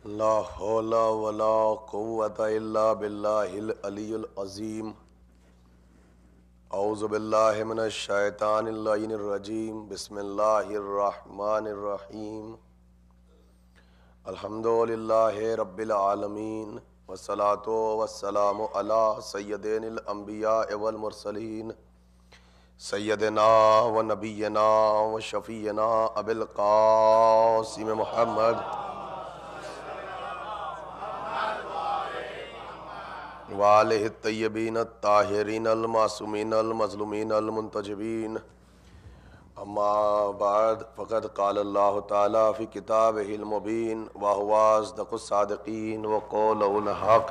لا حول ولا قوة الا باللہ العلی العظیم۔ اعوذ باللہ من الشیطان اللعین الرجیم۔ بسم اللہ الرحمن الرحیم۔ الحمد للہ رب العالمین، والصلاة والسلام علی سیدین الانبیاء والمرسلین، سیدنا و نبینا و شفیعنا ابی القاسم محمد وآلہ الطیبین الطاہرین المعصومین المظلومین المنتجبین۔ اما بعد فقد قال اللہ تعالی فی کتابہ المبین وہو اصدق الصادقین وقولہ الحق۔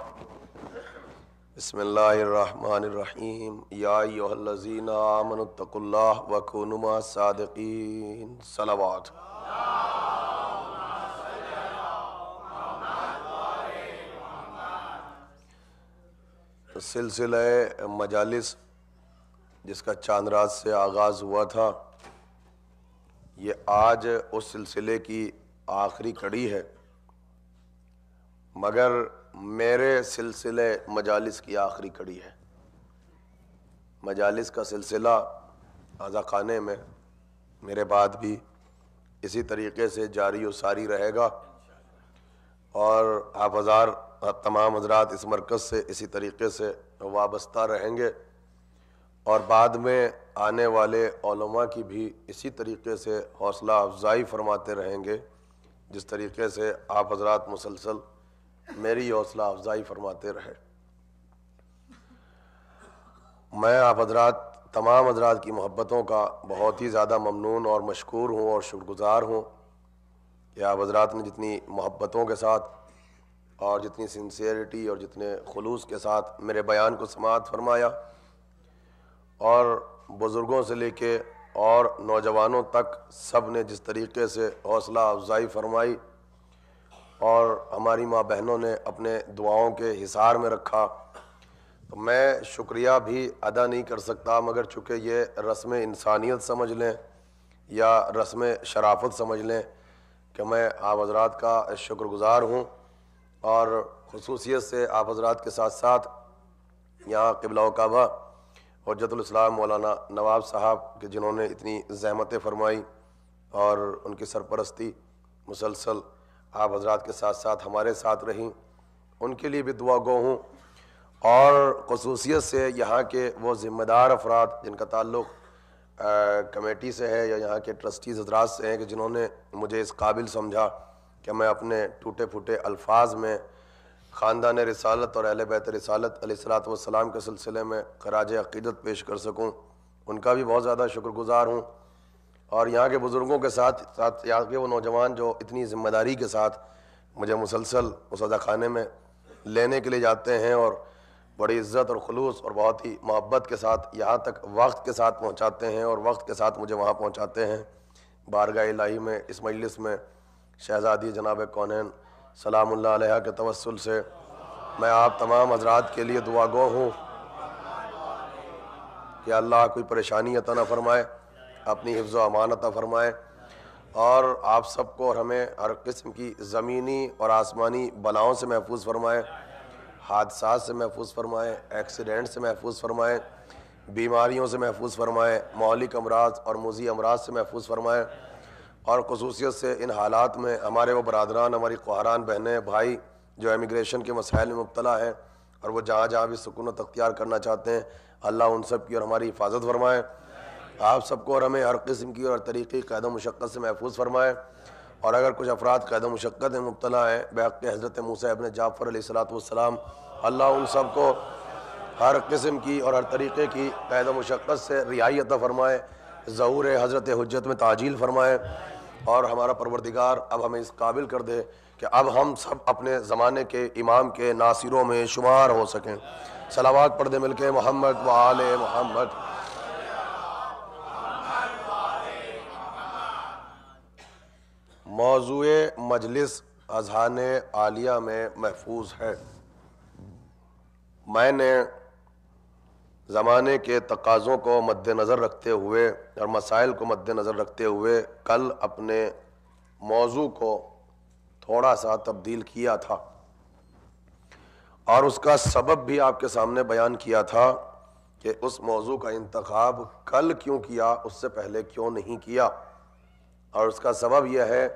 بسم اللہ الرحمن الرحیم۔ یا ایھا الذین آمنوا اتقوا اللہ وکونوا مع الصادقین۔ صلوات۔ سلسلہ مجالس جس کا چاند رات سے آغاز ہوا تھا، یہ آج اس سلسلے کی آخری کڑی ہے، مگر میرے سلسلے مجالس کی آخری کڑی ہے۔ مجالس کا سلسلہ آزا خانے میں میرے بعد بھی اسی طریقے سے جاری و ساری رہے گا، اور آپ تمام حضرات اس مرکز سے اسی طریقے سے وابستہ رہیں گے، اور بعد میں آنے والے علماء کی بھی اسی طریقے سے حوصلہ افزائی فرماتے رہیں گے، جس طریقے سے آپ حضرات مسلسل میری حوصلہ افزائی فرماتے رہے۔ میں آپ حضرات تمام حضرات کی محبتوں کا بہت ہی زیادہ ممنون اور مشکور ہوں اور شکر گزار ہوں کہ آپ حضرات نے جتنی محبتوں کے ساتھ اور جتنی سنسیئرٹی اور جتنے خلوص کے ساتھ میرے بیان کو سماعت فرمایا، اور بزرگوں سے لے کے اور نوجوانوں تک سب نے جس طریقے سے حوصلہ افزائی فرمائی، اور ہماری ماں بہنوں نے اپنے دعاؤں کے حصار میں رکھا، تو میں شکریہ بھی ادا نہیں کر سکتا، مگر چونکہ یہ رسم انسانیت سمجھ لیں یا رسم شرافت سمجھ لیں کہ میں آپ حضرات کا شکر گزار ہوں، اور خصوصیت سے آپ حضرات کے ساتھ ساتھ یہاں قبلہ و کعبہ حجت الاسلام مولانا نواب صاحب کہ جنہوں نے اتنی زحمتیں فرمائی اور ان کی سرپرستی مسلسل آپ حضرات کے ساتھ ساتھ ہمارے ساتھ رہیں، ان کے لیے بھی دعا گو ہوں، اور خصوصیت سے یہاں کے وہ ذمہ دار افراد جن کا تعلق کمیٹی سے ہے یا یہاں کے ٹرسٹیز حضرات سے ہیں کہ جنہوں نے مجھے اس قابل سمجھا کہ میں اپنے ٹوٹے پھوٹے الفاظ میں خاندان رسالت اور اہل بیت رسالت علیہ الصلوۃ والسلام کے سلسلے میں خراج عقیدت پیش کر سکوں، ان کا بھی بہت زیادہ شکر گزار ہوں، اور یہاں کے بزرگوں کے ساتھ یہاں کے وہ نوجوان جو اتنی ذمہ داری کے ساتھ مجھے مسلسل اساتذہ خانے میں لینے کے لیے جاتے ہیں اور بڑی عزت اور خلوص اور بہت ہی محبت کے ساتھ یہاں تک وقت کے ساتھ پہنچاتے ہیں اور وقت کے ساتھ مجھے وہاں پہنچاتے ہیں۔ بارگاہ الہی میں اس مجلس میں شہزادی جناب کونین سلام اللہ علیہ کے توسل سے میں آپ تمام حضرات کے لیے دعا گو ہوں کہ اللہ کوئی پریشانی عطا نہ فرمائے، اپنی حفظ و امان عطا فرمائے، اور آپ سب کو اور ہمیں ہر قسم کی زمینی اور آسمانی بلاؤں سے محفوظ فرمائے، حادثات سے محفوظ فرمائے، ایکسیڈنٹ سے محفوظ فرمائے، بیماریوں سے محفوظ فرمائے، مہلک امراض اور مضی امراض سے محفوظ فرمائے، اور خصوصیت سے ان حالات میں ہمارے وہ برادران، ہماری خواہران بہنیں بھائی جو امیگریشن کے مسائل میں مبتلا ہیں اور وہ جہاں جہاں بھی سکونت اختیار کرنا چاہتے ہیں، اللہ ان سب کی اور ہماری حفاظت فرمائے، آپ سب کو اور ہمیں ہر قسم کی اور طریقی قید و مشقت سے محفوظ فرمائے، اور اگر کچھ افراد قید و مشقت میں مبتلا ہیں بحق حضرت موسیٰ ابن جعفر علیہ الصلوۃ والسلام، اللہ ان سب کو ہر قسم کی اور ہر طریقے کی قید و مشقت سے رہائی عطا فرمائے، ظہور حضرت حجت میں تعجیل فرمائے، اور ہمارا پروردگار اب ہمیں اس قابل کر دے کہ اب ہم سب اپنے زمانے کے امام کے ناصروں میں شمار ہو سکیں۔ صلوات پڑھ دیں مل کے محمد و آل محمد۔ موضوع مجلس اذہان عالیہ میں محفوظ ہے۔ میں نے زمانے کے تقاضوں کو مد نظر رکھتے ہوئے اور مسائل کو مد نظر رکھتے ہوئے کل اپنے موضوع کو تھوڑا سا تبدیل کیا تھا، اور اس کا سبب بھی آپ کے سامنے بیان کیا تھا کہ اس موضوع کا انتخاب کل کیوں کیا، اس سے پہلے کیوں نہیں کیا۔ اور اس کا سبب یہ ہے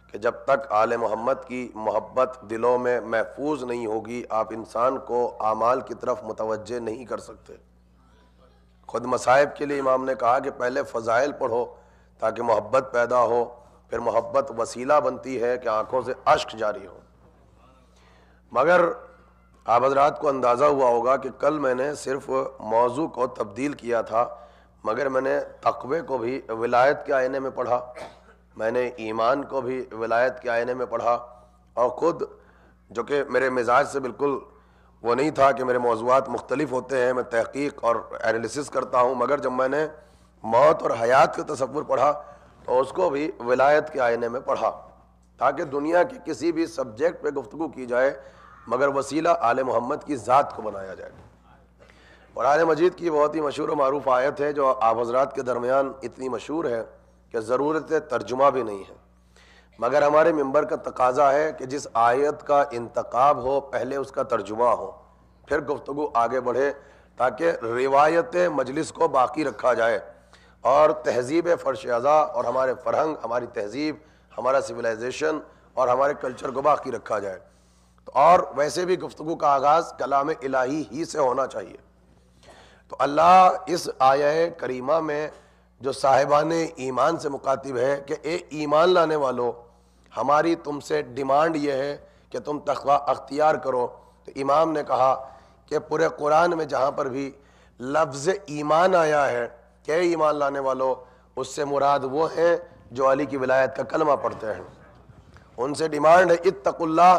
کہ جب تک آل محمد کی محبت دلوں میں محفوظ نہیں ہوگی، آپ انسان کو اعمال کی طرف متوجہ نہیں کر سکتے۔ خود مصائب کے لیے امام نے کہا کہ پہلے فضائل پڑھو تاکہ محبت پیدا ہو، پھر محبت وسیلہ بنتی ہے کہ آنکھوں سے اشک جاری ہو۔ مگر آپ حضرات کو اندازہ ہوا ہوگا کہ کل میں نے صرف موضوع کو تبدیل کیا تھا، مگر میں نے تقوی کو بھی ولایت کے آئینے میں پڑھا، میں نے ایمان کو بھی ولایت کے آئینے میں پڑھا، اور خود جو کہ میرے مزاج سے بالکل وہ نہیں تھا کہ میرے موضوعات مختلف ہوتے ہیں، میں تحقیق اور انالیسس کرتا ہوں، مگر جب میں نے موت اور حیات کا تصور پڑھا تو اس کو بھی ولایت کے آئینے میں پڑھا، تاکہ دنیا کی کسی بھی سبجیکٹ پہ گفتگو کی جائے مگر وسیلہ آل محمد کی ذات کو بنایا جائے۔ قرآن مجید کی بہت ہی مشہور و معروف آیت ہے جو آپ حضرات کے درمیان اتنی مشہور ہے کہ ضرورت ترجمہ بھی نہیں ہے، مگر ہمارے منبر کا تقاضا ہے کہ جس آیت کا انتخاب ہو پہلے اس کا ترجمہ ہو، پھر گفتگو آگے بڑھے، تاکہ روایت مجلس کو باقی رکھا جائے اور تہذیب فرش ازا اور ہمارے فرہنگ، ہماری تہذیب، ہمارا سویلائزیشن اور ہمارے کلچر کو باقی رکھا جائے۔ اور ویسے بھی گفتگو کا آغاز کلام الہی ہی سے ہونا چاہیے۔ تو اللہ اس آیہ کریمہ میں جو صاحبان ایمان سے مخاطب ہے کہ اے ایمان لانے والو، ہماری تم سے ڈیمانڈ یہ ہے کہ تم تقوی اختیار کرو۔ تو امام نے کہا کہ پورے قرآن میں جہاں پر بھی لفظ ایمان آیا ہے کہ اے ایمان لانے والو، اس سے مراد وہ ہیں جو علی کی ولایت کا کلمہ پڑھتے ہیں۔ ان سے ڈیمانڈ ہے اتقوا اللہ،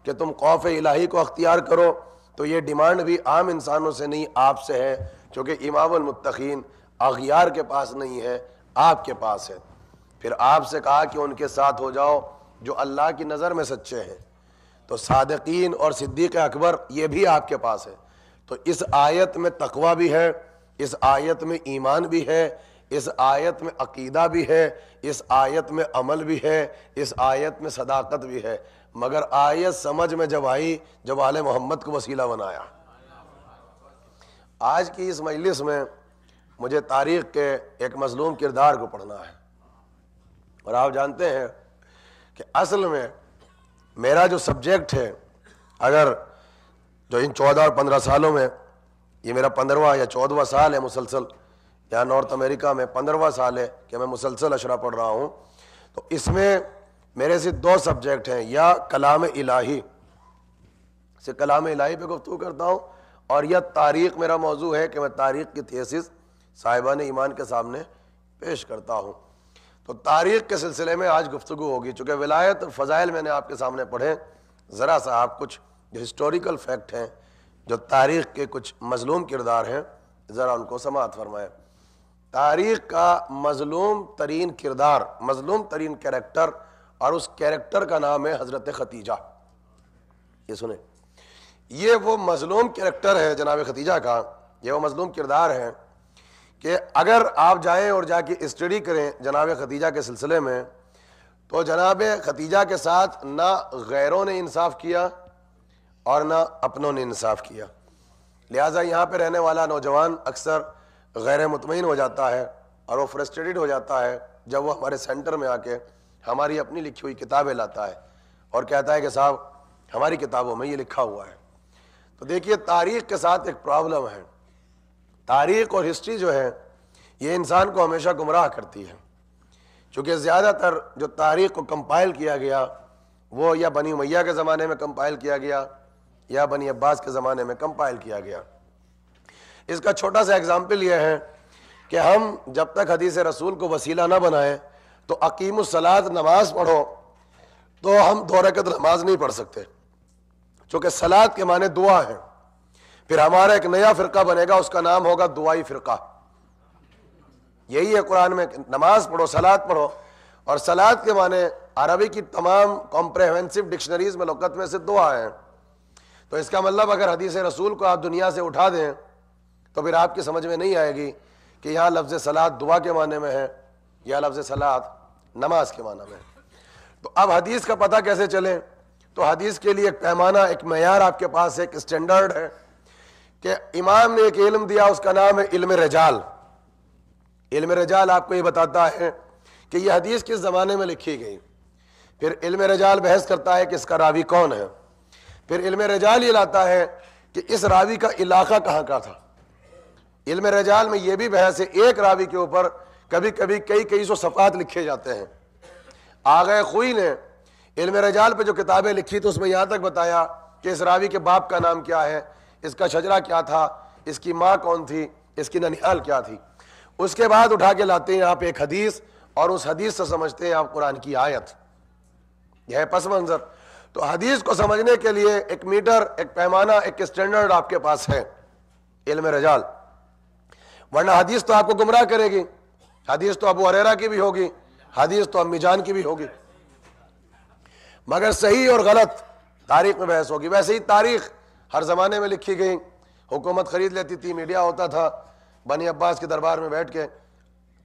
کہ تم خوف الہی کو اختیار کرو۔ تو یہ ڈیمانڈ بھی عام انسانوں سے نہیں، آپ سے ہے، چونکہ امام المتقین اغیار کے پاس نہیں ہے، آپ کے پاس ہے۔ پھر آپ سے کہا کہ ان کے ساتھ ہو جاؤ جو اللہ کی نظر میں سچے ہیں۔ تو صادقین اور صدیق اکبر یہ بھی آپ کے پاس ہے۔ تو اس آیت میں تقوی بھی ہے، اس آیت میں ایمان بھی ہے، اس آیت میں عقیدہ بھی ہے، اس آیت میں عمل بھی ہے، اس آیت میں صداقت بھی ہے، مگر آیت سمجھ میں جب آئی جب آل محمد کو وسیلہ بنایا۔ آج کی اس مجلس میں مجھے تاریخ کے ایک مظلوم کردار کو پڑھنا ہے، اور آپ جانتے ہیں کہ اصل میں میرا جو سبجیکٹ ہے، اگر جو ان 14 اور 15 سالوں میں، یہ میرا 15واں یا 14واں سال ہے مسلسل، یا نارتھ امریکہ میں 15واں سال ہے کہ میں مسلسل اشرا پڑھ رہا ہوں، تو اس میں میرے سے 2 سبجیکٹ ہیں، یا کلام الہی سے کلام الہی پہ گفتگو کرتا ہوں، اور یا تاریخ میرا موضوع ہے کہ میں تاریخ کی تھیسس صاحبان ایمان کے سامنے پیش کرتا ہوں۔ تو تاریخ کے سلسلے میں آج گفتگو ہوگی، چونکہ ولایت اور فضائل میں نے آپ کے سامنے پڑھے، ذرا سا آپ کچھ جو ہسٹوریکل فیکٹ ہیں، جو تاریخ کے کچھ مظلوم کردار ہیں، ذرا ان کو سماعت فرمائیں۔ تاریخ کا مظلوم ترین کردار، مظلوم ترین کیریکٹر، اور اس کیریکٹر کا نام ہے حضرت ختیجہ۔ یہ سنیں، یہ وہ مظلوم کیریکٹر ہے جناب ختیجہ کا، یہ وہ مظلوم کردار ہے کہ اگر آپ جائیں اور جا کے اسٹڈی کریں جناب ختیجہ کے سلسلے میں، تو جناب ختیجہ کے ساتھ نہ غیروں نے انصاف کیا اور نہ اپنوں نے انصاف کیا، لہٰذا یہاں پہ رہنے والا نوجوان اکثر غیر مطمئن ہو جاتا ہے اور وہ فرسٹریٹڈ ہو جاتا ہے جب وہ ہمارے سینٹر میں آ کے ہماری اپنی لکھی ہوئی کتابیں لاتا ہے اور کہتا ہے کہ صاحب ہماری کتابوں میں یہ لکھا ہوا ہے۔ تو دیکھیے، تاریخ کے ساتھ ایک پرابلم ہے، تاریخ اور ہسٹری جو ہے یہ انسان کو ہمیشہ گمراہ کرتی ہے، چونکہ زیادہ تر جو تاریخ کو کمپائل کیا گیا وہ یا بنی امیہ کے زمانے میں کمپائل کیا گیا یا بنی عباس کے زمانے میں کمپائل کیا گیا۔ اس کا چھوٹا سا اگزامپل یہ ہے کہ ہم جب تک حدیث رسول کو وسیلہ نہ بنائیں تو اقیم الصلاۃ نماز پڑھو تو ہم 2 رکعت نماز نہیں پڑھ سکتے، چونکہ صلاۃ کے معنی دعا ہے۔ پھر ہمارا ایک نیا فرقہ بنے گا، اس کا نام ہوگا دعائی فرقہ۔ یہی ہے قرآن میں، نماز پڑھو، صلاۃ پڑھو، اور صلاۃ کے معنی عربی کی تمام کمپریہنسو ڈکشنریز میں لغت میں سے دعا ہیں۔ تو اس کا مطلب اگر حدیث رسول کو آپ دنیا سے اٹھا دیں تو پھر آپ کی سمجھ میں نہیں آئے گی کہ یہاں لفظ صلاۃ دعا کے معنی میں ہے یا لفظ صلاۃ نماز کے معنی میں ہے۔ تو اب حدیث کا پتہ کیسے چلے؟ تو حدیث کے لیے ایک پیمانہ، ایک معیار آپ کے پاس ہے، ایک اسٹینڈرڈ ہے کہ امام نے ایک علم دیا، اس کا نام ہے علم رجال۔ علم رجال آپ کو یہ بتاتا ہے کہ یہ حدیث کس زمانے میں لکھی گئی، پھر علم رجال بحث کرتا ہے کہ اس کا راوی کون ہے، پھر علم رجال یہ لاتا ہے کہ اس راوی کا علاقہ کہاں کا تھا۔ علم رجال میں یہ بھی بحث ہے، ایک راوی کے اوپر کبھی کبھی کئی سو صفحات لکھے جاتے ہیں۔ آغا خوئی نے علم رجال پہ جو کتابیں لکھی تو اس میں یہاں تک بتایا کہ اس راوی کے باپ کا نام کیا ہے، اس کا شجرہ کیا تھا، اس کی ماں کون تھی، اس کی ننیال کیا تھی۔ اس کے بعد اٹھا کے لاتے ہیں آپ ایک حدیث، اور اس حدیث سے سمجھتے ہیں آپ قرآن کی آیت۔ یہ ہے پس منظر۔ تو حدیث کو سمجھنے کے لیے ایک میٹر، ایک پیمانہ، ایک اسٹینڈرڈ آپ کے پاس ہے، علم رجال۔ ورنہ حدیث تو آپ کو گمراہ کرے گی، حدیث تو ابو ہریرہ کی بھی ہوگی، حدیث تو امی جان کی بھی ہوگی، مگر صحیح اور غلط تاریخ میں بحث ہوگی۔ ویسے ہی تاریخ ہر زمانے میں لکھی گئی، حکومت خرید لیتی تھی، میڈیا ہوتا تھا، بنی عباس کے دربار میں بیٹھ کے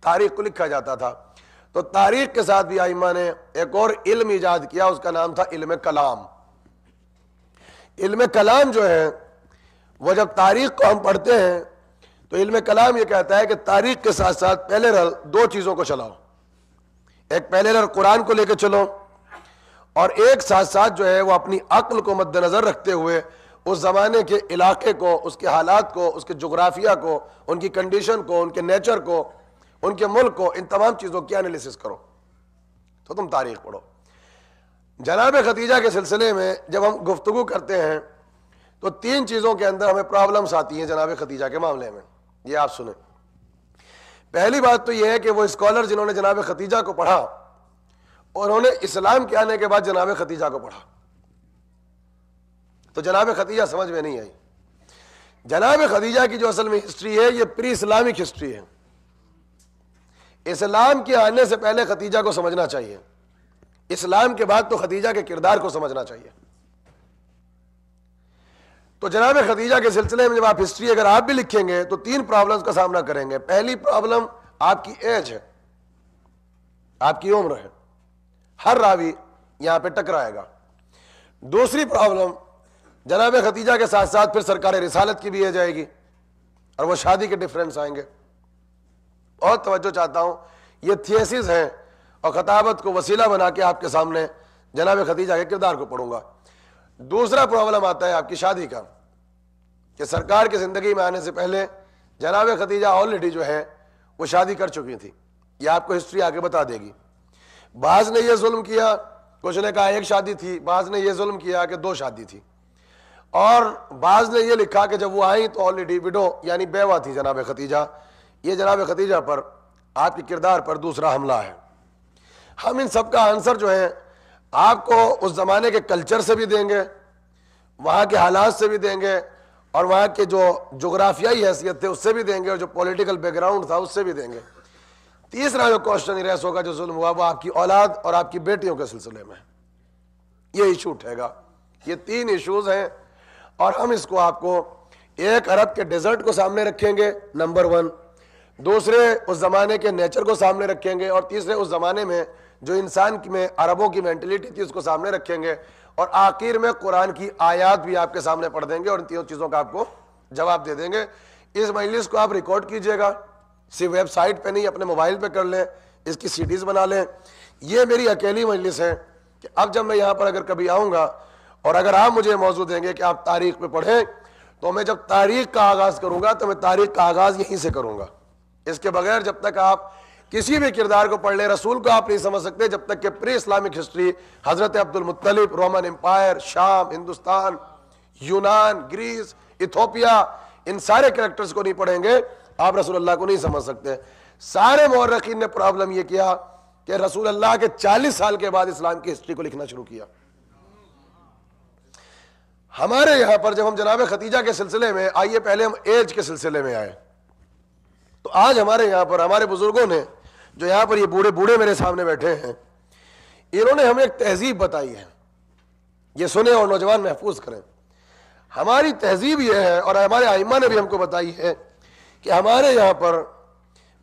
تاریخ کو لکھا جاتا تھا۔ تو تاریخ کے ساتھ بھی ائمہ نے ایک اور علم ایجاد کیا، اس کا نام تھا علم کلام۔ علم کلام جو ہے وہ جب تاریخ کو ہم پڑھتے ہیں تو علم کلام یہ کہتا ہے کہ تاریخ کے ساتھ ساتھ پیرلل دو چیزوں کو چلاؤ، ایک پیرلل قرآن کو لے کے چلو، اور ایک ساتھ ساتھ جو ہے وہ اپنی عقل کو مد نظر رکھتے ہوئے اس زمانے کے علاقے کو، اس کے حالات کو، اس کے جغرافیہ کو، ان کی کنڈیشن کو، ان کے نیچر کو، ان کے ملک کو، ان تمام چیزوں کی انالیسس کرو تو تم تاریخ پڑھو۔ جناب خدیجہ کے سلسلے میں جب ہم گفتگو کرتے ہیں تو تین چیزوں کے اندر ہمیں پرابلمس آتی ہیں جناب خدیجہ کے معاملے میں، یہ آپ سنیں۔ پہلی بات تو یہ ہے کہ وہ اسکالر جنہوں نے جناب خدیجہ کو پڑھا اور انہوں نے اسلام کے آنے کے بعد جناب خدیجہ کو پڑھا تو جناب خدیجہ سمجھ میں نہیں آئی۔ جناب خدیجہ کی جو اصل میں ہسٹری ہے یہ پری اسلامک ہسٹری ہے۔ اسلام کے آنے سے پہلے خدیجہ کو سمجھنا چاہیے، اسلام کے بعد تو خدیجہ کے کردار کو سمجھنا چاہیے۔ تو جناب خدیجہ کے سلسلے میں جب آپ ہسٹری اگر آپ بھی لکھیں گے تو تین پرابلمز کا سامنا کریں گے۔ پہلی پرابلم آپ کی ایج ہے، آپ کی عمر ہے، ہر راوی یہاں پہ ٹکرائے گا۔ دوسری پرابلم جناب خدیجہ کے ساتھ ساتھ پھر سرکار رسالت کی بھی آ جائے گی، اور وہ شادی کے ڈفرینس آئیں گے۔ اور توجہ چاہتا ہوں، یہ تھیسز ہیں اور خطابت کو وسیلہ بنا کے آپ کے سامنے جناب خدیجہ کے کردار کو پڑھوں گا۔ دوسرا پرابلم آتا ہے آپ کی شادی کا، کہ سرکار کی زندگی میں آنے سے پہلے جناب خدیجہ آلریڈی جو ہے وہ شادی کر چکی تھی، یہ آپ کو ہسٹری آگے بتا دے گی۔ بعض نے یہ ظلم کیا، کچھ نے کہا ایک شادی تھی، بعض نے یہ ظلم کیا کہ دو شادی تھی، اور بعض نے یہ لکھا کہ جب وہ آئیں تو آلریڈی وڈو یعنی بیوہ تھی جناب خدیجہ۔ یہ جناب خدیجہ پر، آپ کے کردار پر دوسرا حملہ ہے۔ ہم ان سب کا آنسر جو ہے آپ کو اس زمانے کے کلچر سے بھی دیں گے، وہاں کے حالات سے بھی دیں گے، اور وہاں کے جو جغرافیائی حیثیت تھے اس سے بھی دیں گے، اور جو پولیٹیکل بیک گراؤنڈ تھا اس سے بھی دیں گے۔ تیسرا جو کوشچن ریس ہوگا جو ظلم ہوا وہ آپ کی اولاد اور آپ کی بیٹیوں کے سلسلے میں، یہ ایشو اٹھے گا۔ یہ تین ایشوز ہیں، اور ہم اس کو آپ کو ایک عرب کے ڈیزرٹ کو سامنے رکھیں گے نمبر 1، دوسرے اس زمانے کے نیچر کو سامنے رکھیں گے، اور تیسرے اس زمانے میں جو انسان میں عربوں کی مینٹلٹی تھی اس کو سامنے رکھیں گے، اور آخر میں قرآن کی آیات بھی آپ کے سامنے پڑھ دیں گے اور ان تینوں چیزوں کا آپ کو جواب دے دیں گے۔ اس مجلس کو آپ ریکارڈ کیجئے گا، صرف ویب سائٹ پہ نہیں، اپنے موبائل پہ کر لیں، اس کی سیڈیز بنا لیں۔ یہ میری اکیلی مجلس ہے کہ اب جب میں یہاں پر اگر کبھی آؤں گا اور اگر آپ مجھے موضوع دیں گے کہ آپ تاریخ پہ پڑھیں، تو میں جب تاریخ کا آغاز کروں گا تو میں تاریخ کا آغاز یہیں سے کروں گا۔ اس کے بغیر جب تک آپ کسی بھی کردار کو پڑھ لیں، رسول کو آپ نہیں سمجھ سکتے جب تک کہ پری اسلامک ہسٹری، حضرت عبد المطلب، رومن امپائر، شام، ہندوستان، یونان، گریس، ایتھوپیا، ان سارے کریکٹرز کو نہیں پڑھیں گے آپ رسول اللہ کو نہیں سمجھ سکتے۔ سارے مورخین نے پرابلم یہ کیا کہ رسول اللہ کے 40 سال کے بعد اسلام کی ہسٹری کو لکھنا شروع کیا۔ ہمارے یہاں پر جب ہم جناب خدیجہ کے سلسلے میں آئیے، پہلے ہم ایج کے سلسلے میں آئے، تو آج ہمارے یہاں پر ہمارے بزرگوں نے جو یہاں پر یہ بوڑھے بوڑھے میرے سامنے بیٹھے ہیں، انہوں نے ہمیں ایک تہذیب بتائی ہے، یہ سنیں اور نوجوان محفوظ کریں۔ ہماری تہذیب یہ ہے، اور ہمارے ائمہ نے بھی ہم کو بتائی ہے، کہ ہمارے یہاں پر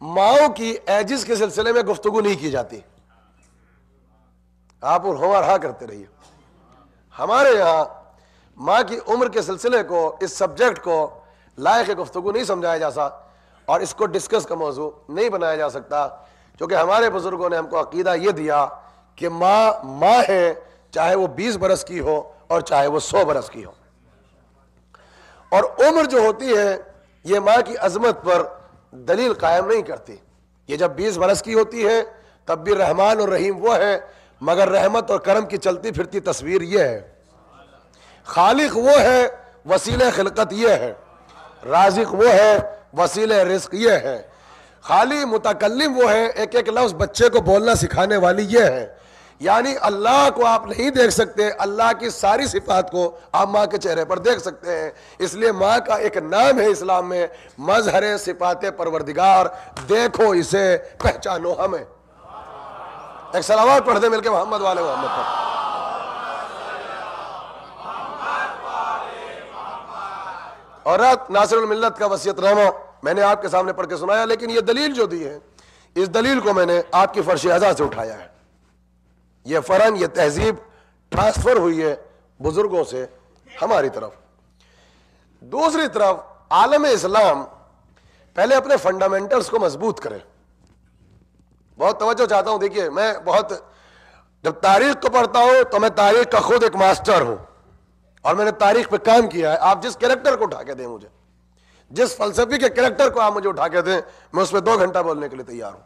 ماؤں کی ایجز کے سلسلے میں گفتگو نہیں کی جاتی۔ آپ اور ہاں کرتے رہیے. ہمارے یہاں ماں کی عمر کے سلسلے کو، اس سبجیکٹ کو لائق گفتگو نہیں سمجھایا جا سکتا اور اس کو ڈسکس کا موضوع نہیں بنایا جا سکتا، کیونکہ ہمارے بزرگوں نے ہم کو عقیدہ یہ دیا کہ ماں ہے، چاہے وہ 20 برس کی ہو اور چاہے وہ 100 برس کی ہو. اور عمر جو ہوتی ہے یہ ماں کی عظمت پر دلیل قائم نہیں کرتی. یہ جب 20 برس کی ہوتی ہے تب بھی رحمان اور رحیم وہ ہے، مگر رحمت اور کرم کی چلتی پھرتی تصویر یہ ہے. خالق وہ ہے، وسیلہ خلقت یہ ہے. رازق وہ ہے، وسیلہ رزق یہ ہے. خالی متکلم وہ ہے، ایک ایک لفظ بچے کو بولنا سکھانے والی یہ ہے. یعنی اللہ کو آپ نہیں دیکھ سکتے، اللہ کی ساری صفات کو آپ ماں کے چہرے پر دیکھ سکتے ہیں. اس لیے ماں کا ایک نام ہے اسلام میں، مظہر صفات پروردگار، دیکھو اسے پہچانو ہمیں. ایک صلوات پڑھ دیں مل کے محمد والے محمد پر. اور رات ناصر الملت کا وصیت نامہ میں نے آپ کے سامنے پڑھ کے سنایا، لیکن یہ دلیل جو دی ہے، اس دلیل کو میں نے آپ کی فرش ازا سے اٹھایا ہے. یہ فرن، یہ تہذیب ٹرانسفر ہوئی ہے بزرگوں سے ہماری طرف. دوسری طرف عالم اسلام پہلے اپنے فنڈامنٹلز کو مضبوط کرے. بہت توجہ چاہتا ہوں. دیکھیے میں جب تاریخ کو پڑھتا ہوں تو میں تاریخ کا خود ایک ماسٹر ہوں اور میں نے تاریخ پہ کام کیا ہے. آپ جس کریکٹر کو اٹھا کے دیں مجھے، جس فلسفی کے کریکٹر کو آپ مجھے اٹھا کے دیں، میں اس پہ 2 گھنٹہ بولنے کے لیے تیار ہوں.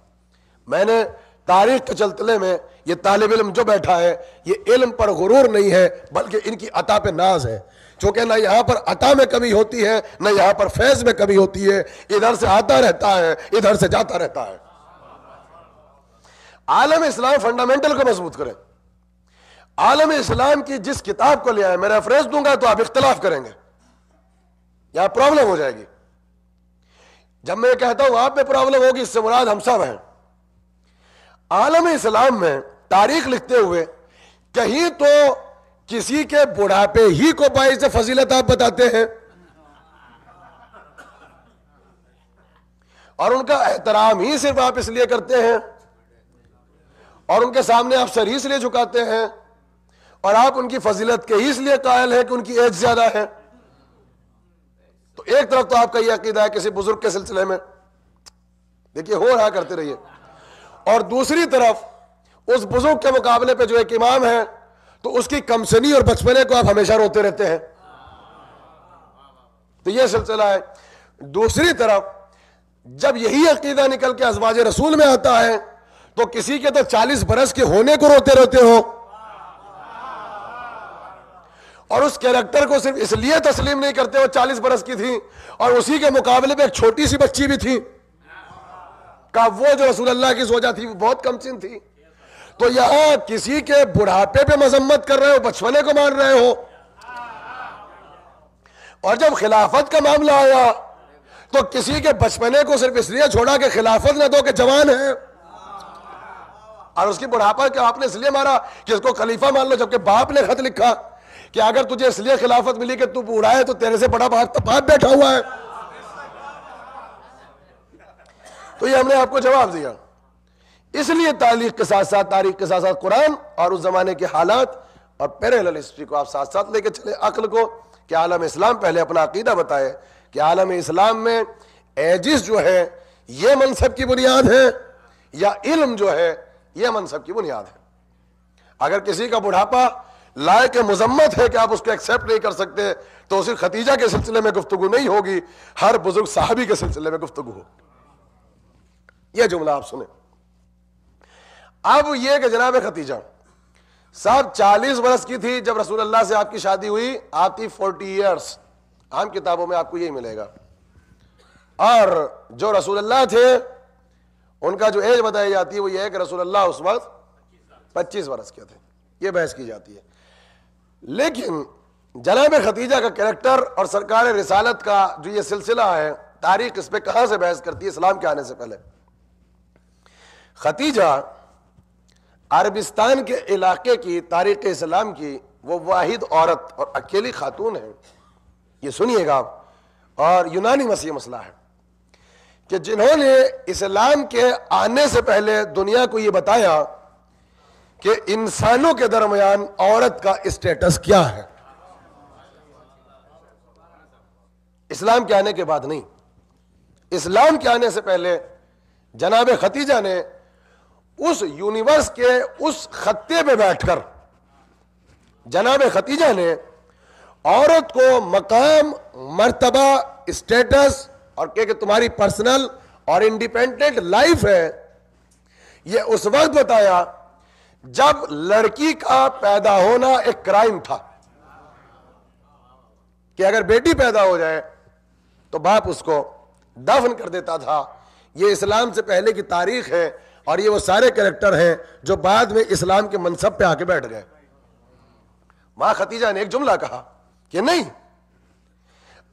میں نے تاریخ کے چلتلے میں یہ طالب علم جو بیٹھا ہے، یہ علم پر غرور نہیں ہے بلکہ ان کی عطا پہ ناز ہے. چونکہ نہ یہاں پر عطا میں کمی ہوتی ہے، نہ یہاں پر فیض میں کمی ہوتی ہے. ادھر سے آتا رہتا ہے، ادھر سے جاتا رہتا ہے. عالم اسلام فنڈامنٹل کو مضبوط کرے. عالم اسلام کی جس کتاب کو لے آئے، میں ریفرنس دوں گا تو آپ اختلاف کریں گے، یہاں پرابلم ہو جائے گی. جب میں کہتا ہوں آپ میں پرابلم ہوگی، اس سے مراد ہم سب ہیں. عالم اسلام میں تاریخ لکھتے ہوئے کہیں تو کسی کے بڑھاپے ہی کو باعث فضیلت آپ بتاتے ہیں اور ان کا احترام ہی صرف آپ اس لیے کرتے ہیں اور ان کے سامنے آپ سر ہی اس لیے جھکاتے ہیں اور آپ ان کی فضیلت کے ہی اس لیے قائل ہیں کہ ان کی ایج زیادہ ہے. تو ایک طرف تو آپ کا یہ عقیدہ ہے کسی بزرگ کے سلسلے میں، دیکھیے ہو رہا کرتے رہیے، اور دوسری طرف اس بزرگ کے مقابلے پہ جو ایک امام ہے تو اس کی کمسنی اور بچپنے کو آپ ہمیشہ روتے رہتے ہیں. تو یہ سلسلہ ہے. دوسری طرف جب یہی عقیدہ نکل کے ازواج رسول میں آتا ہے تو کسی کے تو 40 برس کے ہونے کو روتے رہتے ہو اور اس کیریکٹر کو صرف اس لیے تسلیم نہیں کرتے وہ 40 برس کی تھی اور اسی کے مقابلے پہ ایک چھوٹی سی بچی بھی تھی کہ وہ جو رسول اللہ کی زوجہ تھی وہ بہت کم سن تھی. تو یہاں کسی کے بڑھاپے پہ مذمت کر رہے ہو، بچپنے کو مان رہے ہو، اور جب خلافت کا معاملہ آیا تو کسی کے بچپنے کو صرف اس لیے چھوڑا کہ خلافت نہ دو کہ جوان ہے، اور اس کی بڑھاپا کہ آپ نے اس لیے مارا کہ اس کو خلیفہ مان لو، جبکہ باپ نے خط لکھا کہ اگر تجھے اس لیے خلافت ملی کہ تو بوڑھا ہے تو تیرے سے بڑا باپ بیٹھا ہوا ہے. تو یہ ہم نے آپ کو جواب دیا. اس لیے تاریخ کے ساتھ ساتھ قرآن اور اس زمانے کے حالات اور پیرالل ہسٹری کو آپ ساتھ ساتھ لے کے چلے عقل کو، کہ عالم اسلام پہلے اپنا عقیدہ بتائے کہ عالم اسلام میں ایجز جو ہے یہ منصب کی بنیاد ہے یا علم جو ہے یہ منصب کی بنیاد ہے. اگر کسی کا بڑھاپا لائق مذمت ہے کہ آپ اس کو ایکسیپٹ نہیں کر سکتے تو صرف ختیجہ کے سلسلے میں گفتگو نہیں ہوگی، ہر بزرگ صحابی کے سلسلے میں گفتگو ہوگی. یہ جملہ آپ سنیں. اب یہ کہ جناب ختیجہ صاحب 40 برس کی تھی جب رسول اللہ سے آپ کی شادی ہوئی، آپ تھی 40 ایئرس. عام کتابوں میں آپ کو یہی ملے گا. اور جو رسول اللہ تھے ان کا جو ایج بتائی جاتی ہے وہ یہ ہے کہ رسول اللہ اس وقت 25 برس کے تھے. یہ بحث کی جاتی ہے. لیکن جناب ختیجہ کا کریکٹر اور سرکار رسالت کا جو یہ سلسلہ ہے، تاریخ اس پہ کہاں سے بحث کرتی ہے اسلام کے آنے سے پہلے. ختیجہ عربستان کے علاقے کی تاریخ اسلام کی وہ واحد عورت اور اکیلی خاتون ہے، یہ سنیے گا آپ، اور یونانی مسیح مسئلہ ہے کہ جنہوں نے اسلام کے آنے سے پہلے دنیا کو یہ بتایا کہ انسانوں کے درمیان عورت کا اسٹیٹس کیا ہے. اسلام کے آنے کے بعد نہیں، اسلام کے آنے سے پہلے جناب ختیجہ نے اس یونیورس کے اس خطے پہ بیٹھ کر جناب ختیجہ نے عورت کو مقام، مرتبہ، اسٹیٹس اور کہ تمہاری پرسنل اور انڈیپینڈنٹ لائف ہے، یہ اس وقت بتایا جب لڑکی کا پیدا ہونا ایک کرائم تھا کہ اگر بیٹی پیدا ہو جائے تو باپ اس کو دفن کر دیتا تھا. یہ اسلام سے پہلے کی تاریخ ہے اور یہ وہ سارے کریکٹر ہیں جو بعد میں اسلام کے منصب پہ آ کے بیٹھ گئے. ماں ختیجہ نے ایک جملہ کہا کہ نہیں،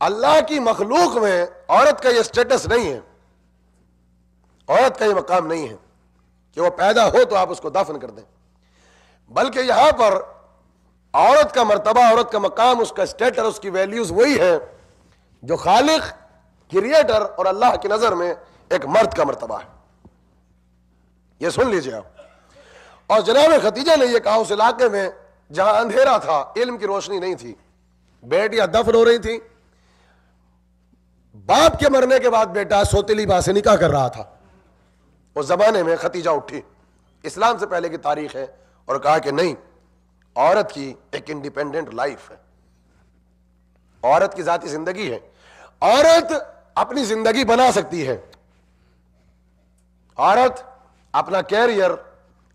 اللہ کی مخلوق میں عورت کا یہ اسٹیٹس نہیں ہے، عورت کا یہ مقام نہیں ہے کہ وہ پیدا ہو تو آپ اس کو دفن کر دیں، بلکہ یہاں پر عورت کا مرتبہ، عورت کا مقام، اس کا اسٹیٹس، اس کی ویلیوز وہی ہے جو خالق، کریٹر اور اللہ کی نظر میں ایک مرد کا مرتبہ ہے. یہ سن لیجئے آپ. اور جناب ختیجہ نے یہ کہا اس علاقے میں جہاں اندھیرا تھا، علم کی روشنی نہیں تھی، بیٹیاں دفن ہو رہی تھی، باپ کے مرنے کے بعد بیٹا سوتیلی ماں سے نکاح کر رہا تھا. اس زمانے میں ختیجہ اٹھی، اسلام سے پہلے کی تاریخ ہے، اور کہا کہ نہیں، عورت کی ایک انڈیپینڈنٹ لائف ہے، عورت کی ذاتی زندگی ہے، عورت اپنی زندگی بنا سکتی ہے، عورت اپنا کیریئر،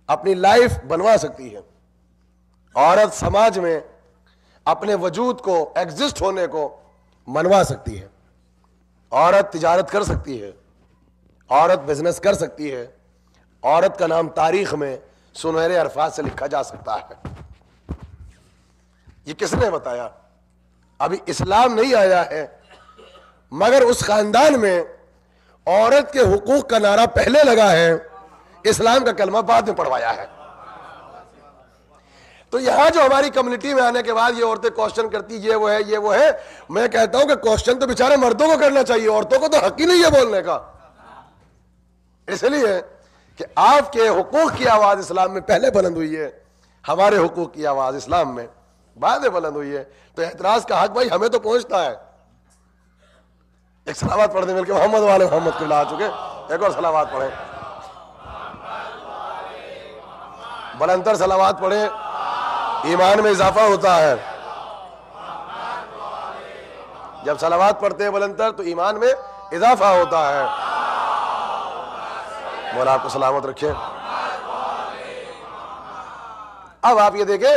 اپنی لائف بنوا سکتی ہے، عورت سماج میں اپنے وجود کو، ایگزسٹ ہونے کو منوا سکتی ہے، عورت تجارت کر سکتی ہے، عورت بزنس کر سکتی ہے، عورت کا نام تاریخ میں سنہرے الفاظ سے لکھا جا سکتا ہے. یہ کس نے بتایا؟ ابھی اسلام نہیں آیا ہے، مگر اس خاندان میں عورت کے حقوق کا نعرہ پہلے لگا ہے، اسلام کا کلمہ بعد میں پڑھوایا ہے. تو یہاں جو ہماری کمیونٹی میں آنے کے بعد یہ عورتیں کوشچن کرتی یہ وہ ہے، یہ وہ ہے، میں کہتا ہوں کہ کوشچن تو بیچارے مردوں کو کرنا چاہیے، عورتوں کو تو حق ہی نہیں ہے بولنے کا. اس لیے کہ آپ کے حقوق کی آواز اسلام میں پہلے بلند ہوئی ہے، ہمارے حقوق کی آواز اسلام میں بعد میں بلند ہوئی ہے. تو اعتراض کا حق بھائی ہمیں تو پہنچتا ہے. ایک صلوات پڑھ دیں مل کے، محمد والے محمد قبلہ آ چکے، ایک اور صلوات پڑھیں، بلندر صلوات پڑھیں، ایمان میں اضافہ ہوتا ہے. جب صلوات پڑھتے ہیں بلندر تو ایمان میں اضافہ ہوتا ہے. مولا آپ کو سلامت رکھیں. اب آپ یہ دیکھیں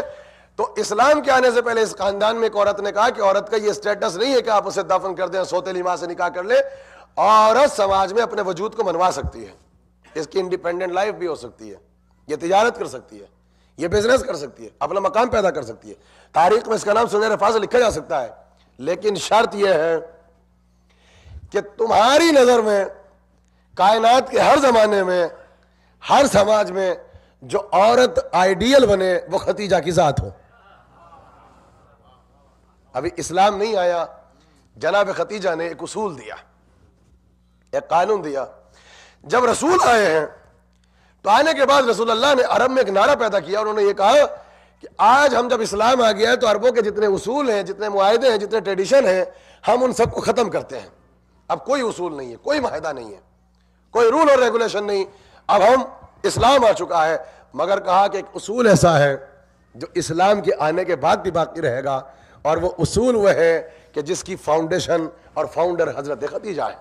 تو اسلام کے آنے سے پہلے اس خاندان میں ایک عورت نے کہا کہ عورت کا یہ اسٹیٹس نہیں ہے کہ آپ اسے دفن کر دیں، سوتیلی ماں سے نکاح کر لیں. عورت سماج میں اپنے وجود کو منوا سکتی ہے، اس کی انڈیپینڈنٹ لائف بھی ہو سکتی ہے، یہ تجارت کر سکتی ہے، یہ بزنس کر سکتی ہے، اپنا مقام پیدا کر سکتی ہے. تاریخ میں اس کا نام سنہرے الفاظ سے لکھا جا سکتا ہے، لیکن شرط یہ ہے کہ تمہاری نظر میں کائنات کے ہر زمانے میں، ہر سماج میں جو عورت آئیڈیل بنے وہ ختیجہ کی ذات ہو. ابھی اسلام نہیں آیا، جناب ختیجہ نے ایک اصول دیا، ایک قانون دیا. جب رسول آئے ہیں تو آنے کے بعد رسول اللہ نے عرب میں ایک نعرہ پیدا کیا. انہوں نے یہ کہا کہ آج ہم جب اسلام آ گیا ہے تو عربوں کے جتنے اصول ہیں، جتنے معاہدے ہیں، جتنے ٹریڈیشن ہیں، ہم ان سب کو ختم کرتے ہیں. اب کوئی اصول نہیں ہے، کوئی معاہدہ نہیں ہے، کوئی رول اور ریگولیشن نہیں. اب ہم اسلام آ چکا ہے، مگر کہا کہ ایک اصول ایسا ہے جو اسلام کے آنے کے بعد بھی باقی رہے گا، اور وہ اصول وہ ہے کہ جس کی فاؤنڈیشن اور فاؤنڈر حضرت ختیجہ ہے.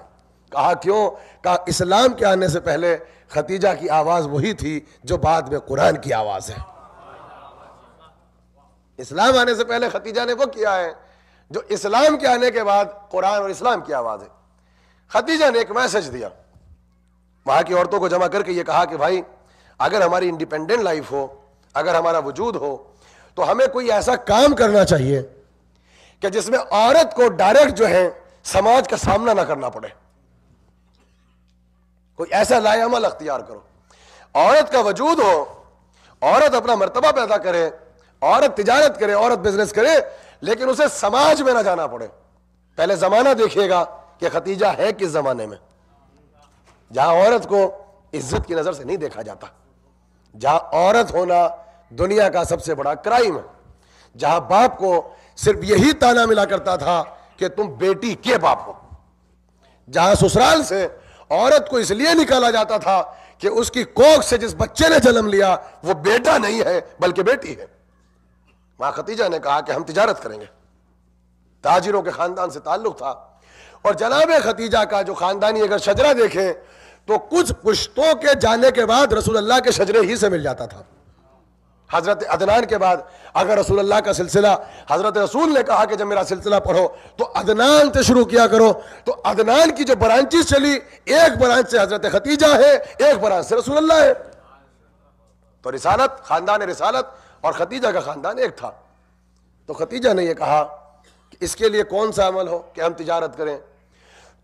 کہا کیوں؟ کہا اسلام کے آنے سے پہلے ختیجہ کی آواز وہی تھی جو بعد میں قرآن کی آواز ہے. اسلام آنے سے پہلے ختیجہ نے وہ کیا ہے جو اسلام کے آنے کے بعد قرآن اور اسلام کی آواز ہے. ختیجہ نے ایک میسج دیا، وہاں کی عورتوں کو جمع کر کے یہ کہا کہ بھائی اگر ہماری انڈیپینڈنٹ لائف ہو، اگر ہمارا وجود ہو، تو ہمیں کوئی ایسا کام کرنا چاہیے کہ جس میں عورت کو ڈائریکٹ جو ہے سماج کا سامنا نہ کرنا پڑے. کوئی ایسا لائے عمل اختیار کرو، عورت کا وجود ہو، عورت اپنا مرتبہ پیدا کرے، عورت تجارت کرے، عورت بزنس کرے، لیکن اسے سماج میں نہ جانا پڑے. پہلے زمانہ دیکھیے گا کہ ختیجہ ہے کس زمانے میں، جہاں عورت کو عزت کی نظر سے نہیں دیکھا جاتا. جہاں عورت ہونا دنیا کا سب سے بڑا کرائم ہے، جہاں باپ کو صرف یہی تانا ملا کرتا تھا کہ تم بیٹی کے باپ ہو، جہاں سسرال سے عورت کو اس لیے نکالا جاتا تھا کہ اس کی کوکھ سے جس بچے نے جنم لیا وہ بیٹا نہیں ہے بلکہ بیٹی ہے۔ ماں خدیجہ نے کہا کہ ہم تجارت کریں گے، تاجروں کے خاندان سے تعلق تھا، اور جناب خدیجہ کا جو خاندانی اگر شجرہ دیکھیں تو کچھ پشتوں کے جانے کے بعد رسول اللہ کے شجرے ہی سے مل جاتا تھا۔ حضرت عدنان کے بعد اگر رسول اللہ کا سلسلہ، حضرت رسول نے کہا کہ جب میرا سلسلہ پڑھو تو عدنان سے شروع کیا کرو، تو عدنان کی جو برانچز چلی، ایک برانچ سے حضرت خدیجہ ہے، ایک برانچ سے رسول اللہ ہے۔ تو رسالت، خاندان رسالت اور خدیجہ کا خاندان ایک تھا۔ تو خدیجہ نے یہ کہا کہ اس کے لیے کون سا عمل ہو کہ ہم تجارت کریں،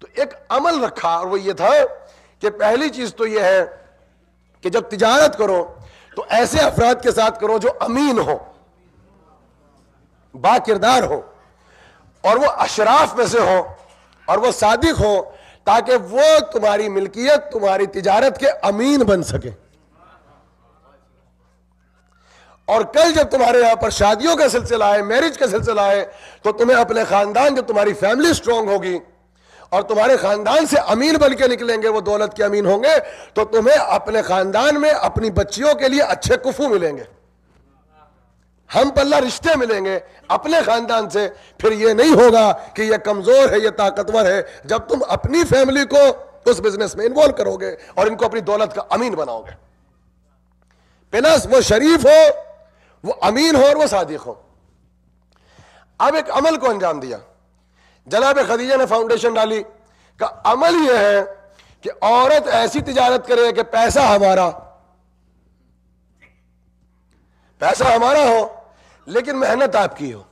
تو ایک عمل رکھا، اور وہ یہ تھا کہ پہلی چیز تو یہ ہے کہ جب تجارت کرو تو ایسے افراد کے ساتھ کرو جو امین ہو، با کردار ہو، اور وہ اشراف میں سے ہو، اور وہ صادق ہو، تاکہ وہ تمہاری ملکیت، تمہاری تجارت کے امین بن سکے۔ اور کل جب تمہارے یہاں پر شادیوں کا سلسلہ ہے، میرج کا سلسلہ ہے، تو تمہیں اپنے خاندان، جب تمہاری فیملی سٹرونگ ہوگی اور تمہارے خاندان سے امین بن کے نکلیں گے، وہ دولت کے امین ہوں گے، تو تمہیں اپنے خاندان میں اپنی بچیوں کے لیے اچھے کفو ملیں گے، ہم پلہ رشتے ملیں گے اپنے خاندان سے۔ پھر یہ نہیں ہوگا کہ یہ کمزور ہے، یہ طاقتور ہے، جب تم اپنی فیملی کو اس بزنس میں انوالو کرو گے اور ان کو اپنی دولت کا امین بناؤ گے۔ پلس وہ شریف ہو، وہ امین ہو، اور وہ صادق ہو۔ اب ایک عمل کو انجام دیا، جناب خدیجہ نے فاؤنڈیشن ڈالی کہ عمل یہ ہے کہ عورت ایسی تجارت کرے کہ پیسہ ہمارا ہو لیکن محنت آپ کی ہو،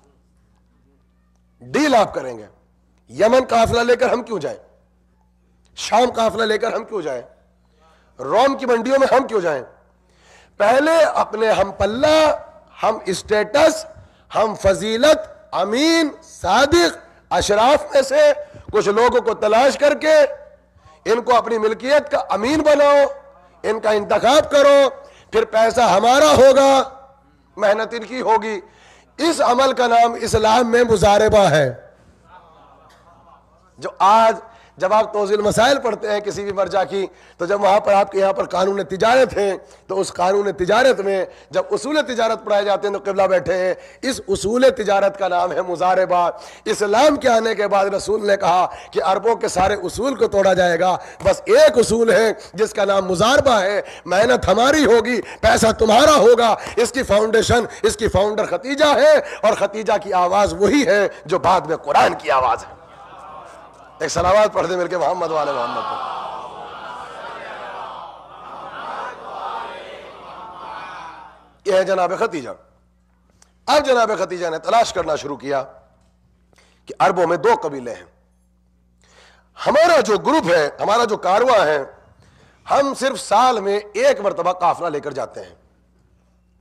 ڈیل آپ کریں گے۔ یمن قافلہ لے کر ہم کیوں جائیں، شام قافلہ لے کر ہم کیوں جائیں، روم کی منڈیوں میں ہم کیوں جائیں؟ پہلے اپنے ہم پلہ، ہم اسٹیٹس، ہم فضیلت، امین، صادق اشراف میں سے کچھ لوگوں کو تلاش کر کے ان کو اپنی ملکیت کا امین بناؤ، ان کا انتخاب کرو، پھر پیسہ ہمارا ہوگا، محنت ان کی ہوگی۔ اس عمل کا نام اسلام میں مزاربہ ہے۔ جو آج جب آپ توضیح المسائل پڑھتے ہیں کسی بھی مرجع کی، تو جب وہاں پر آپ کے یہاں پر قانون تجارت ہے، تو اس قانون تجارت میں جب اصول تجارت پڑھائے جاتے ہیں تو قبلہ بیٹھے ہیں، اس اصول تجارت کا نام ہے مزاربہ۔ اسلام کے آنے کے بعد رسول نے کہا کہ عربوں کے سارے اصول کو توڑا جائے گا، بس ایک اصول ہے جس کا نام مزاربہ ہے، محنت ہماری ہوگی، پیسہ تمہارا ہوگا۔ اس کی فاؤنڈیشن، اس کی فاؤنڈر خدیجہ ہے، اور خدیجہ کی آواز وہی ہے جو بعد میں قرآن کی آواز ہے۔ ایک صلوات پڑھ دیں مل کے محمد والے محمد پر۔ یہ ہے جناب خدیجہ۔ اب جناب خدیجہ نے تلاش کرنا شروع کیا کہ عربوں میں دو قبیلے ہیں، ہمارا جو گروپ ہے، ہمارا جو کارواں ہے، ہم صرف سال میں ایک مرتبہ قافلہ لے کر جاتے ہیں،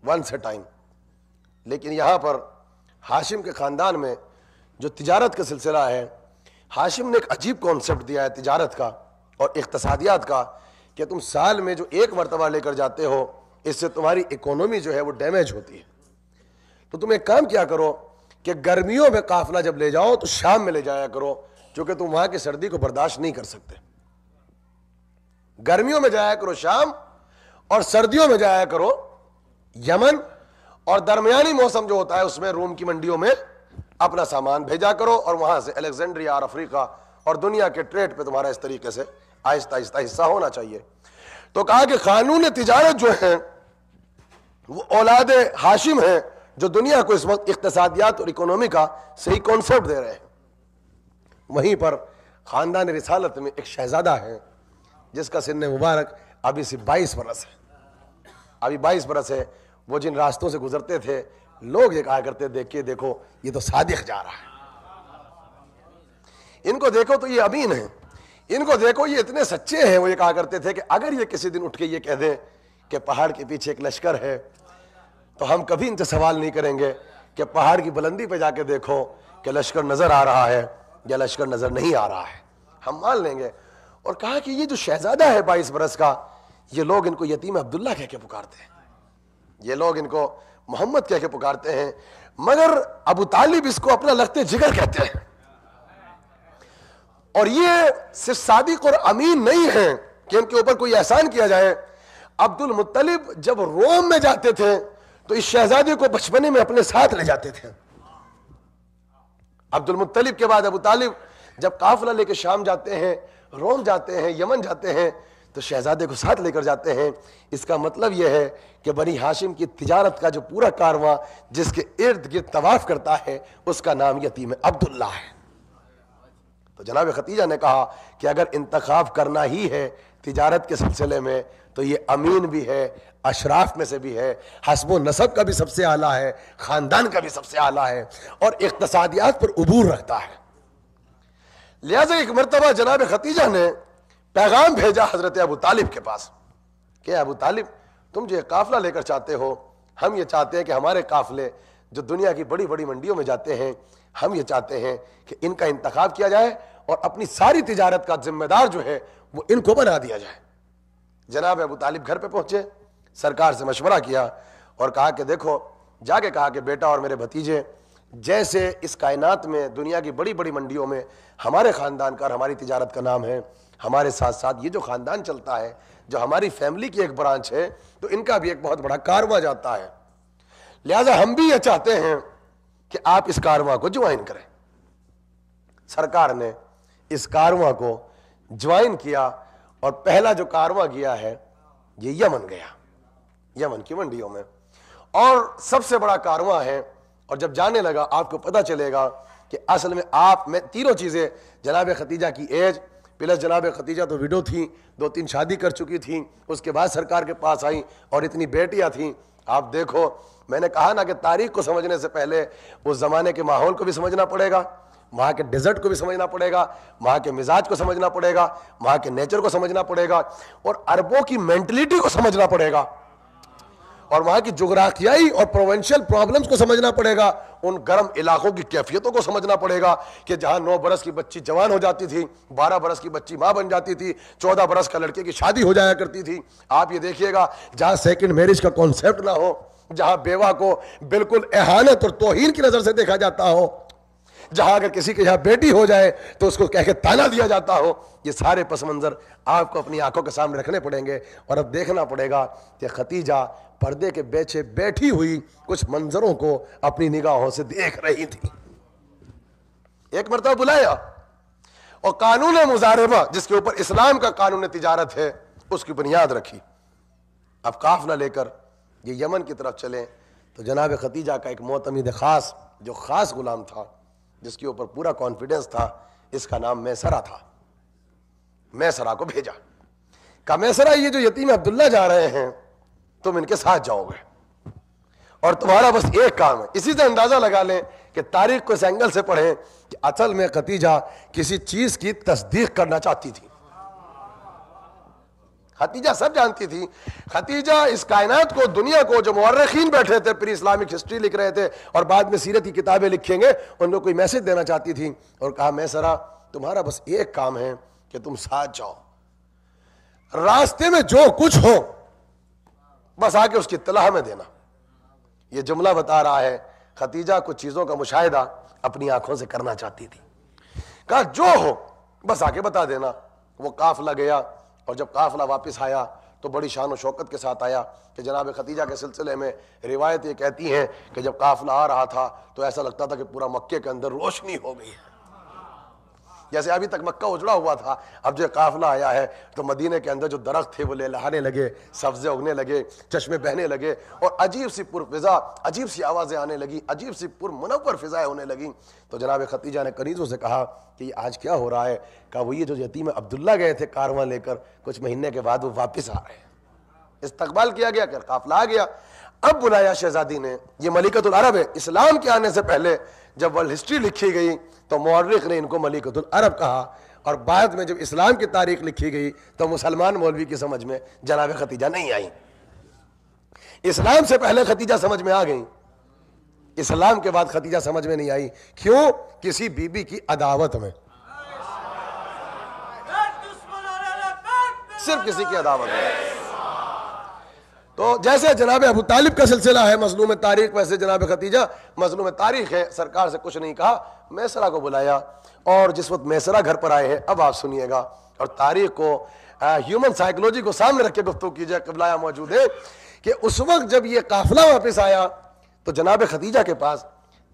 ونس اے ٹائم۔ لیکن یہاں پر ہاشم کے خاندان میں جو تجارت کا سلسلہ ہے، ہاشم نے ایک عجیب کانسیپٹ دیا ہے تجارت کا اور اقتصادیات کا، کہ تم سال میں جو ایک مرتبہ لے کر جاتے ہو، اس سے تمہاری اکانومی جو ہے وہ ڈیمیج ہوتی ہے۔ تو تم ایک کام کیا کرو کہ گرمیوں میں قافلہ جب لے جاؤ تو شام میں لے جایا کرو، کیونکہ تم وہاں کی سردی کو برداشت نہیں کر سکتے۔ گرمیوں میں جایا کرو شام، اور سردیوں میں جایا کرو یمن، اور درمیانی موسم جو ہوتا ہے اس میں روم کی منڈیوں میں اپنا سامان بھیجا کرو، اور وہاں سے الیگزینڈریا اور افریقہ اور دنیا کے ٹریڈ پہ تمہارا اس طریقے سے آہستہ آہستہ حصہ ہونا چاہیے۔ تو کہا کہ قانون تجارت جو ہے وہ اولاد ہاشم ہیں، جو دنیا کو اس وقت اقتصادیات اور اکانومی کا صحیح کانسیپٹ دے رہے ہیں۔ وہیں پر خاندان رسالت میں ایک شہزادہ ہے جس کا سن مبارک ابھی سے 22 برس ہے، ابھی 22 برس ہے۔ وہ جن راستوں سے گزرتے تھے لوگ یہ کہا کرتے، دیکھیے دیکھو یہ تو صادق جا رہا ہے، ان کو دیکھو تو یہ امین ہیں، ان کو دیکھو یہ اتنے سچے ہیں۔ وہ یہ کہا کرتے تھے کہ اگر یہ کسی دن اٹھ کے یہ کہہ دیں کہ پہاڑ کے پیچھے ایک لشکر ہے، تو ہم کبھی ان سے سوال نہیں کریں گے کہ پہاڑ کی بلندی پہ جا کے دیکھو کہ لشکر نظر آ رہا ہے یا لشکر نظر نہیں آ رہا ہے، ہم مان لیں گے۔ اور کہا کہ یہ جو شہزادہ ہے 22 برس کا، یہ لوگ ان کو یتیم عبداللہ کہہ کے پکارتے ہیں۔ یہ لوگ ان کو محمد کہہ کے پکارتے ہیں، مگر ابو طالب اس کو اپنا لخت جگر کہتے ہیں. اور یہ صرف صادق اور امین نہیں ہیں کہ ان کے اوپر کوئی احسان کیا جائے. عبد المطلب جب روم میں جاتے تھے تو اس شہزادے کو بچپنے میں اپنے ساتھ لے جاتے تھے. عبد المطلب کے بعد ابو طالب جب قافلہ لے کے شام جاتے ہیں، روم جاتے ہیں، یمن جاتے ہیں تو شہزادے کو ساتھ لے کر جاتے ہیں. اس کا مطلب یہ ہے کہ بنی ہاشم کی تجارت کا جو پورا کارواں جس کے ارد گرد طواف کرتا ہے اس کا نام یتیم عبداللہ ہے. تو جناب ختیجہ نے کہا کہ اگر انتخاب کرنا ہی ہے تجارت کے سلسلے میں تو یہ امین بھی ہے، اشراف میں سے بھی ہے، حسب و نسب کا بھی سب سے اعلیٰ ہے، خاندان کا بھی سب سے اعلیٰ ہے، اور اقتصادیات پر عبور رکھتا ہے. لہذا ایک مرتبہ جناب ختیجہ نے پیغام بھیجا حضرت ابو طالب کے پاس کہ ابو طالب تم جو قافلہ لے کر چاہتے ہو، ہم یہ چاہتے ہیں کہ ہمارے قافلے جو دنیا کی بڑی بڑی منڈیوں میں جاتے ہیں، ہم یہ چاہتے ہیں کہ ان کا انتخاب کیا جائے اور اپنی ساری تجارت کا ذمہ دار جو ہے وہ ان کو بنا دیا جائے. جناب ابو طالب گھر پہ پہنچے، سرکار سے مشورہ کیا اور کہا کہ دیکھو، جا کے کہا کہ بیٹا اور میرے بھتیجے، جیسے اس کائنات میں دنیا کی بڑی بڑی منڈیوں میں ہمارے خاندان کا اور ہماری تجارت کا نام ہے، ہمارے ساتھ ساتھ یہ جو خاندان چلتا ہے، جو ہماری فیملی کی ایک برانچ ہے، تو ان کا بھی ایک بہت بڑا کارواں جاتا ہے. لہذا ہم بھی یہ چاہتے ہیں کہ آپ اس کارواں کو جوائن کریں. سرکار نے اس کارواں کو جوائن کیا اور پہلا جو کارواں گیا ہے یہ یمن گیا، یمن کی منڈیوں میں، اور سب سے بڑا کارواں ہے. اور جب جانے لگا آپ کو پتہ چلے گا کہ اصل میں آپ میں تینوں چیزیں، جناب ختیجہ کی ایج پلس جناب ختیجہ تو وڈو تھیں، 2-3 شادی کر چکی تھیں، اس کے بعد سرکار کے پاس آئیں اور اتنی بیٹیاں تھیں. آپ دیکھو، میں نے کہا نا کہ تاریخ کو سمجھنے سے پہلے اس زمانے کے ماحول کو بھی سمجھنا پڑے گا، وہاں کے ڈیزرٹ کو بھی سمجھنا پڑے گا، وہاں کے مزاج کو سمجھنا پڑے گا، وہاں کے نیچر کو سمجھنا پڑے گا، اور عربوں کی مینٹلٹی کو سمجھنا پڑے گا، اور وہاں کی جغرافیائی اور پروونشل پرابلمز کو سمجھنا پڑے گا، ان گرم علاقوں کی کیفیتوں کو سمجھنا پڑے گا کہ جہاں 9 برس کی بچی جوان ہو جاتی تھی، 12 برس کی بچی ماں بن جاتی تھی، 14 برس کا لڑکے کی شادی ہو جایا کرتی تھی. آپ یہ دیکھیے گا جہاں سیکنڈ میرج کا کانسیپٹ نہ ہو، جہاں بیوہ کو بالکل اہانت اور توہین کی نظر سے دیکھا جاتا ہو، جہاں اگر کسی کے یہاں بیٹی ہو جائے تو اس کو کہہ کے تانا دیا جاتا ہو، یہ سارے پس منظر آپ کو اپنی آنکھوں کے سامنے رکھنے پڑیں گے. اور اب دیکھنا پڑے گا کہ ختیجہ پردے کے پیچھے بیٹھی ہوئی کچھ منظروں کو اپنی نگاہوں سے دیکھ رہی تھی. ایک مرتبہ بلایا اور قانون مضاربہ جس کے اوپر اسلام کا قانون تجارت ہے اس کی بنیاد رکھی. اب قافلہ لے کر یہ یمن کی طرف چلیں تو جناب ختیجہ کا ایک معتمد خاص جو خاص غلام تھا جس کے اوپر پورا کانفیڈنس تھا، اس کا نام میسرہ تھا. میسرہ کو بھیجا، کہا میسرہ یہ جو یتیم عبداللہ جا رہے ہیں تم ان کے ساتھ جاؤ گے اور تمہارا بس ایک کام ہے. اسی سے اندازہ لگا لیں کہ تاریخ کو اس اینگل سے پڑھیں کہ اصل میں ختیجہ کسی چیز کی تصدیق کرنا چاہتی تھی. ختیجہ سب جانتی تھی. ختیجہ اس کائنات کو، دنیا کو، جو مورخین بیٹھے تھے پری اسلامک ہسٹری لکھ رہے تھے اور بعد میں سیرت کی کتابیں لکھیں گے، ان کو کوئی میسج دینا چاہتی تھی اور کہا میسرہ تمہارا بس ایک کام ہے کہ تم ساتھ جاؤ، راستے میں جو کچھ ہو بس آ کے اس کی اطلاع ہمیں دینا. یہ جملہ بتا رہا ہے ختیجہ کچھ چیزوں کا مشاہدہ اپنی آنکھوں سے کرنا چاہتی تھی. کہا جو ہو بس آ کے بتا دینا. وہ قافلہ گیا اور جب قافلہ واپس آیا تو بڑی شان و شوکت کے ساتھ آیا کہ جناب ختیجہ کے سلسلے میں روایت یہ کہتی ہیں کہ جب قافلہ آ رہا تھا تو ایسا لگتا تھا کہ پورا مکے کے اندر روشنی ہو گئی ہے. جیسے ابھی تک مکہ اجڑا ہوا تھا، اب جو قافلہ آیا ہے تو مدینے کے اندر جو درخت تھے وہ لہلہانے لگے، سبزے اگنے لگے، چشمے بہنے لگے، اور عجیب سی پرفضا، عجیب سی آوازیں آنے لگی، عجیب سی پرمنور فضائیں ہونے لگیں. تو جناب ختیجہ نے کنیزوں سے کہا کہ یہ آج کیا ہو رہا ہے؟ کہا وہ یہ جو یتیم عبداللہ گئے تھے کارواں لے کر، کچھ مہینے کے بعد وہ واپس آ رہے ہیں. استقبال کیا گیا کہ قافلہ آ گیا. اب بلایا شہزادی نے. یہ ملکۃ العرب ہے. اسلام کے آنے سے پہلے جب ورلڈ ہسٹری لکھی گئی تو مورخ نے ان کو ملکۃ العرب کہا، اور بعد میں جب اسلام کی تاریخ لکھی گئی تو مسلمان مولوی کی سمجھ میں جناب ختیجہ نہیں آئی. اسلام سے پہلے ختیجہ سمجھ میں آ گئی، اسلام کے بعد ختیجہ سمجھ میں نہیں آئی. کیوں؟ کسی بی بی کی عداوت میں، صرف کسی کی عداوت میں. تو جیسے جناب ابو طالب کا سلسلہ ہے مظلوم تاریخ، ویسے جناب خدیجہ مظلوم تاریخ ہے. سرکار سے کچھ نہیں کہا، میسرہ کو بلایا، اور جس وقت میسرہ گھر پر آئے ہیں اب آپ سنیے گا اور تاریخ کو ہیومن سائیکولوجی کو سامنے رکھ کے گفتگو کیجئے. قبلہ موجود ہے کہ اس وقت جب یہ قافلہ واپس آیا تو جناب خدیجہ کے پاس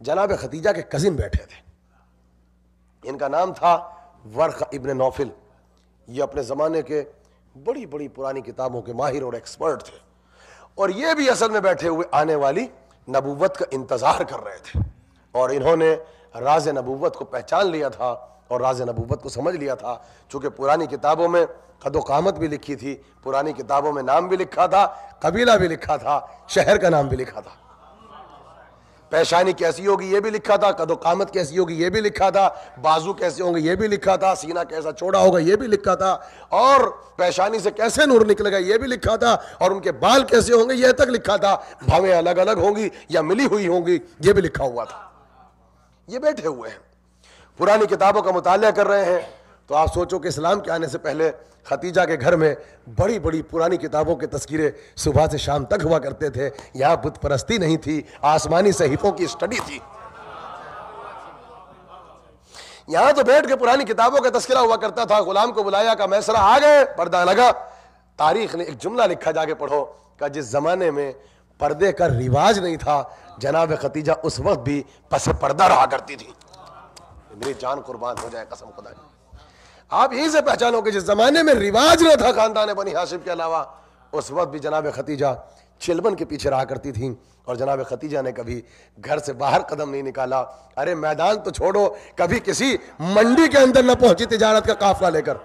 جناب خدیجہ کے کزن بیٹھے تھے. ان کا نام تھا ورقہ ابن نوفل. یہ اپنے زمانے کے بڑی بڑی پرانی کتابوں کے ماہر اور ایکسپرٹ تھے، اور یہ بھی اصل میں بیٹھے ہوئے آنے والی نبوت کا انتظار کر رہے تھے، اور انہوں نے راز نبوت کو پہچان لیا تھا اور راز نبوت کو سمجھ لیا تھا. چونکہ پرانی کتابوں میں قد و قامت بھی لکھی تھی، پرانی کتابوں میں نام بھی لکھا تھا، قبیلہ بھی لکھا تھا، شہر کا نام بھی لکھا تھا، پیشانی کیسی ہوگی یہ بھی لکھا تھا، قد و قامت کیسی ہوگی یہ بھی لکھا تھا، بازو کیسے ہوں گے یہ بھی لکھا تھا، سینہ کیسا چوڑا ہوگا یہ بھی لکھا تھا، اور پیشانی سے کیسے نور نکلے گا یہ بھی لکھا تھا، اور ان کے بال کیسے ہوں گے یہ تک لکھا تھا، بھویں الگ الگ ہوں گی یا ملی ہوئی ہوں گی یہ بھی لکھا ہوا تھا. یہ بیٹھے ہوئے ہیں پرانی کتابوں کا مطالعہ کر رہے ہیں. تو آپ سوچو کہ اسلام کے آنے سے پہلے خدیجہ کے گھر میں بڑی بڑی پرانی کتابوں کے تذکرے صبح سے شام تک ہوا کرتے تھے. یہاں بت پرستی نہیں تھی، آسمانی صحیفوں کی اسٹڈی تھی. یہاں تو بیٹھ کے پرانی کتابوں کا تذکرہ ہوا کرتا تھا. غلام کو بلایا کہ میسرہ آ گئے، پردہ لگا. تاریخ نے ایک جملہ لکھا، جا کے پڑھو، کہ جس زمانے میں پردے کا رواج نہیں تھا جناب خدیجہ اس وقت بھی پس پردہ رہا کرتی تھی. میری جان قربان ہو جائے قسم خدا کی. آپ یہیں سے پہچانو کہ جس زمانے میں رواج نہ تھا خاندان بنی ہاشم کے علاوہ، اس وقت بھی جناب خدیجہ چلبن کے پیچھے رہا کرتی تھیں. اور جناب خدیجہ نے کبھی گھر سے باہر قدم نہیں نکالا. ارے میدان تو چھوڑو، کبھی کسی منڈی کے اندر نہ پہنچی تجارت کا قافلہ لے کر،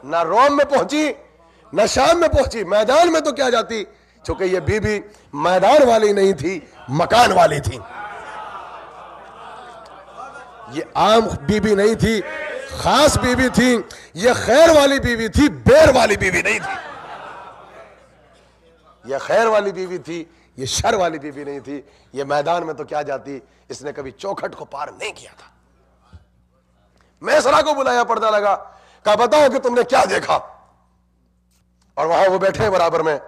نہ روم میں پہنچی نہ شام میں پہنچی. میدان میں تو کیا جاتی، چونکہ یہ بی بی میدان والی نہیں تھی، مکان والی تھی. یہ عام بی بی نہیں تھی، خاص بی بی تھی. یہ خیر والی بی بی تھی، بیر والی بی بی نہیں تھی. یہ خیر والی بی بی تھی، یہ شر والی بی بی نہیں تھی. یہ میدان میں تو کیا جاتی، اس نے کبھی چوکھٹ کو پار نہیں کیا تھا. میسرہ کو بلایا، پردہ لگا، کہا بتاؤ کہ تم نے کیا دیکھا. اور وہاں وہ بیٹھے برابر میں،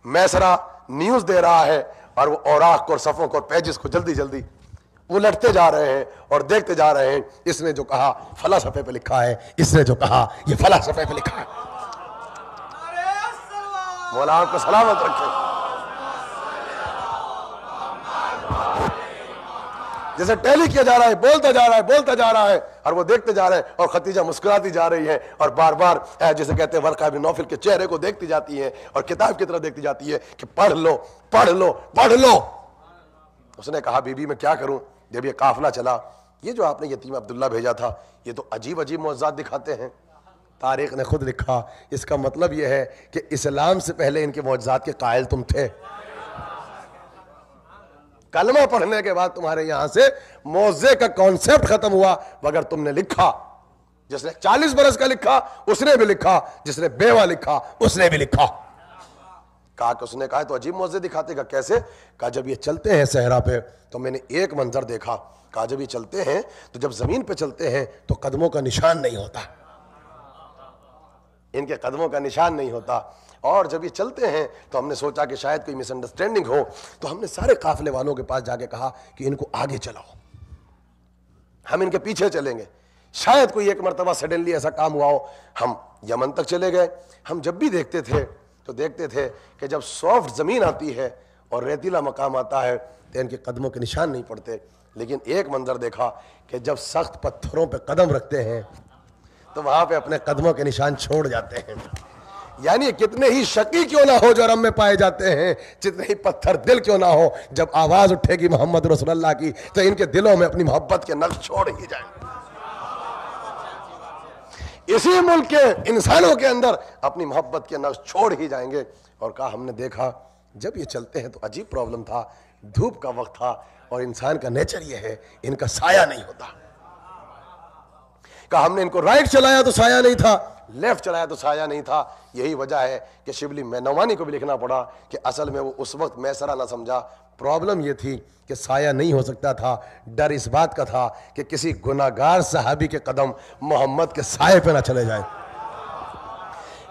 میسرہ نیوز دے رہا ہے، اور وہ اوراق کو اور صفوں کو اور پیجز کو جلدی جلدی وہ لٹتے جا رہے ہیں اور دیکھتے جا رہے ہیں. اس نے جو کہا فلاں صفحے پہ لکھا ہے، اس نے جو کہا یہ فلاں صفحے پہ لکھا ہے. مولا آپ کو سلامت رکھے. جیسے ٹیلی کیا جا رہا ہے، بولتا جا رہا ہے، بولتا جا رہا ہے، اور وہ دیکھتے جا رہے ہیں. اور خدیجہ مسکراتی جا رہی ہے اور بار بار جیسے کہتے ہیں ورقہ بن نوفل کے چہرے کو دیکھتی جاتی ہے اور کتاب کی طرف دیکھتی جاتی ہے کہ پڑھ لو پڑھ لو پڑھ لو. اس نے کہا بی بی میں کیا کروں. جب یہ قافلہ چلا، یہ جو آپ نے یتیم عبداللہ بھیجا تھا، یہ تو عجیب عجیب معجزات دکھاتے ہیں. تاریخ نے خود لکھا، اس کا مطلب یہ ہے کہ اسلام سے پہلے ان کے معجزات کے قائل تم تھے. کلمہ پڑھنے کے بعد تمہارے یہاں سے معجزے کا کانسیپٹ ختم ہوا. مگر تم نے لکھا، جس نے 40 برس کا لکھا اس نے بھی لکھا، جس نے بیوہ لکھا اس نے بھی لکھا. کہا کہ اس نے کہا تو عجیب معجزے دکھاتے. گا کیسے؟ کہا جب یہ چلتے ہیں صحرا پہ تو میں نے ایک منظر دیکھا. کہا جب یہ چلتے ہیں تو جب زمین پہ چلتے ہیں تو قدموں کا نشان نہیں ہوتا، ان کے قدموں کا نشان نہیں ہوتا. اور جب یہ چلتے ہیں تو ہم نے سوچا کہ شاید کوئی مس انڈرسٹینڈنگ ہو، تو ہم نے سارے قافلے والوں کے پاس جا کے کہا کہ ان کو آگے چلاؤ، ہم ان کے پیچھے چلیں گے. شاید کوئی ایک مرتبہ سڈنلی ایسا کام ہوا ہو. ہم یمن تک چلے گئے. ہم جب بھی دیکھتے تھے تو دیکھتے تھے کہ جب سافٹ زمین آتی ہے اور ریتیلا مقام آتا ہے تو ان کے قدموں کے نشان نہیں پڑتے. لیکن ایک منظر دیکھا کہ جب سخت پتھروں پہ قدم رکھتے ہیں تو وہاں پہ اپنے قدموں کے نشان چھوڑ جاتے ہیں. یعنی کتنے ہی شقی کیوں نہ ہو جو رم میں پائے جاتے ہیں، جتنے ہی پتھر دل کیوں نہ ہو، جب آواز اٹھے گی محمد رسول اللہ کی تو ان کے دلوں میں اپنی محبت کے نقش چھوڑ ہی جائیں. اسی ملک کے انسانوں کے اندر اپنی محبت کے نقش چھوڑ ہی جائیں گے. اور کہا ہم نے دیکھا جب یہ چلتے ہیں تو عجیب پرابلم تھا. دھوپ کا وقت تھا اور انسان کا نیچر یہ ہے ان کا سایہ نہیں ہوتا. کہا ہم نے ان کو رائٹ چلایا تو سایہ نہیں تھا، لیفٹ چلایا تو سایہ نہیں تھا. یہی وجہ ہے کہ شبلی نعمانی کو بھی لکھنا پڑا کہ اصل میں وہ اس وقت میسرہ نہ سمجھا. پرابلم یہ تھی کہ سایہ نہیں ہو سکتا تھا. ڈر اس بات کا تھا کہ کسی گناہگار صحابی کے قدم محمد کے سائے پہ نہ چلے جائیں.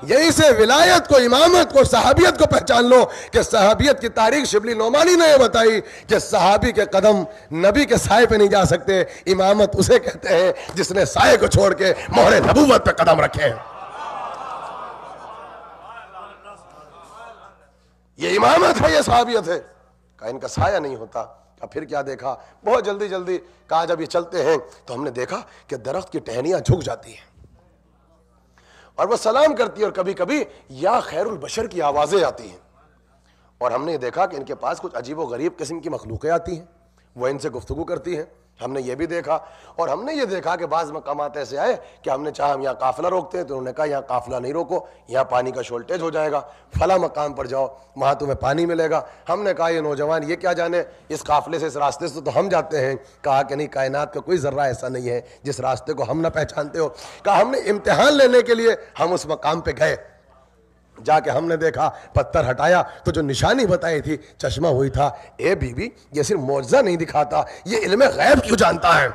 یہیں سے ولایت کو، امامت کو، صحابیت کو پہچان لو کہ صحابیت کی تاریخ شبلی نعمانی نے یہ بتائی کہ صحابی کے قدم نبی کے سائے پہ نہیں جا سکتے. امامت اسے کہتے ہیں جس نے سائے کو چھوڑ کے مہر نبوت پہ قدم رکھے ہیں. یہ امامت ہے، یہ صحابیت ہے. کہا ان کا سایہ نہیں ہوتا. اب پھر کیا دیکھا؟ بہت جلدی جلدی کہا جب یہ چلتے ہیں تو ہم نے دیکھا کہ درخت کی ٹہنیاں جھک جاتی ہیں اور وہ سلام کرتی ہے، اور کبھی کبھی یا خیر البشر کی آوازیں آتی ہیں. اور ہم نے یہ دیکھا کہ ان کے پاس کچھ عجیب و غریب قسم کی مخلوقیں آتی ہیں، وہ ان سے گفتگو کرتی ہیں. ہم نے یہ بھی دیکھا. اور ہم نے یہ دیکھا کہ بعض مقامات ایسے آئے کہ ہم نے چاہا ہم یہاں قافلہ روکتے ہیں تو انہوں نے کہا یہاں قافلہ نہیں روکو، یہاں پانی کا شورٹیج ہو جائے گا، فلاں مقام پر جاؤ وہاں تمہیں پانی ملے گا. ہم نے کہا یہ نوجوان یہ کیا جانے، اس قافلے سے اس راستے سے تو ہم جاتے ہیں. کہا کہ نہیں، کائنات کا کوئی ذرہ ایسا نہیں ہے جس راستے کو ہم نہ پہچانتے ہو. کہا ہم نے امتحان لینے کے لیے ہم اس مقام پہ گئے، جا کے ہم نے دیکھا، پتھر ہٹایا تو جو نشانی بتائی تھی چشمہ ہوئی تھا. اے بی بی، یہ صرف معجزہ نہیں دکھاتا، یہ علم غیب کیوں جانتا ہے؟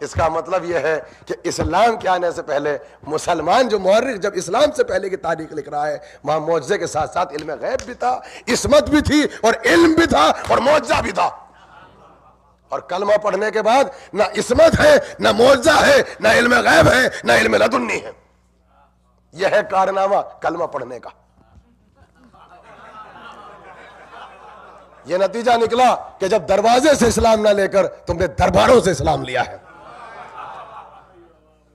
اس کا مطلب یہ ہے کہ اسلام کے آنے سے پہلے مسلمان جو مورخ جب اسلام سے پہلے کی تاریخ لکھ رہا ہے وہاں معجزے کے ساتھ ساتھ علم غیب بھی تھا، عصمت بھی تھی، اور علم بھی تھا، اور معجزہ بھی تھا. اور کلمہ پڑھنے کے بعد نہ عصمت ہے، نہ معجزہ ہے، نہ علم غیب ہے، نہ علم لدنی ہے. یہ ہے کارنامہ کلمہ پڑھنے کا. یہ نتیجہ نکلا کہ جب دروازے سے اسلام نہ لے کر تم نے درباروں سے اسلام لیا ہے.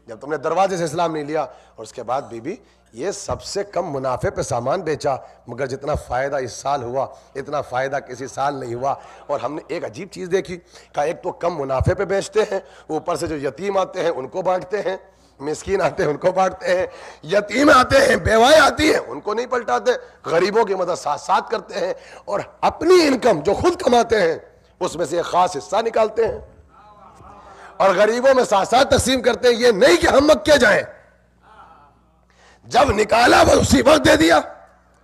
جب تم نے دروازے سے اسلام نہیں لیا. اور اس کے بعد بی بی یہ سب سے کم منافع پہ سامان بیچا، مگر جتنا فائدہ اس سال ہوا اتنا فائدہ کسی سال نہیں ہوا. اور ہم نے ایک عجیب چیز دیکھی، کہا ایک تو کم منافع پہ بیچتے ہیں، اوپر سے جو یتیم آتے ہیں ان کو بانٹتے ہیں، مسکین آتے ہیں ان کو بانٹتے ہیں، یتیم آتے ہیں، بیوائیں آتی ہیں ان کو نہیں پلٹاتے، غریبوں کی مدد ساتھ ساتھ کرتے ہیں، اور اپنی انکم جو خود کماتے ہیں اس میں سے ایک خاص حصہ نکالتے ہیں اور غریبوں میں ساتھ ساتھ تقسیم کرتے ہیں. یہ نہیں کہ ہم مکے جائیں، جب نکالا وہ اسی وقت دے دیا،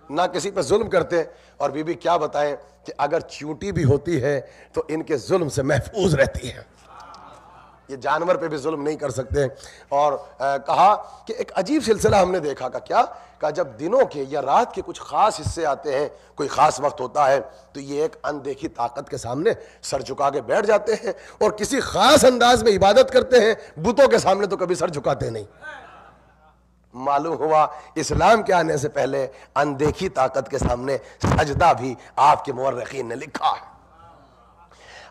نہ کسی پہ ظلم کرتے. اور بی بی کیا بتائیں کہ اگر چیونٹی بھی ہوتی ہے تو ان کے ظلم سے محفوظ رہتی ہے، یہ جانور پہ بھی ظلم نہیں کر سکتے. اور کہا کہ ایک عجیب سلسلہ ہم نے دیکھا. کہ کیا؟ کہا جب دنوں کے یا رات کے کچھ خاص حصے آتے ہیں، کوئی خاص وقت ہوتا ہے تو یہ ایک اندیکھی طاقت کے سامنے سر جھکا کے بیٹھ جاتے ہیں اور کسی خاص انداز میں عبادت کرتے ہیں. بتوں کے سامنے تو کبھی سر جھکاتے نہیں. معلوم ہوا اسلام کے آنے سے پہلے اندیکھی طاقت کے سامنے سجدہ بھی آپ کے مورخین نے لکھا ہے.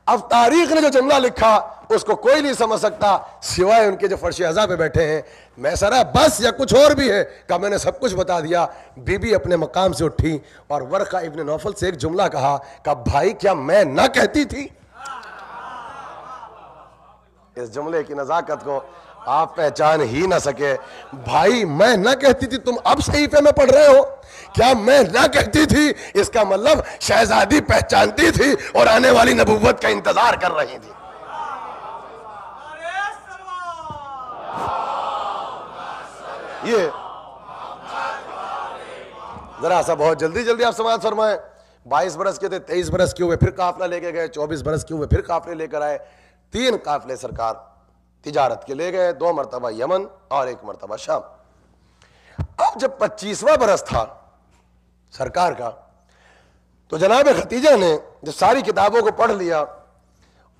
اب تاریخ نے جو جملہ لکھا اس کو کوئی نہیں سمجھ سکتا سوائے ان کے جو فرش عزا پہ بیٹھے ہیں. میں سرا بس یا کچھ اور بھی ہے؟ کہ میں نے سب کچھ بتا دیا. بی بی اپنے مقام سے اٹھی اور ورقہ ابن نوفل سے ایک جملہ کہا کہ بھائی کیا میں نہ کہتی تھی؟ اس جملے کی نزاکت کو آپ پہچان ہی نہ سکے. بھائی میں نہ کہتی تھی، تم اب صحیفے میں پڑھ رہے ہو؟ کیا میں نہ کہتی تھی؟ اس کا مطلب شہزادی پہچانتی تھی اور آنے والی نبوت کا انتظار کر رہی تھی. یہ ذرا سا بہت جلدی جلدی آپ سماعت فرمائیں. 22 برس کے تھے، 23 برس کے ہوئے، پھر قافلہ لے کے گئے، 24 برس کے ہوئے پھر قافلے لے کر آئے. 3 قافلے سرکار تجارت کے لے گئے، 2 مرتبہ یمن اور 1 مرتبہ شام. اب جب 25واں برس تھا سرکار کا تو جناب ختیجہ نے جو ساری کتابوں کو پڑھ لیا.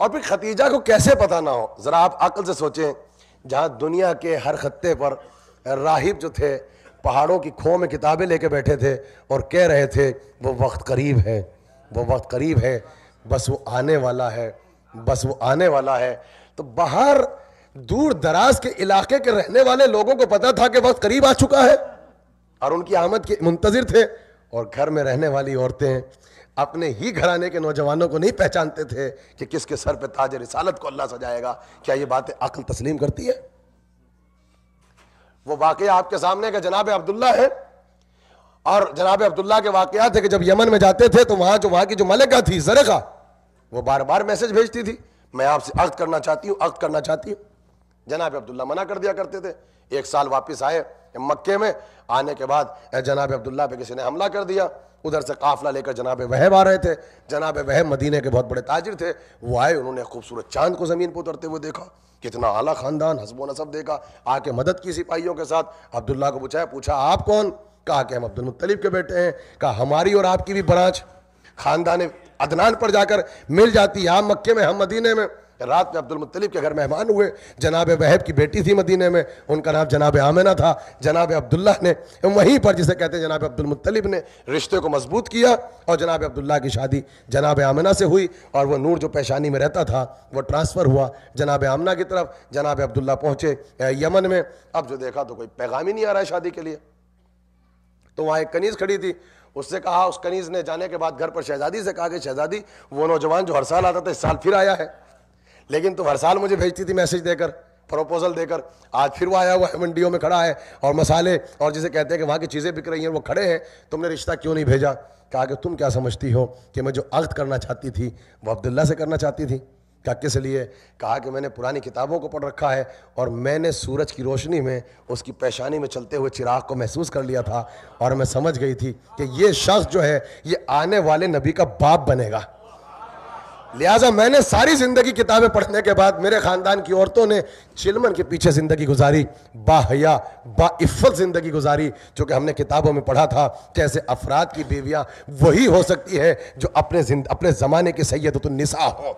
اور پھر ختیجہ کو کیسے پتہ نہ ہو؟ ذرا آپ عقل سے سوچیں. جہاں دنیا کے ہر خطے پر راہب جو تھے پہاڑوں کی کھو میں کتابیں لے کے بیٹھے تھے اور کہہ رہے تھے وہ وقت قریب ہے، وہ وقت قریب ہے، بس وہ آنے والا ہے، بس وہ آنے والا ہے. تو باہر دور دراز کے علاقے کے رہنے والے لوگوں کو پتا تھا کہ وقت قریب آ چکا ہے اور ان کی آمد کے منتظر تھے. اور گھر میں رہنے والی عورتیں اپنے ہی گھرانے کے نوجوانوں کو نہیں پہچانتے تھے کہ کس کے سر پہ تاج رسالت کو اللہ سجائے گا. کیا یہ باتیں عقل تسلیم کرتی ہے؟ وہ واقعہ آپ کے سامنے کہ جناب عبداللہ ہے، اور جناب عبداللہ کے واقعات ہے کہ جب یمن میں جاتے تھے تو وہاں کی جو ملکہ تھی زرقہ، وہ بار بار میسج بھیجتی تھی میں آپ سے عقد کرنا چاہتی ہوں، عقد کرنا چاہتی ہوں. جناب عبداللہ منع کر دیا کرتے تھے. 1 سال واپس آئے مکے میں آنے کے بعد جناب عبداللہ پہ کسی نے حملہ کر دیا. ادھر سے قافلہ لے کر جناب وہب آ رہے تھے. جناب وہب مدینے کے بہت بڑے تاجر تھے. وہ آئے, انہوں نے خوبصورت چاند کو زمین پہ اترتے ہوئے دیکھا, کتنا اعلیٰ خاندان, حسب و نسب دیکھا. آ کے مدد کی سپاہیوں کے ساتھ. عبداللہ کو پوچھا آپ کون؟ کہا کہ ہم عبد المطلب کے بیٹے ہیں. کہا ہماری اور آپ کی بھی برانچ خاندان عدنان پر جا کر مل جاتی, آپ مکے میں ہم مدینے میں. رات میں عبد المطلب کے گھر مہمان ہوئے. جناب وہب کی بیٹی تھی مدینے میں, ان کا نام جناب آمنہ تھا. جناب عبداللہ نے وہیں پر, جسے کہتے ہیں جناب عبد المطلب نے, رشتے کو مضبوط کیا اور جناب عبداللہ کی شادی جناب آمنہ سے ہوئی. اور وہ نور جو پیشانی میں رہتا تھا وہ ٹرانسفر ہوا جناب آمنہ کی طرف. جناب عبداللہ پہنچے یمن میں. اب جو دیکھا تو کوئی پیغام ہی نہیں آ رہا ہے شادی کے لیے. تو وہاں ایک کنیز کھڑی تھی, اس سے کہا, اس کنیز نے جانے کے بعد گھر پر شہزادی سے کہا کہ شہزادی وہ نوجوان جو ہر سال آتا تھا اس سال پھر آیا ہے, لیکن تم ہر سال مجھے بھیجتی تھی میسج دے کر, پروپوزل دے کر, آج پھر وہ آیا ہوا ہے, منڈیوں میں کھڑا ہے اور مسالے اور جسے کہتے ہیں کہ وہاں کی چیزیں بک رہی ہیں وہ کھڑے ہیں, تم نے رشتہ کیوں نہیں بھیجا؟ کہا کہ تم کیا سمجھتی ہو کہ میں جو عقد کرنا چاہتی تھی وہ عبداللہ سے کرنا چاہتی تھی؟ کہا کس لیے؟ کہا کہ میں نے پرانی کتابوں کو پڑھ رکھا ہے اور میں نے سورج کی روشنی میں اس کی پیشانی میں چلتے ہوئے چراغ کو محسوس کر لیا تھا, اور میں سمجھ گئی تھی کہ یہ شخص جو ہے یہ آنے والے نبی کا باپ بنے گا. لہٰذا میں نے ساری زندگی کتابیں پڑھنے کے بعد میرے خاندان کی عورتوں نے چلمن کے پیچھے زندگی گزاری, با حیا با عفت زندگی گزاری, چونکہ ہم نے کتابوں میں پڑھا تھا کہ ایسے افراد کی بیویاں وہی ہو سکتی ہے جو اپنے زمانے کے سیدۃ النساء ہوں.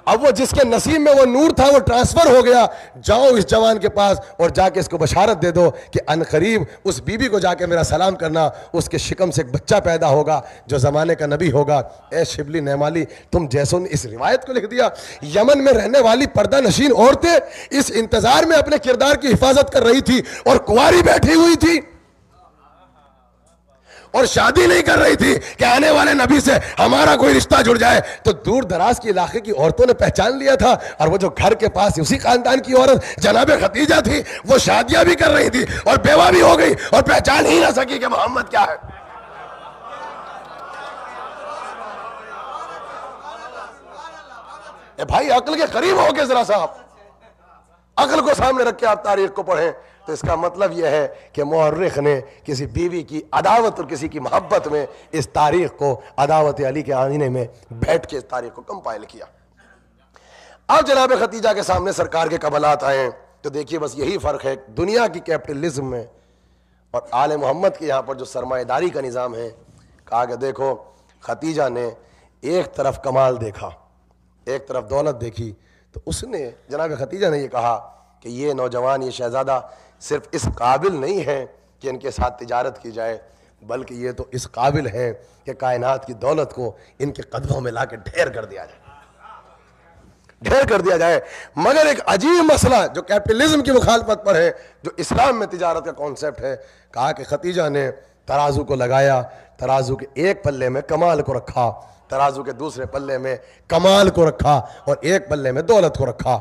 اب وہ جس کے نصیب میں وہ نور تھا وہ ٹرانسفر ہو گیا. جاؤ اس جوان کے پاس اور جا کے اس کو بشارت دے دو کہ ان قریب اس بی بی کو جا کے میرا سلام کرنا, اس کے شکم سے ایک بچہ پیدا ہوگا جو زمانے کا نبی ہوگا. اے شبلی نعمالی, تم جیسوں نے اس روایت کو لکھ دیا. یمن میں رہنے والی پردہ نشین عورتیں اس انتظار میں اپنے کردار کی حفاظت کر رہی تھی اور کنواری بیٹھی ہوئی تھی اور شادی نہیں کر رہی تھی کہ آنے والے نبی سے ہمارا کوئی رشتہ جڑ جائے. تو دور دراز کے علاقے کی عورتوں نے پہچان لیا تھا, اور وہ جو گھر کے پاس اسی خاندان کی عورت جناب ختیجہ تھی, وہ شادیاں بھی کر رہی تھی اور بیوہ بھی ہو گئی اور پہچان ہی نہ سکی کہ محمد کیا ہے. اے بھائی عقل کے قریب ہو کے ذرا سا عقل کو سامنے رکھ کے آپ تاریخ کو پڑھیں تو اس کا مطلب یہ ہے کہ مورخ نے کسی بیوی کی عداوت اور کسی کی محبت میں اس تاریخ کو عداوت علی کے آئینے میں بیٹھ کے اس تاریخ کو کمپائل کیا. اب جناب ختیجہ کے سامنے سرکار کے قبلات آئے تو دیکھیے بس یہی فرق ہے دنیا کی کیپٹلزم میں اور آل محمد کے یہاں پر جو سرمایہ داری کا نظام ہے. کہا کہ دیکھو ختیجہ نے ایک طرف کمال دیکھا, ایک طرف دولت دیکھی, تو اس نے جناب ختیجہ نے یہ کہا کہ یہ نوجوان, یہ شہزادہ صرف اس قابل نہیں ہے کہ ان کے ساتھ تجارت کی جائے, بلکہ یہ تو اس قابل ہے کہ کائنات کی دولت کو ان کے قدموں میں لا کے ڈھیر کر دیا جائے, ڈھیر کر دیا جائے. مگر ایک عجیب مسئلہ جو کیپٹلزم کی مخالفت پر ہے, جو اسلام میں تجارت کا کانسیپٹ ہے. کہا کہ ختیجہ نے ترازو کو لگایا, ترازو کے ایک پلے میں کمال کو رکھا, ترازو کے دوسرے پلے میں کمال کو رکھا, اور ایک پلے میں دولت کو رکھا.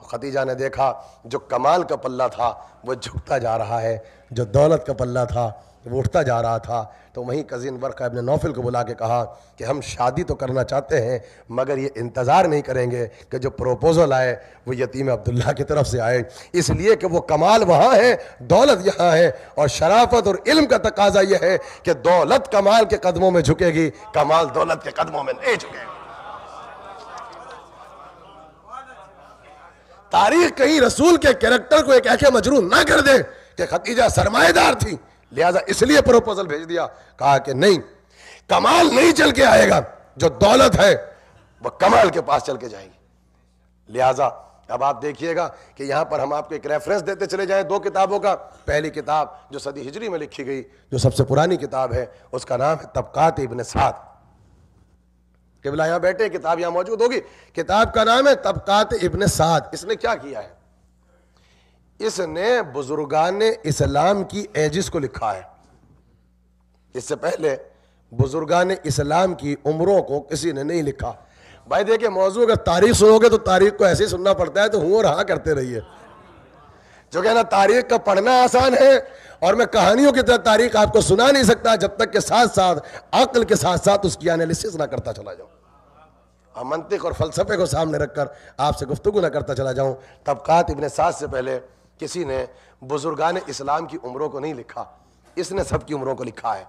ختیجہ نے دیکھا جو کمال کا پلہ تھا وہ جھکتا جا رہا ہے, جو دولت کا پلہ تھا وہ اٹھتا جا رہا تھا. تو وہیں کزن ورقہ ابن نوفل کو بلا کے کہا کہ ہم شادی تو کرنا چاہتے ہیں مگر یہ انتظار نہیں کریں گے کہ جو پروپوزل آئے وہ یتیم عبداللہ کی طرف سے آئے, اس لیے کہ وہ کمال وہاں ہے, دولت یہاں ہے, اور شرافت اور علم کا تقاضا یہ ہے کہ دولت کمال کے قدموں میں جھکے گی, کمال دولت کے قدموں میں نہیں جھکے گی. تاریخ کہیں رسول کے کریکٹر کو ایک ایسے مجروح نہ کر دے کہ ختیجہ سرمایہ دار تھی لہذا اس لیے پروپوزل بھیج دیا. کہا کہ نہیں, کمال نہیں چل کے آئے گا, جو دولت ہے وہ کمال کے پاس چل کے جائے گی. لہذا اب آپ دیکھیے گا کہ یہاں پر ہم آپ کو ایک ریفرنس دیتے چلے جائیں دو کتابوں کا. پہلی کتاب جو صدی ہجری میں لکھی گئی, جو سب سے پرانی کتاب ہے, اس کا نام ہے طبقات ابن سعد. قبلہ یہاں بیٹھے, کتاب یہاں موجود ہوگی. کتاب کا نام ہے طبقات ابن سعد. اس نے کیا کیا ہے؟ اس نے بزرگان اسلام کی ایجز کو لکھا ہے. اس سے پہلے بزرگان اسلام کی عمروں کو کسی نے نہیں لکھا. بھائی دیکھیں موضوع اگر تاریخ سنو گے تو تاریخ کو ایسے ہی سننا پڑتا ہے, تو ہوں اور ہاں کرتے رہیے. جو کہ نا تاریخ کا پڑھنا آسان ہے, اور میں کہانیوں کی طرح تاریخ آپ کو سنا نہیں سکتا جب تک کہ ساتھ ساتھ عقل کے ساتھ ساتھ اس کی انالیسس نہ کرتا چلا جاؤں, منطق اور فلسفے کو سامنے رکھ کر آپ سے گفتگو نہ کرتا چلا جاؤں. طبقات ابن سعد سے پہلے کسی نے بزرگان اسلام کی عمروں کو نہیں لکھا، اس نے سب کی عمروں کو لکھا ہے۔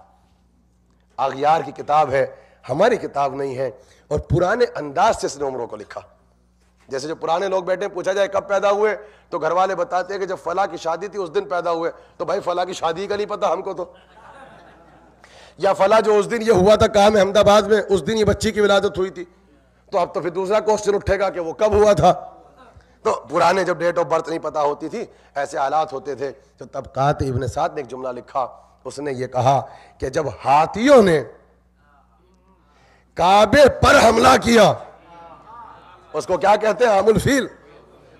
اغیار کی کتاب ہے، ہماری کتاب نہیں ہے، اور پرانے انداز سے اس نے عمروں کو لکھا۔ جیسے جو پرانے لوگ بیٹھے پوچھا جائے کب پیدا ہوئے تو گھر والے بتاتے ہیں کہ جب فلاں کی شادی تھی اس دن پیدا ہوئے، تو بھائی فلاں کی شادی کا نہیں پتا ہم کو تو، یا فلاں جو اس دن یہ ہوا تھا کام احمد آباد میں اس دن یہ بچی کی ولادت ہوئی تھی، تو اب تو پھر دوسرا کوسچن اٹھے گا کہ وہ کب ہوا تھا۔ تو پرانے جب ڈیٹ آف برتھ نہیں پتا ہوتی تھی، ایسے حالات ہوتے تھے۔ تو طبقات ابن سعد نے ایک جملہ لکھا، اس نے یہ کہا کہ جب ہاتھیوں نے کعبے پر حملہ کیا، اس کو کیا کہتے ہیں؟ عام الفیل،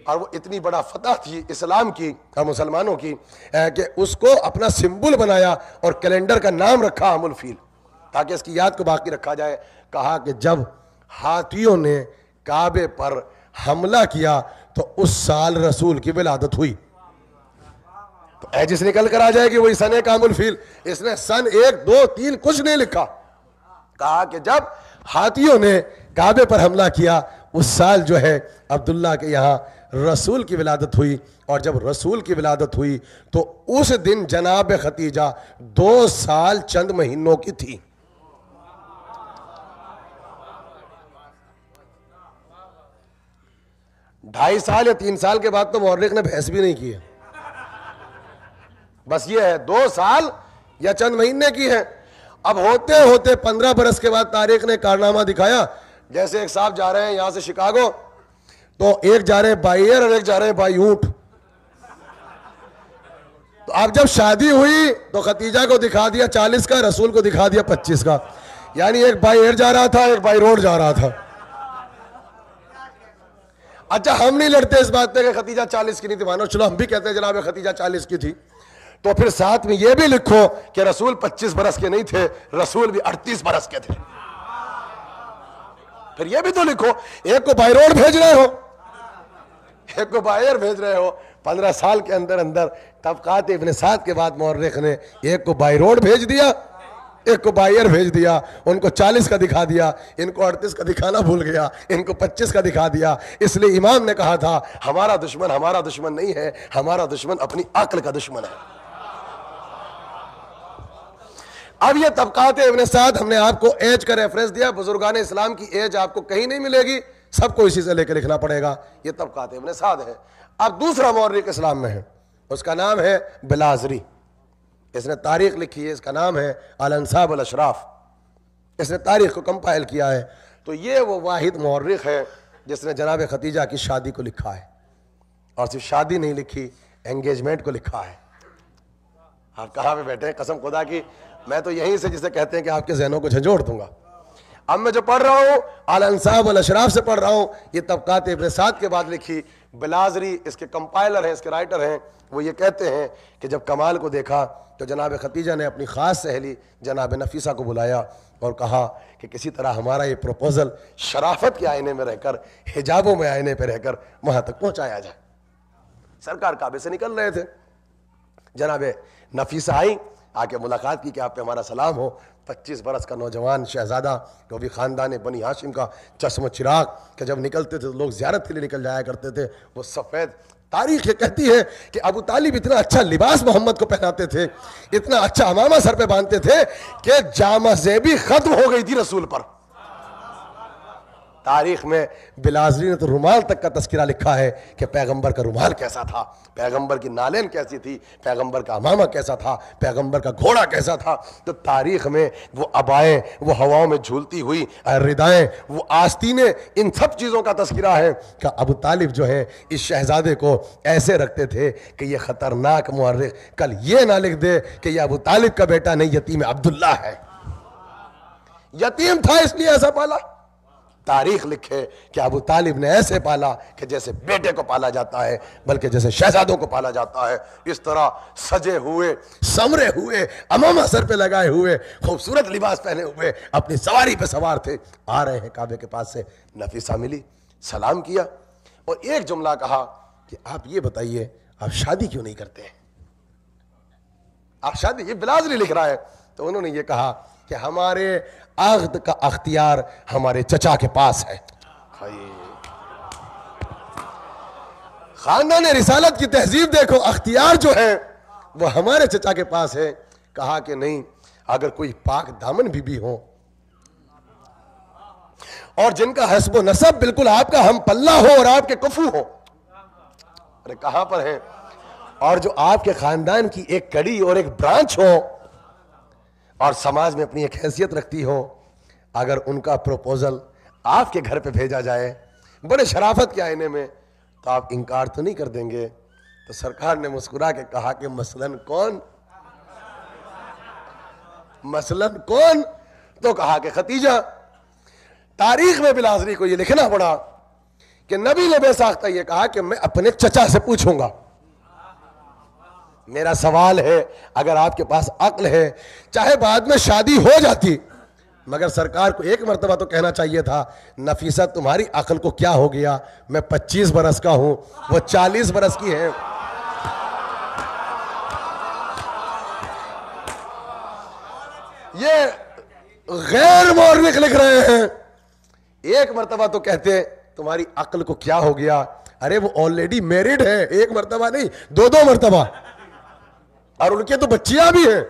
اور وہ اتنی بڑا فتح تھی اسلام کی اور مسلمانوں کی کہ اس کو اپنا سمبل بنایا اور کیلنڈر کا نام رکھا عام الفیل، تاکہ اس کی یاد کو باقی رکھا جائے۔ کہا کہ جب ہاتھیوں نے کعبے پر حملہ کیا تو اس سال رسول کی ولادت ہوئی۔ تو ایجس نکل کر آ جائے گی وہی سن ایک عام الفیل، اس نے سن 1 2 3 کچھ نہیں لکھا۔ کہا کہ جب ہاتھیوں نے کعبے پر حملہ کیا اس سال جو ہے عبداللہ کے یہاں رسول کی ولادت ہوئی، اور جب رسول کی ولادت ہوئی تو اس دن جناب ختیجہ 2 سال چند مہینوں کی تھی۔ ڈھائی سال یا 3 سال کے بعد تو مورخ نے بحث بھی نہیں کی ہے، بس یہ ہے 2 سال یا چند مہینے کی ہے۔ اب ہوتے ہوتے 15 برس کے بعد تاریخ نے کارنامہ دکھایا۔ جیسے ایک صاحب جا رہے ہیں یہاں سے شکاگو، تو ایک جا رہے ہیں بائی ایئر اور ایک جا رہے ہیں بائی اونٹ۔ تو اب جب شادی ہوئی تو ختیجہ کو دکھا دیا 40 کا، رسول کو دکھا دیا 25 کا، یعنی ایک بائی ایئر جا رہا تھا ایک بائی روڈ جا رہا تھا۔ اچھا ہم نہیں لڑتے اس بات پہ کہ ختیجہ 40 کی نہیں تھی، مانو چلو ہم بھی کہتے ہیں جناب ختیجہ 40 کی تھی، تو پھر ساتھ میں یہ بھی لکھو کہ رسول 25 برس کے نہیں تھے، رسول بھی 38 برس کے تھے۔ پھر یہ بھی تو لکھو، ایک کو بائی روڈ بھیج رہے ہو ایک کو بائی ایئر بھیج رہے ہو، 15 سال کے اندر اندر طبقات ابن سعد کے بعد مورخ نے ایک کو بائی روڈ بھیج دیا ایک کو بائی ایئر بھیج دیا، ان کو 40 کا دکھا دیا، ان کو 38 کا دکھانا بھول گیا، ان کو 25 کا دکھا دیا۔ اس لیے امام نے کہا تھا ہمارا دشمن نہیں ہے، ہمارا دشمن اپنی عقل کا دشمن ہے۔ اب یہ طبقات ابن سعد ہم نے آپ کو ایج کا ریفرنس دیا، بزرگان اسلام کی ایج آپ کو کہیں نہیں ملے گی، سب کو اسی سے لے کے لکھنا پڑے گا۔ یہ طبقات ابن سعد ہے۔ اب دوسرا مورخ اسلام میں ہے، اس کا نام ہے بلازری، اس نے تاریخ لکھی ہے، اس کا نام ہے الانساب الاشراف، اس نے تاریخ کو کمپائل کیا ہے۔ تو یہ وہ واحد مورخ ہے جس نے جناب ختیجہ کی شادی کو لکھا ہے، اور صرف شادی نہیں لکھی، انگیجمنٹ کو لکھا ہے۔ آپ کہاں پہ بیٹھے ہیں؟ قسم خدا کی میں تو یہیں سے جسے کہتے ہیں کہ آپ کے ذہنوں کو جھنجھوڑ دوں گا۔ اب میں جو پڑھ رہا ہوں الانساب والاشراف سے پڑھ رہا ہوں، یہ طبقات ابن سعد کے بعد لکھی۔ بلازری اس کے کمپائلر ہیں، اس کے رائٹر ہیں، وہ یہ کہتے ہیں کہ جب کمال کو دیکھا تو جناب ختیجہ نے اپنی خاص سہیلی جناب نفیسہ کو بلایا اور کہا کہ کسی طرح ہمارا یہ پروپوزل شرافت کے آئینے میں رہ کر، حجابوں میں آئینے پہ رہ کر وہاں تک پہنچایا جائے۔ سرکار کعبے سے نکل رہے تھے، جناب نفیسہ آئی، آ کے ملاقات کی کہ آپ پہ ہمارا سلام ہو۔ 25 برس کا نوجوان شہزادہ، جو بھی خاندان بنی ہاشم کا چشم و چراغ، کہ جب نکلتے تھے تو لوگ زیارت کے لیے نکل جایا کرتے تھے، وہ سفید۔ تاریخ یہ کہتی ہے کہ ابو طالب اتنا اچھا لباس محمد کو پہناتے تھے، اتنا اچھا عمامہ سر پہ باندھتے تھے کہ جامہ زیبی ختم ہو گئی تھی رسول پر۔ تاریخ میں بلازری نے تو رومال تک کا تذکرہ لکھا ہے کہ پیغمبر کا رومال کیسا تھا، پیغمبر کی نالین کیسی تھی، پیغمبر کا عمامہ کیسا تھا، پیغمبر کا گھوڑا کیسا تھا۔ تو تاریخ میں وہ عبائیں، وہ ہواؤں میں جھولتی ہوئی ردائیں، وہ آستینیں، ان سب چیزوں کا تذکرہ ہے کہ ابو طالب جو ہے اس شہزادے کو ایسے رکھتے تھے کہ یہ خطرناک مورخ کل یہ نہ لکھ دے کہ یہ ابو طالب کا بیٹا نہیں، یتیم عبداللہ ہے، یتیم تھا اس لیے ایسا پالا۔ تاریخ لکھے کہ ابو طالب نے ایسے پالا کہ جیسے بیٹے کو پالا جاتا ہے، بلکہ جیسے شہزادوں کو پالا جاتا ہے۔ اس طرح سجے ہوئے، سمرے ہوئے، عمامہ سر پہ لگائے ہوئے، خوبصورت لباس پہنے ہوئے اپنی سواری پہ سوار تھے، آ رہے ہیں کعبے کے پاس سے۔ نفیسہ ملی، سلام کیا اور ایک جملہ کہا کہ آپ یہ بتائیے آپ شادی کیوں نہیں کرتے ہیں؟ آپ شادی، یہ بلازری لکھ رہا ہے۔ تو انہوں نے یہ کہا کہ ہمارے عقد کا اختیار ہمارے چچا کے پاس ہے۔ خاندان رسالت کی تہذیب دیکھو، اختیار جو ہے وہ ہمارے چچا کے پاس ہے. کہا کہ نہیں، اگر کوئی پاک دامن بھی ہو اور جن کا حسب و نسب بالکل آپ کا ہم پلہ ہو اور آپ کے کفو ہو. ارے کہاں پر ہیں؟ اور جو آپ کے خاندان کی ایک کڑی اور ایک برانچ ہو اور سماج میں اپنی ایک حیثیت رکھتی ہو، اگر ان کا پروپوزل آپ کے گھر پہ بھیجا جائے بڑے شرافت کے آئینے میں، تو آپ انکار تو نہیں کر دیں گے؟ تو سرکار نے مسکرا کے کہا کہ مثلاً کون؟ مثلاً کون؟ تو کہا کہ ختیجہ. تاریخ میں بلازری کو یہ لکھنا پڑا کہ نبی نے بے ساختہ یہ کہا کہ میں اپنے چچا سے پوچھوں گا. میرا سوال ہے، اگر آپ کے پاس عقل ہے، چاہے بعد میں شادی ہو جاتی، مگر سرکار کو ایک مرتبہ تو کہنا چاہیے تھا، نفیسہ تمہاری عقل کو کیا ہو گیا؟ میں 25 برس کا ہوں، وہ 40 برس کی ہے. یہ غیر مورخ لکھ رہے ہیں. ایک مرتبہ تو کہتے تمہاری عقل کو کیا ہو گیا؟ ارے وہ آلریڈی میریڈ ہے، ایک مرتبہ نہیں، 2 مرتبہ، اور ان کے تو بچیاں بھی ہیں.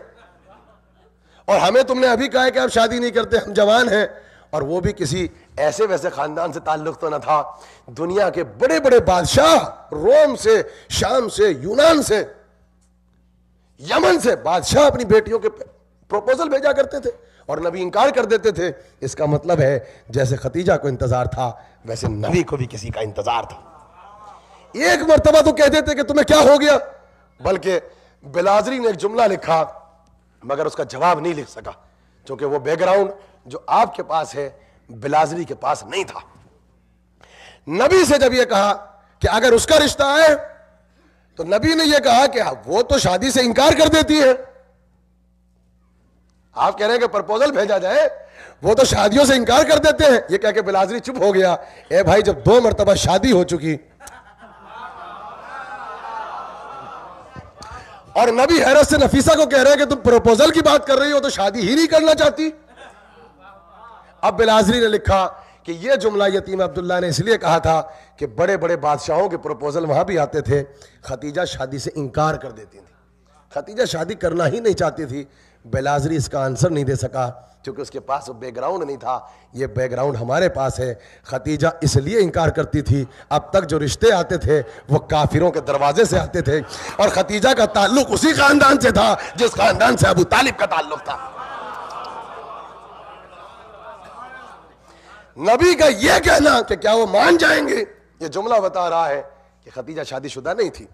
اور ہمیں تم نے ابھی کہا کہ آپ شادی نہیں کرتے، ہم جوان ہیں. اور وہ بھی کسی ایسے ویسے خاندان سے تعلق تو نہ تھا. دنیا کے بڑے بڑے بادشاہ، روم سے، شام سے، یونان سے، یمن سے بادشاہ اپنی بیٹیوں کے پروپوزل بھیجا کرتے تھے اور نبی انکار کر دیتے تھے. اس کا مطلب ہے جیسے ختیجہ کو انتظار تھا ویسے نبی کو بھی کسی کا انتظار تھا. ایک مرتبہ تو کہہ دیتے کہ تمہیں کیا ہو گیا. بلکہ بلازری نے ایک جملہ لکھا مگر اس کا جواب نہیں لکھ سکا، چونکہ وہ بیک گراؤنڈ جو آپ کے پاس ہے بلازری کے پاس نہیں تھا. نبی سے جب یہ کہا کہ اگر اس کا رشتہ آئے تو نبی نے یہ کہا کہ وہ تو شادی سے انکار کر دیتی ہے. آپ کہہ رہے ہیں کہ پرپوزل بھیجا جائے، وہ تو شادیوں سے انکار کر دیتے ہیں. یہ کہہ کے بلازری چپ ہو گیا. اے بھائی، جب 2 مرتبہ شادی ہو چکی اور نبی حیرت سے نفیسہ کو کہہ رہے ہیں کہ تم پروپوزل کی بات کر رہی ہو تو شادی ہی نہیں کرنا چاہتی. اب بلازری نے لکھا کہ یہ جملہ یتیم عبداللہ نے اس لیے کہا تھا کہ بڑے بڑے بادشاہوں کے پروپوزل وہاں بھی آتے تھے، ختیجہ شادی سے انکار کر دیتی تھی. ختیجہ شادی کرنا ہی نہیں چاہتی تھی. بلازری اس کا آنسر نہیں دے سکا کیونکہ اس کے پاس وہ بیک گراؤنڈ نہیں تھا. یہ بیک گراؤنڈ ہمارے پاس ہے. ختیجہ اس لیے انکار کرتی تھی، اب تک جو رشتے آتے تھے وہ کافروں کے دروازے سے آتے تھے، اور ختیجہ کا تعلق اسی خاندان سے تھا جس خاندان سے ابو طالب کا تعلق تھا. نبی کا یہ کہنا کہ کیا وہ مان جائیں گے، یہ جملہ بتا رہا ہے کہ ختیجہ شادی شدہ نہیں تھی.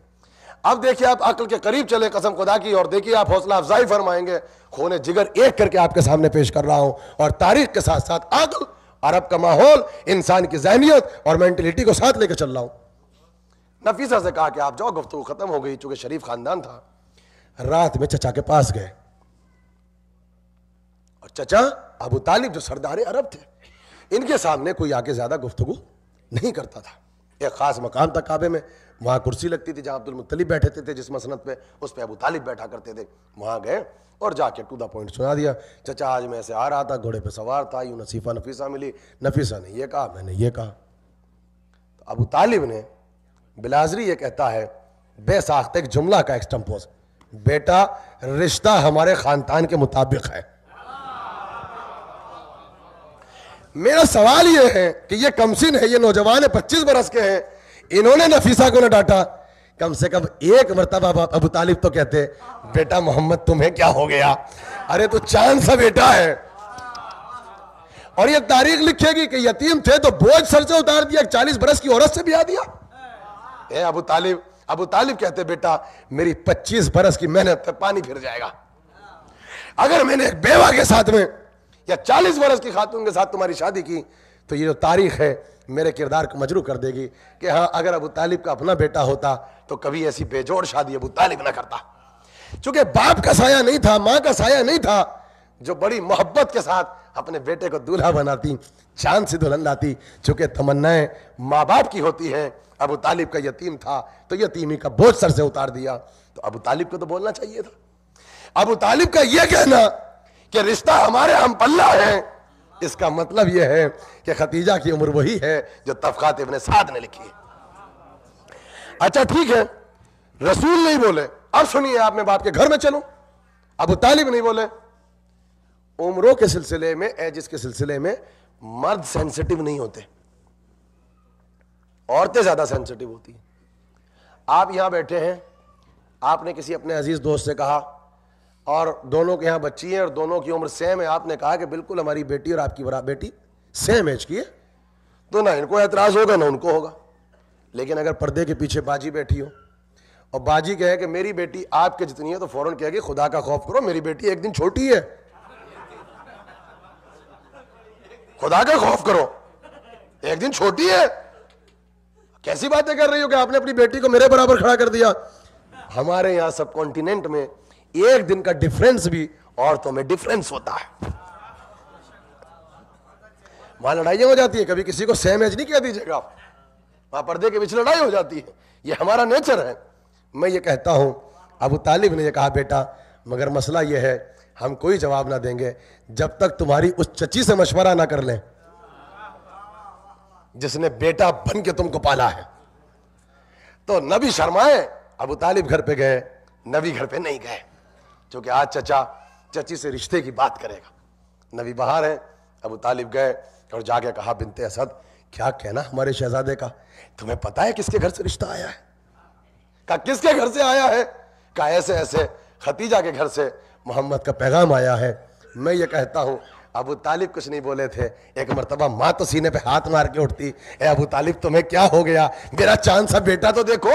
اب دیکھیں آپ عقل کے قریب چلے قسم خدا کی، اور دیکھیے آپ حوصلہ افزائی فرمائیں گے. خون جگر ایک کر کے آپ کے سامنے پیش کر رہا ہوں، اور تاریخ کے ساتھ ساتھ عقل، عرب کا ماحول، انسان کی ذہنیت اور مینٹلٹی کو ساتھ لے کے چل رہا ہوں. نفیسہ سے کہا کہ آپ جاؤ، گفتگو ختم ہو گئی. چونکہ شریف خاندان تھا، رات میں چچا کے پاس گئے، اور چچا ابو طالب جو سردار عرب تھے، ان کے سامنے کوئی آگے زیادہ گفتگو نہیں کرتا تھا. ایک خاص مقام تھا کعبے میں، وہاں کرسی لگتی تھی جہاں عبد المطلب بیٹھتے تھے، جس مسند پہ اس پہ ابو طالب بیٹھا کرتے تھے. وہاں گئے اور جا کے ٹو دا پوائنٹ سنا دیا. چچا آج میں ایسے آ رہا تھا، گھوڑے پہ سوار تھا، یوں نصیفہ نفیسہ ملی، نفیسہ نے یہ کہا، میں نے یہ کہا. تو ابو طالب نے، بلازری یہ کہتا ہے بے ساختہ ایک جملہ کا ایکسٹمپوز، بیٹا رشتہ ہمارے خاندان کے مطابق ہے. میرا سوال یہ ہے کہ یہ کمسن ہے، یہ نوجوان 25 برس کے ہیں، انہوں نے نفیسہ کو نہ ڈانٹا. کم سے کم ایک مرتبہ ابو طالب تو کہتے بیٹا محمد تمہیں کیا ہو گیا، ارے تو چاند سا بیٹا ہے. اور یہ تاریخ لکھے گی کہ یتیم تھے تو بوجھ سر سے اتار دیا، 40 برس کی عورت سے بیاہ دیا. اے ابو طالب کہتے بیٹا میری 25 برس کی محنت پہ پانی پھر جائے گا. اگر میں نے ایک بیوہ کے ساتھ میں یا 40 برس کی خاتون کے ساتھ تمہاری شادی کی تو یہ جو تاریخ ہے میرے کردار کو مجروح کر دے گی کہ ہاں اگر ابو طالب کا اپنا بیٹا ہوتا تو کبھی ایسی بے جوڑ شادی ابو طالب نہ کرتا. چونکہ باپ کا سایہ نہیں تھا، ماں کا سایہ نہیں تھا، جو بڑی محبت کے ساتھ اپنے بیٹے کو دولہا بناتی، چاند سے دلہن لاتی. چونکہ تمنائیں ماں باپ کی ہوتی ہیں. ابو طالب کا یتیم تھا تو یتیمی کا بوجھ سر سے اتار دیا. تو ابو طالب کو تو بولنا چاہیے تھا. ابو طالب کا یہ کہنا کہ رشتہ ہمارے ہم پلہ ہے، اس کا مطلب یہ ہے کہ ختیجہ کی عمر وہی ہے جو طبقات ابن سعد نے لکھی ہے. اچھا ٹھیک ہے، رسول نہیں بولے، اب سنیے آپ، میں باپ کے گھر میں چلوں، ابو طالب نہیں بولے۔ عمروں کے سلسلے میں، ایجز کے سلسلے میں مرد سینسٹیو نہیں ہوتے، عورتیں زیادہ سینسٹیو ہوتی ہیں۔ آپ یہاں بیٹھے ہیں، آپ نے کسی اپنے عزیز دوست سے کہا، اور دونوں کے یہاں بچی ہیں اور دونوں کی عمر سیم ہے، آپ نے کہا کہ بالکل ہماری بیٹی اور آپ کی بیٹی سیم ایج کی ہے، تو نہ ان کو اعتراض ہوگا نہ ان کو ہوگا۔ لیکن اگر پردے کے پیچھے باجی بیٹھی ہو اور باجی کہے کہ میری بیٹی آپ کے جتنی ہے، تو فوراً کہے گی خدا کا خوف کرو، میری بیٹی ایک دن چھوٹی ہے، خدا کا خوف کرو، ایک دن چھوٹی ہے۔ کیسی باتیں کر رہی ہو کہ آپ نے اپنی بیٹی کو میرے برابر کھڑا کر دیا؟ ہمارے یہاں سب کانٹیننٹ میں ایک دن کا ڈیفرنس بھی عورتوں میں ڈیفرنس ہوتا ہے، وہاں لڑائیاں ہو جاتی ہیں، کبھی کسی کو سیم ایج نہیں کہہ دیجیے گا، وہاں پردے کے پیچھے لڑائی ہو جاتی ہے، یہ ہمارا نیچر ہے۔ میں یہ کہتا ہوں، ابو طالب نے یہ کہا بیٹا مگر مسئلہ یہ ہے ہم کوئی جواب نہ دیں گے جب تک تمہاری اس چچی سے مشورہ نہ کر لیں جس نے بیٹا بن کے تم کو پالا ہے۔ تو نبی شرمائے، ابو طالب گھر پہ گئے، نبی گھر پہ نہیں گئے، چونکہ آج چچا چچی سے رشتے کی بات کرے گا۔ نبی باہر ہیں، ابو طالب گئے اور جا کے کہا بنت اسد کیا کہنا ہمارے شہزادے کا، تمہیں پتا ہے کس کے گھر سے رشتہ آیا ہے؟ کہا کس کے گھر سے آیا ہے؟ کہا ایسے ایسے خدیجہ کے گھر سے محمد کا پیغام آیا ہے۔ میں یہ کہتا ہوں ابو طالب کچھ نہیں بولے تھے، ایک مرتبہ ماں تو سینے پہ ہاتھ مار کے اٹھتی، اے ابو طالب تمہیں کیا ہو گیا، میرا چاند سا بیٹا تو دیکھو۔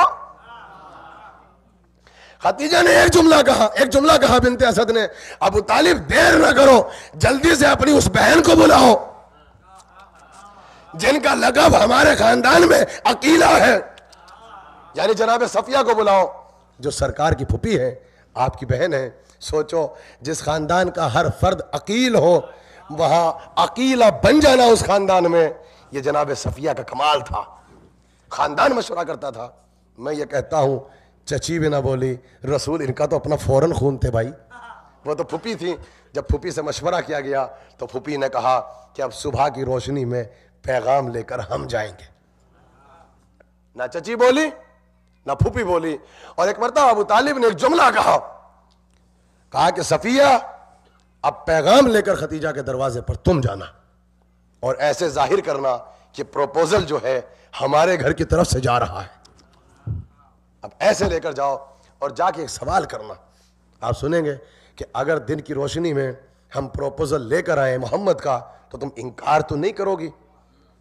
خدیجہ نے ایک جملہ کہا بنت اسد نے، ابو طالب دیر نہ کرو، جلدی سے اپنی اس بہن کو بلاؤ جن کا لقب ہمارے خاندان میں عقیلہ ہے، یعنی جناب صفیہ کو بلاؤ جو سرکار کی پھوپھی ہے، آپ کی بہن ہے۔ سوچو جس خاندان کا ہر فرد عقیل ہو وہاں عقیلہ بن جانا اس خاندان میں، یہ جناب صفیہ کا کمال تھا، خاندان مشورہ کرتا تھا۔ میں یہ کہتا ہوں چچی بھی نہ بولی، رسول ان کا تو اپنا فوراً خون تھے بھائی، وہ تو پھوپھی تھی۔ جب پھوپھی سے مشورہ کیا گیا تو پھوپھی نے کہا کہ اب صبح کی روشنی میں پیغام لے کر ہم جائیں گے۔ نہ چچی بولی نہ پھوپھی بولی، اور ایک مرتبہ ابو طالب نے ایک جملہ کہا کہ صفیہ اب پیغام لے کر خدیجہ کے دروازے پر تم جانا اور ایسے ظاہر کرنا کہ پروپوزل جو ہے ہمارے گھر کی طرف سے جا رہا ہے، اب ایسے لے کر جاؤ اور جا کے ایک سوال کرنا۔ آپ سنیں گے کہ اگر دن کی روشنی میں ہم پروپوزل لے کر آئے محمد کا تو تم انکار تو نہیں کرو گی،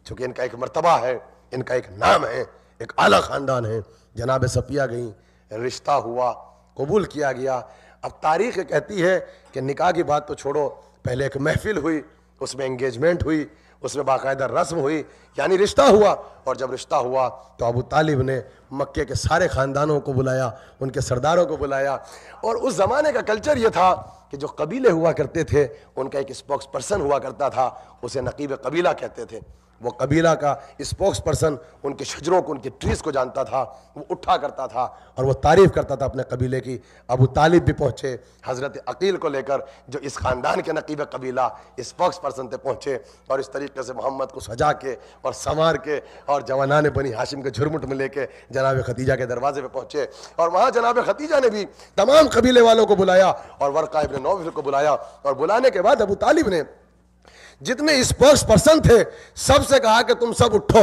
چونکہ ان کا ایک مرتبہ ہے، ان کا ایک نام ہے، ایک اعلیٰ خاندان ہے۔ جناب صفیہ گئیں، رشتہ ہوا، قبول کیا گیا۔ اب تاریخ کہتی ہے کہ نکاح کی بات تو چھوڑو، پہلے ایک محفل ہوئی، اس میں انگیجمنٹ ہوئی، اس میں باقاعدہ رسم ہوئی، یعنی رشتہ ہوا۔ اور جب رشتہ ہوا تو ابو طالب نے مکے کے سارے خاندانوں کو بلایا، ان کے سرداروں کو بلایا، اور اس زمانے کا کلچر یہ تھا کہ جو قبیلے ہوا کرتے تھے ان کا ایک اسپوکس پرسن ہوا کرتا تھا، اسے نقیب قبیلہ کہتے تھے۔ وہ قبیلہ کا اسپوکس پرسن ان کے شجروں کو، ان کے ٹریز کو جانتا تھا، وہ اٹھا کرتا تھا اور وہ تعریف کرتا تھا اپنے قبیلے کی۔ ابو طالب بھی پہنچے حضرت عقیل کو لے کر، جو اس خاندان کے نقیب قبیلہ اسپوکس پرسن تھے، پہنچے اور اس طریقے سے محمد کو سجا کے اور سنوار کے اور جوانان بنی ہاشم کے جھرمٹ میں لے کے جناب خدیجہ کے دروازے پہ پہنچے، اور وہاں جناب خدیجہ نے بھی تمام قبیلے والوں کو بلایا اور ورقہ ابن نوفل کو بلایا، اور بلانے کے بعد ابو طالب نے جتنے اسپوکس پرسن تھے سب سے کہا کہ تم سب اٹھو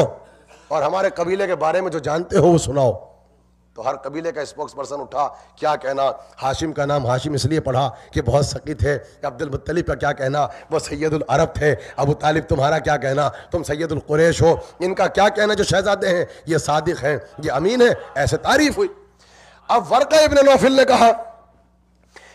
اور ہمارے قبیلے کے بارے میں جو جانتے ہو وہ سناؤ۔ تو ہر قبیلے کا اسپوکس پرسن اٹھا، کیا کہنا، ہاشم کا نام ہاشم اس لیے پڑھا کہ بہت سخی تھے، عبد المطلب کا کیا کہنا، وہ سید العرب تھے، ابو طالب تمہارا کیا کہنا، تم سید القریش ہو، ان کا کیا کہنا جو شہزادے ہیں، یہ صادق ہیں، یہ امین ہیں، ایسے تعریف ہوئی۔ اب ورقہ ابن نوفل نے کہا،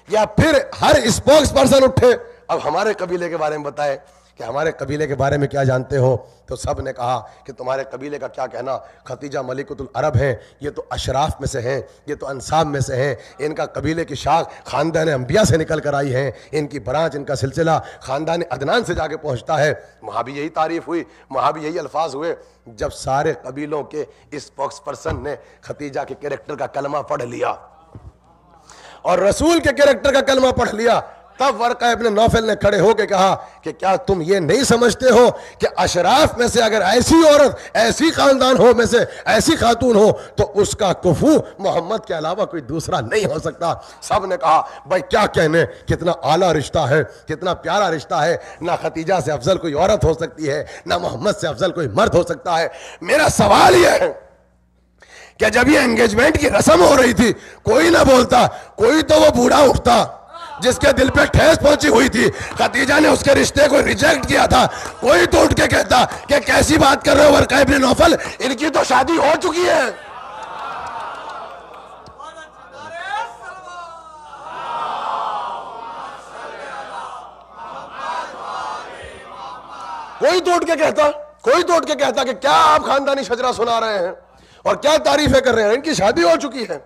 یا پھر ہر اسپوکس پرسن اٹھے، اب ہمارے قبیلے کے بارے میں بتائے کہ ہمارے قبیلے کے بارے میں کیا جانتے ہو۔ تو سب نے کہا کہ تمہارے قبیلے کا کیا کہنا، خدیجہ ملکۃ العرب ہیں، یہ تو اشراف میں سے ہیں، یہ تو انساب میں سے ہیں، ان کا قبیلے کی شاخ خاندان انبیاء سے نکل کر آئی ہیں، ان کی برانچ، ان کا سلسلہ خاندان عدنان سے جا کے پہنچتا ہے۔ وہاں بھی یہی تعریف ہوئی، وہاں بھی یہی الفاظ ہوئے۔ جب سارے قبیلوں کے اسپوکس پرسن نے خدیجہ کے کیریکٹر کا کلمہ پڑھ لیا اور رسول کے کیریکٹر کا کلمہ پڑھ لیا، تب ورقہ ابن نوفل نے کھڑے ہو کے کہا کہ کیا تم یہ نہیں سمجھتے ہو کہ اشراف میں سے اگر ایسی عورت، ایسی خاندان ہو میں سے ایسی خاتون ہو تو اس کا کفو محمد کے علاوہ کوئی دوسرا نہیں ہو سکتا۔ سب نے کہا بھائی کیا کہنے، کتنا اعلیٰ رشتہ ہے، کتنا پیارا رشتہ ہے، نہ خدیجہ سے افضل کوئی عورت ہو سکتی ہے، نہ محمد سے افضل کوئی مرد ہو سکتا ہے۔ میرا سوال یہ ہے کہ جب یہ انگیجمنٹ کی رسم ہو رہی تھی کوئی نہ بولتا، کوئی تو وہ بوڑھا اٹھتا جس کے دل پہ ٹھیس پہنچی ہوئی تھی، خدیجہ نے اس کے رشتے کو ریجیکٹ کیا تھا، کوئی تو اٹھ کے کہتا کہ کیسی بات کر رہے ہو ورقہ ابن نوفل، ان کی تو شادی ہو چکی ہے۔ کوئی تو اٹھ کے کہتا کہ کیا آپ خاندانی شجرہ سنا رہے ہیں اور کیا تعریفیں کر رہے ہیں، ان کی شادی ہو چکی ہے،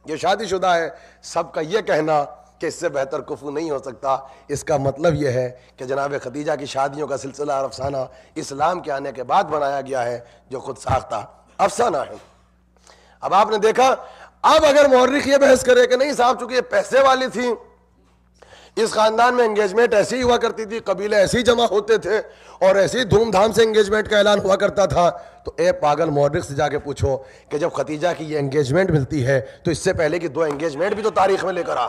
یہ شادی شدہ ہے۔ سب کا یہ کہنا کہ اس سے بہتر کفو نہیں ہو سکتا، اس کا مطلب یہ ہے کہ جناب خدیجہ کی شادیوں کا سلسلہ اور افسانہ اسلام کے آنے کے بعد بنایا گیا ہے، جو خود ساختہ افسانہ ہے۔ اب آپ نے دیکھا، اب اگر مورخ یہ بحث کرے کہ نہیں صاحب چونکہ یہ پیسے والی تھی، اس خاندان میں انگیجمنٹ ایسی ہی ہوا کرتی تھی، قبیلے ایسے ہی جمع ہوتے تھے اور ایسی دھوم دھام سے انگیجمنٹ کا اعلان ہوا کرتا تھا، تو اے پاگل مورخ سے جا کے پوچھو کہ جب خدیجہ کی یہ انگیجمنٹ ملتی ہے تو اس سے پہلے کی 2 انگیجمنٹ بھی تو تاریخ میں لے کر آ۔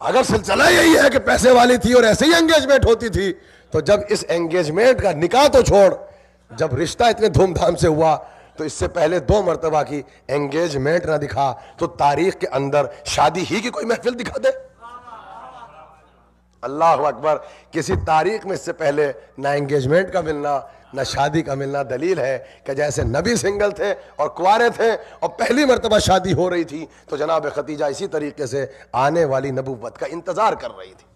اگر سلسلہ یہی ہے کہ پیسے والی تھی اور ایسے ہی انگیجمنٹ ہوتی تھی، تو جب اس انگیجمنٹ کا نکاح تو چھوڑ، جب رشتہ اتنے دھوم دھام سے ہوا تو اس سے پہلے 2 مرتبہ کی انگیجمنٹ نہ دکھا تو تاریخ کے اندر شادی ہی کی کوئی محفل دکھا دے۔ اللہ اکبر، کسی تاریخ میں اس سے پہلے نہ انگیجمنٹ کا ملنا نہ شادی کا ملنا دلیل ہے کہ جیسے نبی سنگل تھے اور کنوارے تھے اور پہلی مرتبہ شادی ہو رہی تھی تو جناب خدیجہ اسی طریقے سے آنے والی نبوت کا انتظار کر رہی تھی۔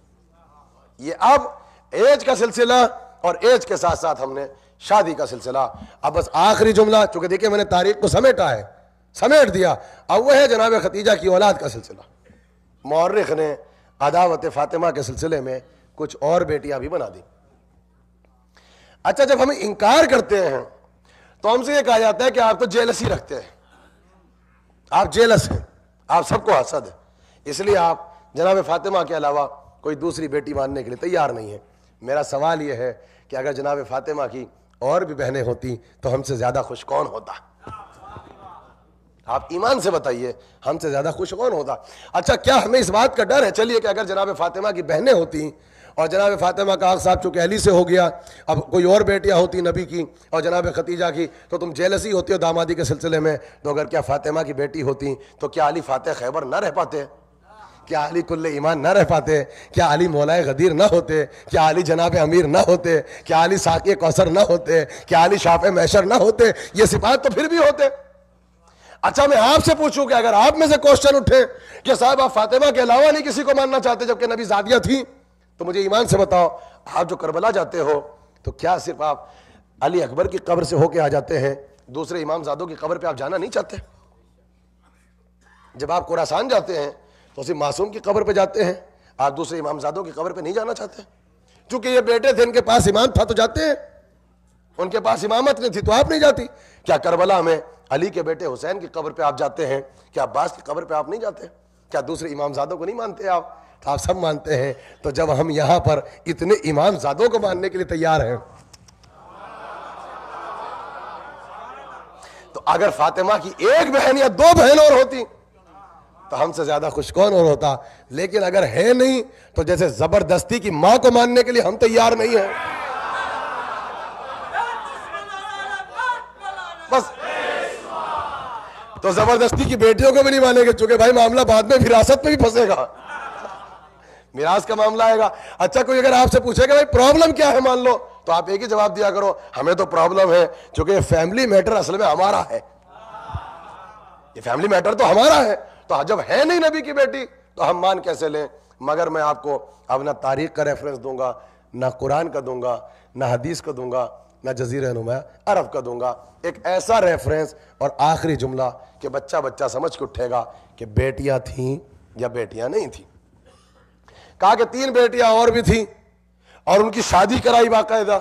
یہ اب ایج کا سلسلہ اور ایج کے ساتھ ساتھ ہم نے شادی کا سلسلہ۔ اب بس آخری جملہ، چونکہ دیکھیں میں نے تاریخ کو سمیٹ دیا، اب وہ ہے جناب خدیجہ کی اولاد کا سلسلہ۔ مورخ نے عداوت فاطمہ کے سلسلے میں کچھ اور بیٹیاں بھی بنا دی۔ اچھا، جب ہم انکار کرتے ہیں تو ہم سے یہ کہا جاتا ہے کہ آپ تو جیلسی رکھتے ہیں، آپ جیلس ہیں، آپ سب کو حسد ہے، اس لیے آپ جناب فاطمہ کے علاوہ کوئی دوسری بیٹی ماننے کے لیے تیار نہیں ہیں۔ میرا سوال یہ ہے کہ اگر جناب فاطمہ کی اور بھی بہنیں ہوتی تو ہم سے زیادہ خوش کون ہوتا؟ آپ ایمان سے بتائیے، ہم سے زیادہ خوش کون ہوتا؟ اچھا، کیا ہمیں اس بات کا ڈر ہے؟ چلیے کہ اگر جناب فاطمہ کی بہنیں ہوتی اور جناب فاطمہ کا آگ صاحب چونکہ علی سے ہو گیا، اب کوئی اور بیٹیاں ہوتی نبی کی اور جناب خدیجہ کی، تو تم جیلسی ہوتی ہو دامادی کے سلسلے میں، تو اگر کیا فاطمہ کی بیٹی ہوتی تو کیا علی فاتح خیبر نہ رہ پاتے؟ کیا علی کل ایمان نہ رہ پاتے؟ کیا علی مولائے غدیر نہ ہوتے؟ کیا علی جناب امیر نہ ہوتے؟ کیا علی ساقی کوثر نہ ہوتے؟ کیا علی شافع محشر نہ ہوتے؟ یہ صفات تو پھر بھی ہوتے۔ اچھا، میں آپ سے پوچھوں کہ اگر آپ میں سے کوشچن اٹھے کہ صاحب آپ فاطمہ کے علاوہ نہیں کسی کو ماننا چاہتے جبکہ نبی زادیہ تھی، تو مجھے ایمان سے بتاؤ، آپ جو کربلا جاتے ہو تو کیا صرف آپ علی اکبر کی قبر سے ہو کے آ جاتے ہیں؟ دوسرے امام زادوں کی قبر پہ آپ جانا نہیں چاہتے؟ جب آپ خراسان جاتے ہیں تو صرف معصوم کی قبر پہ جاتے ہیں، آپ دوسرے امام زادوں کی قبر پہ نہیں جانا چاہتے؟ چونکہ یہ بیٹے تھے، ان کے پاس ایمان تھا تو جاتے ہیں، ان کے پاس امامت نہیں تھی تو آپ نہیں جاتی۔ کیا کربلا میں علی کے بیٹے حسین کی قبر پہ آپ جاتے ہیں؟ کیا عباس کی قبر پہ آپ نہیں جاتے؟ کیا دوسرے امام زادوں کو نہیں مانتے آپ؟ تو آپ سب مانتے ہیں۔ تو جب ہم یہاں پر اتنے امام زادوں کو ماننے کے لیے تیار ہیں، تو اگر فاطمہ کی ایک بہن یا 2 بہن اور ہوتی تو ہم سے زیادہ خوش کون اور ہوتا؟ لیکن اگر ہے نہیں تو جیسے زبردستی کی ماں کو ماننے کے لیے ہم تیار نہیں ہیں، بس تو زبردستی کی بیٹیوں کو بھی نہیں مانیں گے، چونکہ بھائی معاملہ بعد میں وراثت میں بھی پھنسے گا، میراث کا معاملہ آئے گا۔ اچھا، کوئی اگر آپ سے پوچھے کہ بھائی پرابلم کیا ہے مان لو، تو آپ ایک ہی جواب دیا کرو، ہمیں تو پرابلم ہے چونکہ یہ فیملی میٹر اصل میں ہمارا ہے، یہ فیملی میٹر تو ہمارا ہے، تو جب ہے نہیں نبی کی بیٹی تو ہم مان کیسے لیں؟ مگر میں آپ کو اب نہ تاریخ کا ریفرنس دوں گا، نہ قرآن کا دوں گا، نہ حدیث کا دوں گا، نہ جزیرہ نما عرب کا دوں گا، ایک ایسا ریفرنس اور آخری جملہ کہ بچہ سمجھ کے اٹھے گا کہ بیٹیاں تھیں یا بیٹیاں نہیں تھیں۔ کہا کہ 3 بیٹیاں اور بھی تھیں اور ان کی شادی کرائی باقاعدہ،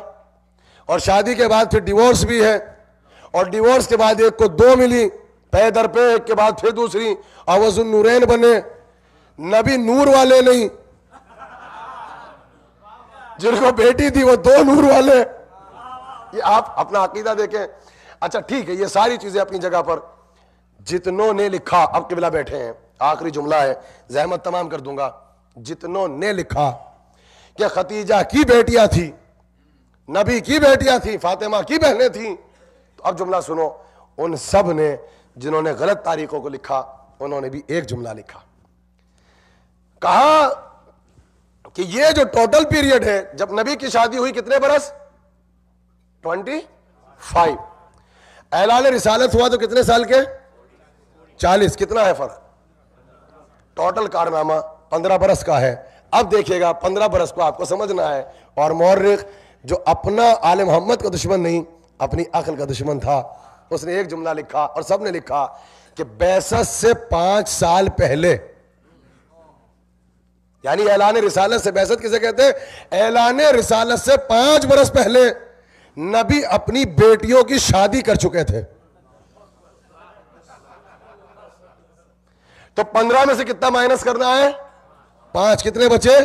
اور شادی کے بعد پھر ڈیورس بھی ہے، اور ڈیورس کے بعد ایک کو 2 ملی پے در پہ ایک کے بعد پھر دوسری، آواز النورین بنے. نبی نور والے نہیں، جن کو بیٹی تھی وہ 2 نور والے. یہ آپ اپنا عقیدہ دیکھیں. اچھا ٹھیک ہے، یہ ساری چیزیں اپنی جگہ پر. جتنوں نے لکھا، اب قبلہ بیٹھے ہیں، آخری جملہ ہے، زحمت تمام کر دوں گا. جتنوں نے لکھا کہ ختیجہ کی بیٹیاں تھی، نبی کی بیٹیاں تھی، فاطمہ کی بہنیں تھیں، تو اب جملہ سنو. ان سب نے جنہوں نے غلط تاریخوں کو لکھا، انہوں نے بھی ایک جملہ لکھا. کہا کہ یہ جو ٹوٹل پیریڈ ہے جب نبی کی شادی ہوئی کتنے برس؟ 25. اعلان رسالت ہوا تو کتنے سال کے؟ 40. کتنا ہے فرق؟ ٹوٹل کارنامہ 15 برس کا ہے. اب دیکھیے گا 15 برس کو آپ کو سمجھنا ہے. اور مورخ جو اپنا آل محمد کا دشمن نہیں، اپنی عقل کا دشمن تھا، اس نے ایک جملہ لکھا اور سب نے لکھا کہ بعثت سے 5 سال پہلے، یعنی اعلان رسالت سے، بعثت کسے کہتے ہیں؟ اعلان رسالت سے 5 برس پہلے نبی اپنی بیٹیوں کی شادی کر چکے تھے. تو 15 میں سے کتنا مائنس کرنا ہے؟ 5. کتنے بچے؟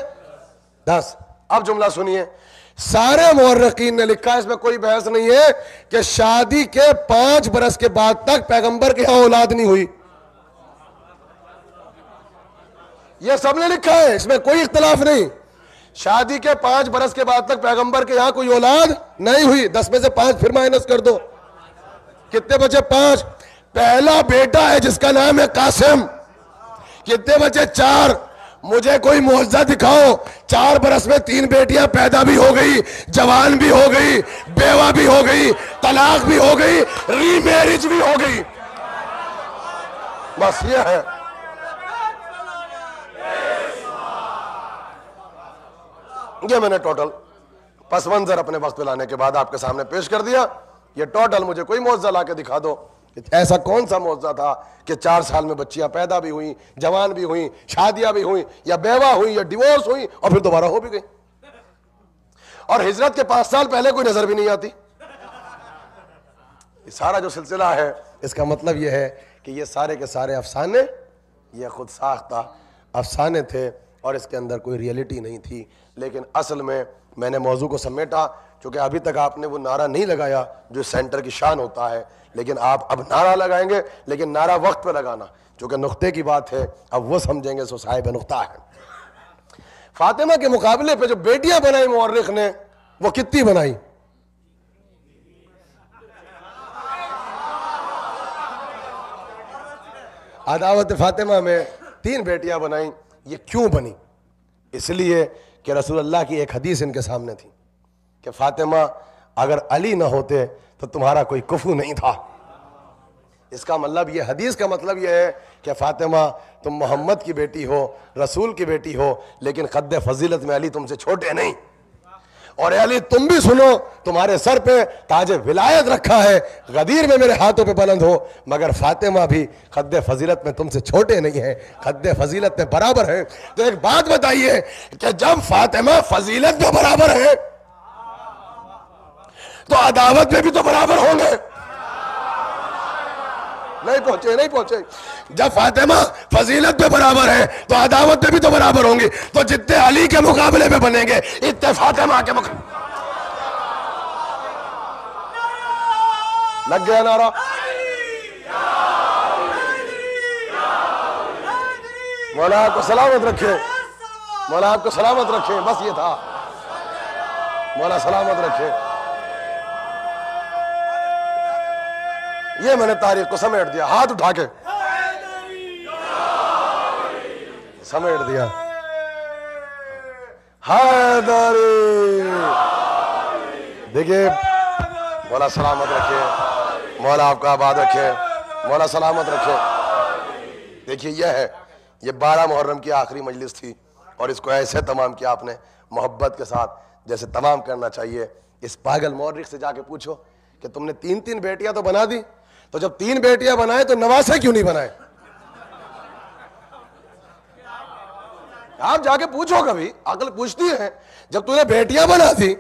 10. اب جملہ سنیے. سارے مورخین نے لکھا، اس میں کوئی بحث نہیں ہے، کہ شادی کے 5 برس کے بعد تک پیغمبر کے یہاں اولاد نہیں ہوئی. یہ سب نے لکھا ہے، اس میں کوئی اختلاف نہیں. شادی کے 5 برس کے بعد تک پیغمبر کے یہاں کوئی اولاد نہیں ہوئی. 10 میں سے 5 پھر مائنس کر دو، کتنے بچے؟ 5. پہلا بیٹا ہے جس کا نام ہے قاسم، کتنے بچے؟ 4. مجھے کوئی معجزہ دکھاؤ 4 برس میں 3 بیٹیاں پیدا بھی ہو گئی، جوان بھی ہو گئی، بیوہ بھی ہو گئی، طلاق بھی ہو گئی، ری میرج بھی ہو گئی. بس یہ ہے. یہ میں نے ٹوٹل پس منظر اپنے وقت پہ لانے کے بعد آپ کے سامنے پیش کر دیا. یہ ٹوٹل مجھے کوئی معجزہ لا کے دکھا دو. ایسا کون سا معجزہ تھا کہ 4 سال میں بچیاں پیدا بھی ہوئیں، جوان بھی ہوئیں، شادیاں بھی ہوئیں، یا بیوہ ہوئیں، یا ڈیورس ہوئیں اور پھر دوبارہ ہو بھی گئی. اور ہجرت کے 5 سال پہلے کوئی نظر بھی نہیں آتی. یہ سارا جو سلسلہ ہے، اس کا مطلب یہ ہے کہ یہ سارے کے سارے افسانے، یہ خود ساختہ افسانے تھے اور اس کے اندر کوئی ریئلٹی نہیں تھی. لیکن اصل میں نے موضوع کو سمیٹا، چونکہ ابھی تک آپ نے وہ نعرہ نہیں لگایا جو سینٹر کی شان ہوتا ہے، لیکن آپ اب نعرہ لگائیں گے، لیکن نعرہ وقت پہ لگانا، چونکہ نقطے کی بات ہے، اب وہ سمجھیں گے سو صاحب نقطہ ہے. فاطمہ کے مقابلے پہ جو بیٹیاں بنائی مورخ نے، وہ کتنی بنائی؟ عداوت فاطمہ میں 3 بیٹیاں بنائیں. یہ کیوں بنی؟ اس لیے کہ رسول اللہ کی ایک حدیث ان کے سامنے تھی کہ فاطمہ اگر علی نہ ہوتے تو تمہارا کوئی کفو نہیں تھا. اس کا مطلب یہ، حدیث کا مطلب یہ ہے کہ فاطمہ تم محمد کی بیٹی ہو، رسول کی بیٹی ہو، لیکن قد فضیلت میں علی تم سے چھوٹے نہیں. اور اے علی تم بھی سنو، تمہارے سر پہ تاج ولایت رکھا ہے، غدیر میں میرے ہاتھوں پہ بلند ہو، مگر فاطمہ بھی قد فضیلت میں تم سے چھوٹے نہیں ہیں، قد فضیلت میں برابر ہیں. تو ایک بات بتائیے کہ جب فاطمہ فضیلت میں برابر ہے تو عداوت میں بھی تو برابر ہوں گے. نہیں پہنچے. جب فاطمہ فضیلت پہ برابر ہے تو عداوت پہ بھی تو برابر ہوں گی. تو جتنے علی کے مقابلے میں بنیں گے اتنے فاطمہ کے مقابلے. لگ گیا نعرہ؟ مولا آپ کو سلامت رکھے، مولا آپ کو سلامت رکھے. بس یہ تھا، مولا سلامت رکھے. یہ میں نے تاریخ کو سمیٹ دیا، ہاتھ اٹھا کے سمیٹ دیا. حیدری. دیکھیے مولا سلامت رکھے، مولا آپ کا آباد رکھے، مولا سلامت رکھے. دیکھیے یہ 12 محرم کی آخری مجلس تھی اور اس کو ایسے تمام کیا آپ نے، محبت کے ساتھ جیسے تمام کرنا چاہیے. اس پاگل مورخ سے جا کے پوچھو کہ تم نے 3 بیٹیاں تو بنا دی، تو جب 3 بیٹیاں بنائے تو نواسے کیوں نہیں بنائے؟ آپ جا کے پوچھو، کبھی عقل پوچھتی ہے. جب تو نے بیٹیاں بنا دی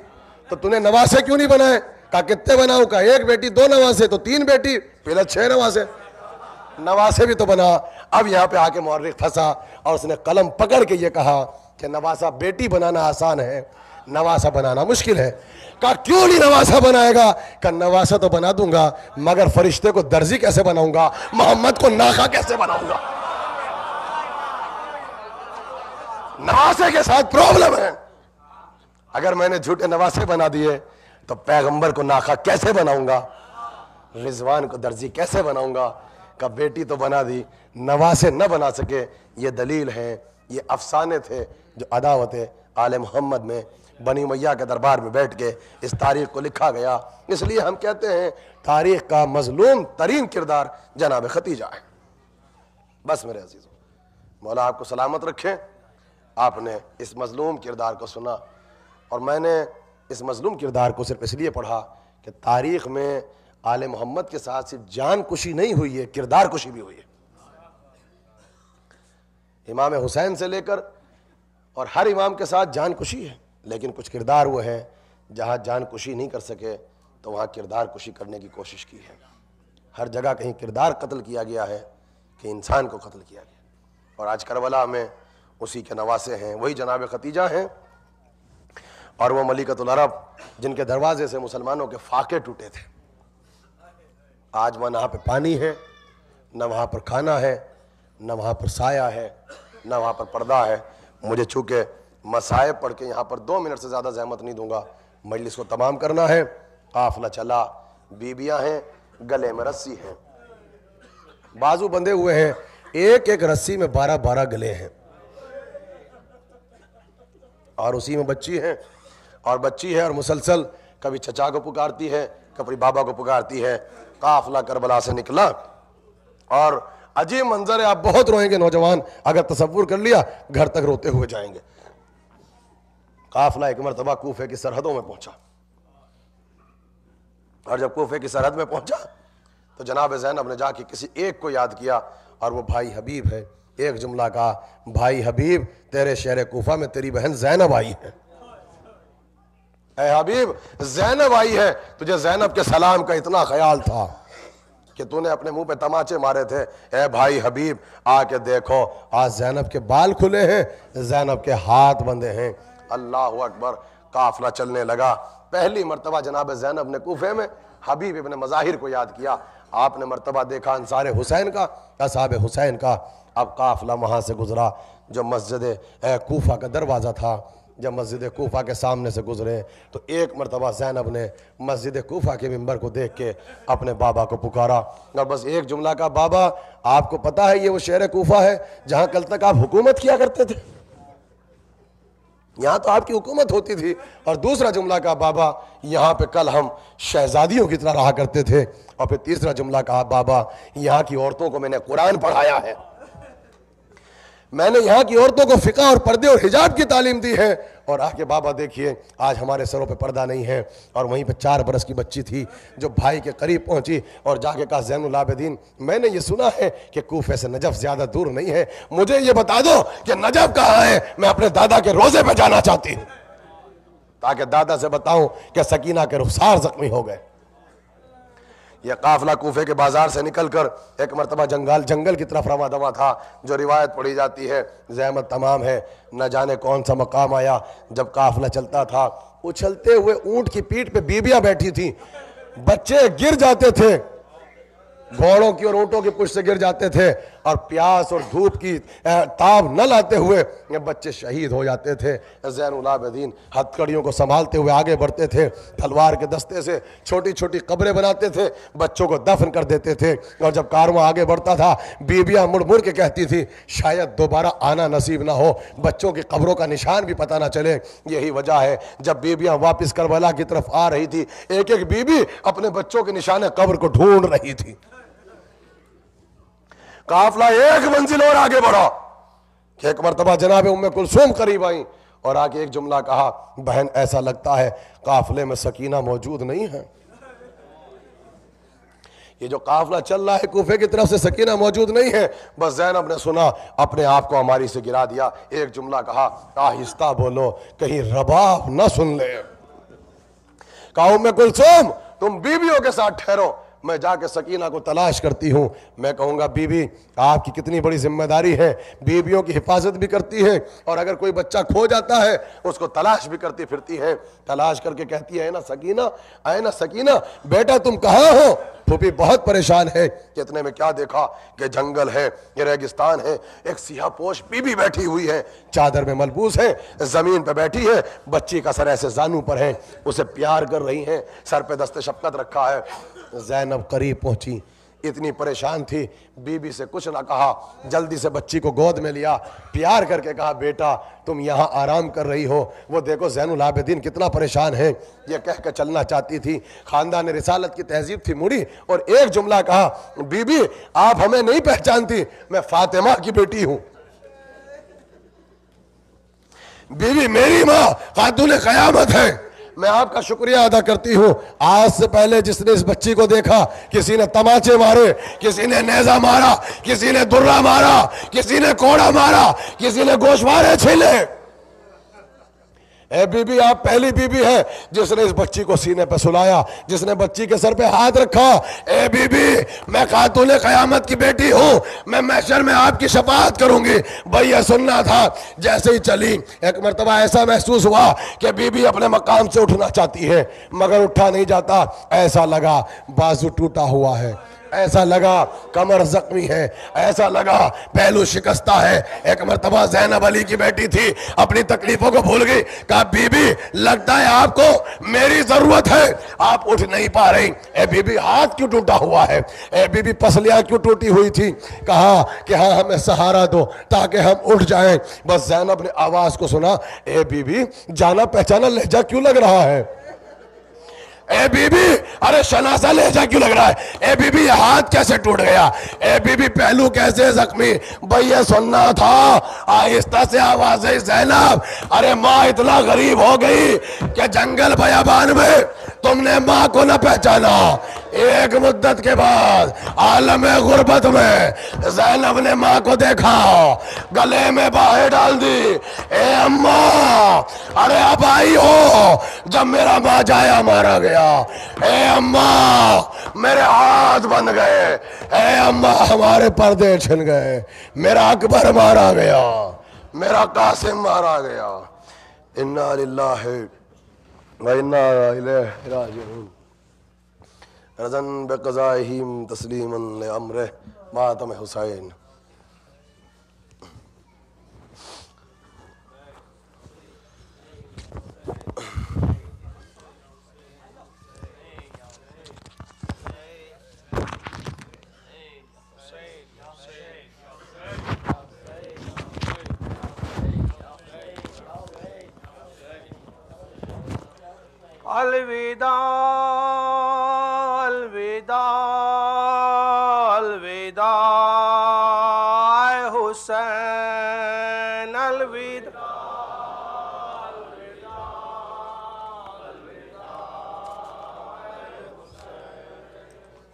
تو تو نے نواسے کیوں نہیں بنائے؟ کہا کتنے بناؤں؟ کہا 1 بیٹی 2 نواسے، تو 3 بیٹی پہلے 6 نواسے. نواسے بھی تو بنا. اب یہاں پہ آ کے مورخ پھنسا اور اس نے قلم پکڑ کے یہ کہا کہ نواسا بیٹی بنانا آسان ہے, نواسا بنانا مشکل ہے. کہا کیوں نہیں نواسا بنائے گا؟ کہ نواسا تو بنا دوں گا مگر فرشتے کو درزی کیسے بناؤں گا, محمد کو ناخا کیسے بناؤں گا؟ نواسے کے ساتھ پرابلم ہے. اگر میں نے جھوٹے نواسے بنا دیے تو پیغمبر کو ناخا کیسے بناؤں گا, رضوان کو درزی کیسے بناؤں گا؟ کہ بیٹی تو بنا دی, نواسے نہ بنا سکے. یہ دلیل ہے, یہ افسانے تھے جو عداوت آل محمد میں بنی امیہ کے دربار میں بیٹھ کے اس تاریخ کو لکھا گیا. اس لیے ہم کہتے ہیں تاریخ کا مظلوم ترین کردار جناب ختیجہ ہے. بس میرے عزیزوں, مولا آپ کو سلامت رکھیں. آپ نے اس مظلوم کردار کو سنا, اور میں نے اس مظلوم کردار کو صرف اس لیے پڑھا کہ تاریخ میں آل محمد کے ساتھ صرف جان کشی نہیں ہوئی ہے, کردار کشی بھی ہوئی ہے. امام حسین سے لے کر اور ہر امام کے ساتھ جان کشی ہے, لیکن کچھ کردار وہ ہیں جہاں جان کشی نہیں کر سکے تو وہاں کردار کشی کرنے کی کوشش کی ہے. ہر جگہ کہیں کردار قتل کیا گیا ہے کہ انسان کو قتل کیا گیا. اور آج کربلا میں اسی کے نواسے ہیں, وہی جناب ختیجہ ہیں, اور وہ ملکۃ العرب جن کے دروازے سے مسلمانوں کے فاقے ٹوٹے تھے. آج وہاں نہ پہ پانی ہے, نہ وہاں پر کھانا ہے, نہ وہاں پر سایہ ہے, نہ وہاں پر پردہ ہے. مجھے چونکہ مصائب پڑھ کے یہاں پر 2 منٹ سے زیادہ زحمت نہیں دوں گا, مجلس کو تمام کرنا ہے. قافلہ چلا, بیبیاں ہیں, گلے میں رسی ہیں, بازو بندھے ہوئے ہیں, ایک ایک رسی میں 12 گلے ہیں, اور اسی میں بچی ہے, اور بچی ہے اور مسلسل کبھی چچا کو پکارتی ہے, کبھی بابا کو پکارتی ہے. قافلہ کربلا سے نکلا, اور عجیب منظر ہے, آپ بہت روئیں گے نوجوان اگر تصور کر لیا, گھر تک روتے ہوئے جائیں گے. قافلہ ایک مرتبہ کوفے کی سرحدوں میں پہنچا, اور جب کوفے کی سرحد میں پہنچا تو جناب زینب نے جا کے کسی ایک کو یاد کیا, اور وہ بھائی حبیب ہے. ایک جملہ کہا, بھائی حبیب تیرے شہر کوفہ میں تیری بہن زینب آئی ہے. اے حبیب زینب آئی ہے, تجھے زینب کے سلام کا اتنا خیال تھا کہ تو نے اپنے منہ پہ تماچے مارے تھے. اے بھائی حبیب آ کے دیکھو, آج زینب کے بال کھلے ہیں, زینب کے ہاتھ بندھے ہیں. اللہ اکبر. قافلہ چلنے لگا. پہلی مرتبہ جناب زینب نے کوفے میں حبیب ابن مظاہر کو یاد کیا. آپ نے مرتبہ دیکھا انصار حسین کا, اصحاب حسین کا. اب قافلہ وہاں سے گزرا, جو مسجد کوفہ کا دروازہ تھا, جب مسجد کوفہ کے سامنے سے گزرے تو ایک مرتبہ زینب نے مسجد کوفہ کے ممبر کو دیکھ کے اپنے بابا کو پکارا, اور بس ایک جملہ کا, بابا آپ کو پتا ہے یہ وہ شہر کوفہ ہے جہاں کل تک آپ حکومت کیا کرتے تھے, یہاں تو آپ کی حکومت ہوتی تھی. اور دوسرا جملہ کا, بابا یہاں پہ کل ہم شہزادیوں کی طرح رہا کرتے تھے. اور پھر تیسرا جملہ کہا, بابا یہاں کی عورتوں کو میں نے قرآن پڑھایا ہے, میں نے یہاں کی عورتوں کو فقہ اور پردے اور حجاب کی تعلیم دی ہے. اور آگے بابا دیکھیے, آج ہمارے سروں پہ پردہ نہیں ہے. اور وہیں پہ 4 برس کی بچی تھی جو بھائی کے قریب پہنچی اور جا کے کہا, زین العابدین میں نے یہ سنا ہے کہ کوفے سے نجف زیادہ دور نہیں ہے, مجھے یہ بتا دو کہ نجف کہاں ہے, میں اپنے دادا کے روزے پہ جانا چاہتی ہوں, تاکہ دادا سے بتاؤں کہ سکینہ کے رخسار زخمی ہو گئے. یہ قافلہ کوفے کے بازار سے نکل کر ایک مرتبہ جنگل کی طرف رواں دواں تھا. جو روایت پڑھی جاتی ہے, زحمت تمام ہے, نہ جانے کون سا مقام آیا جب قافلہ چلتا تھا. اچھلتے ہوئے اونٹ کی پیٹھ پہ بیبیاں بیٹھی تھیں, بچے گر جاتے تھے, گھوڑوں کی اور اونٹوں کی پشت سے گر جاتے تھے, اور پیاس اور دھوپ کی تاب نہ لاتے ہوئے یہ بچے شہید ہو جاتے تھے. زین العابدین ہتھ کڑیوں کو سنبھالتے ہوئے آگے بڑھتے تھے, تلوار کے دستے سے چھوٹی چھوٹی قبریں بناتے تھے, بچوں کو دفن کر دیتے تھے. اور جب کارواں آگے بڑھتا تھا, بیبیاں مڑ مڑ کے کہتی تھی شاید دوبارہ آنا نصیب نہ ہو, بچوں کی قبروں کا نشان بھی پتہ نہ چلے. یہی وجہ ہے جب بیبیاں واپس کربلا کی طرف آ رہی تھی, ایک ایک بیوی اپنے بچوں کے نشان قبر کو ڈھونڈ رہی تھی. قافلہ ایک منزل اور آگے بڑھا کہ ایک مرتبہ جناب ام کلثوم قریب آئیں اور آگے ایک جملہ کہا, بہن ایسا لگتا ہے قافلے میں سکینہ موجود نہیں ہے. یہ جو قافلہ چل رہا ہے کوفے کی طرف سے, سکینہ موجود نہیں ہے. بس زینب نے سنا, اپنے آپ کو ہماری سے گرا دیا. ایک جملہ کہا, آہستہ بولو کہیں رباب نہ سن لے. کہا ام کلثوم تم بیویوں کے ساتھ ٹھہرو, میں جا کے سکینہ کو تلاش کرتی ہوں. میں کہوں گا بی آپ کی کتنی بڑی ذمہ داری ہے, بیویوں کی حفاظت بھی کرتی ہے اور اگر کوئی بچہ کھو جاتا ہے اس کو تلاش بھی کرتی پھرتی ہے. تلاش کر کے کہتی ہے نا سکینہ بیٹا تم کہاں ہو؟ پھوپھی بہت پریشان ہے کہ اتنے میں کیا دیکھا کہ جنگل ہے, یہ ریگستان ہے, ایک سیاہ پوش بی بیٹھی ہوئی ہے, چادر میں ملبوس ہے, زمین پہ بیٹھی ہے, بچی کا سر ایسے زانو پر ہے, اسے پیار کر رہی ہیں, سر پہ دست شفقت رکھا ہے. زینب قریب پہنچی, اتنی پریشان تھی, بی سے کچھ نہ کہا, جلدی سے بچی کو گود میں لیا, پیار کر کے کہا بیٹا تم یہاں آرام کر رہی ہو. وہ دیکھو زین العابدین کتنا پریشان ہے, یہ کہہ کے چلنا چاہتی تھی, خاندان رسالت کی تہذیب تھی, مڑی اور ایک جملہ کہا بی آپ ہمیں نہیں پہچانتی, میں فاطمہ کی بیٹی ہوں. بیوی میری ماں خاتون قیامت ہے, میں آپ کا شکریہ ادا کرتی ہوں. آج سے پہلے جس نے اس بچی کو دیکھا, کسی نے تماچے مارے, کسی نے نیزہ مارا, کسی نے درہ مارا, کسی نے کوڑا مارا, کسی نے گوشوارے چھیلے. اے بی آپ پہلی بی ہے جس نے اس بچی کو سینے پہ سلایا, جس نے بچی کے سر پہ ہاتھ رکھا. اے بی میں خاتون قیامت کی بیٹی ہوں, میں محشر میں آپ کی شفاعت کروں گی. بھئی یہ سننا تھا. جیسے ہی چلی ایک مرتبہ ایسا محسوس ہوا کہ بی اپنے مقام سے اٹھنا چاہتی ہے مگر اٹھا نہیں جاتا. ایسا لگا بازو ٹوٹا ہوا ہے, ایسا لگا کمر زخمی ہے, ایسا لگا پہلو شکستہ ہے. ایک مرتبہ زینب علی کی بیٹی تھی, اپنی تکلیفوں کو بھول گئی. کہا بی لگتا ہے آپ کو میری ضرورت ہے, آپ اٹھ نہیں پا رہی. اے بی ہاتھ کیوں ٹوٹا ہوا ہے؟ اے بی پسلیاں کیوں ٹوٹی ہوئی تھی؟ کہا کہ ہاں ہمیں سہارا دو تاکہ ہم اٹھ جائیں. بس زینب نے آواز کو سنا, اے بی جانا پہچانا لہجہ کیوں لگ رہا ہے؟ اے بی ارے شناسا لہجہ کیوں لگ رہا ہے؟ اے بی یہ ہاتھ کیسے ٹوٹ گیا؟ اے بی پہلو کیسے زخمی؟ بھئی یہ سننا تھا. آہستہ سے آواز ہے زینب, ارے ماں اتنا غریب ہو گئی کہ جنگل بیابان میں تم نے ماں کو نہ پہچانا. ایک مدت کے بعد عالم غربت میں زینب نے ماں کو دیکھا, گلے میں باہیں ڈال دی. اے اماں, ارے اب آئی ہو جب میرا ماں جایا مارا گیا. اے اماں میرے ہاتھ بن گئے. اے اماں ہمارے پردے چھن گئے. میرا اکبر مارا گیا, میرا قاسم مارا گیا. انا للہ و انا الیہ راجعون. رضن بقضائہم تسلیما لامرہ ماتم حسین. الوداع الوداع الوداع حسین الوداع.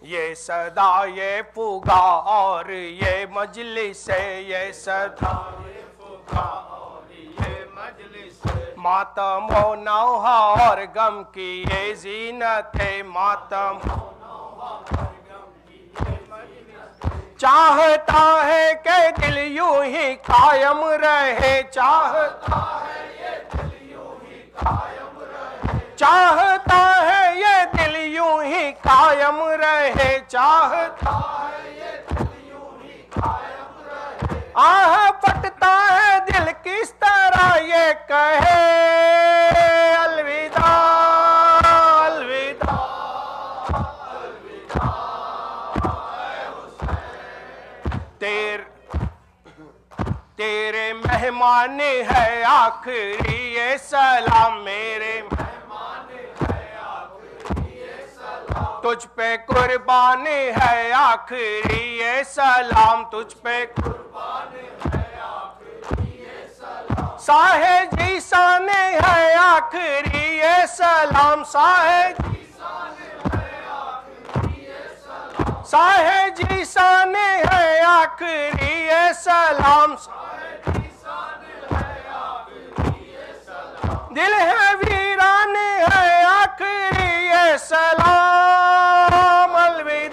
یہ صدا یہ پگا اور یہ مجلس ہے, یہ صدا یہ پگا اور یہ مجلس ہے. ماتم و نوحہ اور غم کی یہ زینت ہے, ماتم و نوحہ اور غم کی یہ مجلس ہے. چاہتا ہے کہ دل یوں ہی قائم رہے, چاہتا ہے یہ دل یوں ہی قائم رہے, چاہتا ہے یہ دل یوں ہی قائم رہے, چاہتا ہے یہ دل یوں ہی قائم رہے. آہ پھٹتا ہے دل کس طرح یہ کہے الوداع الوداع الوداع اے حسین. تیرے مہمان ہے آخری یہ سلام, میرے مہمان ہے آخری یہ سلام. تجھ پہ قربان ہے آخری یہ سلام, تجھ پہ قربان ہے آخری یہ سلام. ساہے جی سانے ہے آخری یہ سلام, ساہے جی سانے ہے آخری یہ سلام, ساہے جی سانے ہے آخری یہ سلام, ساہے جی سانے ہے آخری یہ سلام. دل ہے ویران ہے آخری یہ سلام الوداع.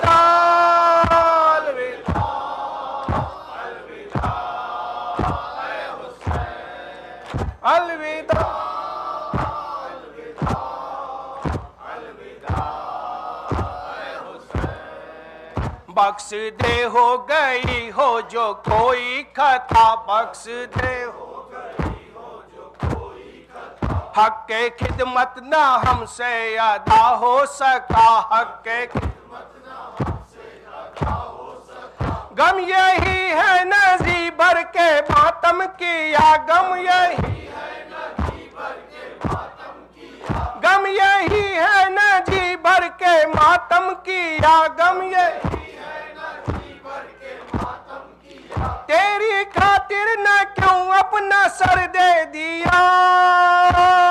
بخش دے ہو گئی ہو جو کوئی خطا بخش دے ہو گئی ہو جو کوئی خطا حق کے خدمت نہ ہم سے ادا ہو سکا حق کے خدمت نہ ہم سے ادا ہو سکا غم یہی ہے نہ جی بھر کے ماتم کیا غم یہی ہے نہ جی بھر کے ماتم کیا غم یہی ہے نہ جی بھر کے ماتم کیا غم یہی ہے نہ جی بھر کے ماتم کیا تیری خاطر نہ کیوں اپنا سر دے دیا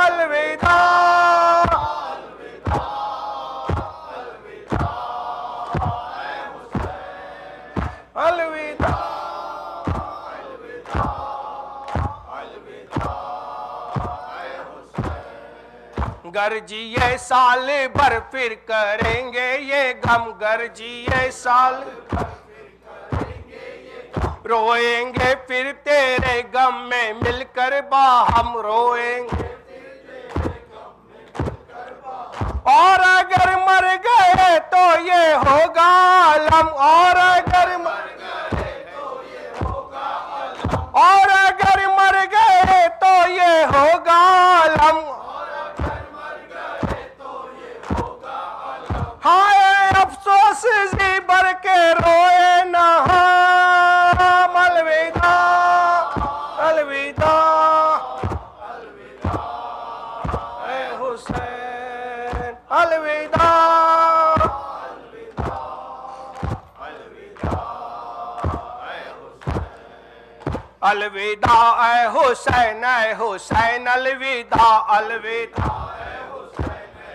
الوداع الوداع الوداع اے حسین الوداع الوداع الوداع اے حسین گرجیے سال بھر پھر کریں گے یہ غم گرجیے سال بھر پھر کریں گے یہ غم روئیں گے پھر تیرے غم میں مل کر باہم روئیں گے اور اگر مر گئے تو یہ ہوگا عالم اور اگر مر گئے تو یہ ہوگا عالم اور اگر مر گئے تو یہ ہوگا عالم اور اگر مر گئے تو یہ ہوگا عالم ہائے افسوس زی بھر کے روئے نہ ہم الوداع الوداع الوداع اے حسین الوداع الوداع الوداع اے حسین الوداع اے حسین اے حسین الوداع الوداع اے حسین اے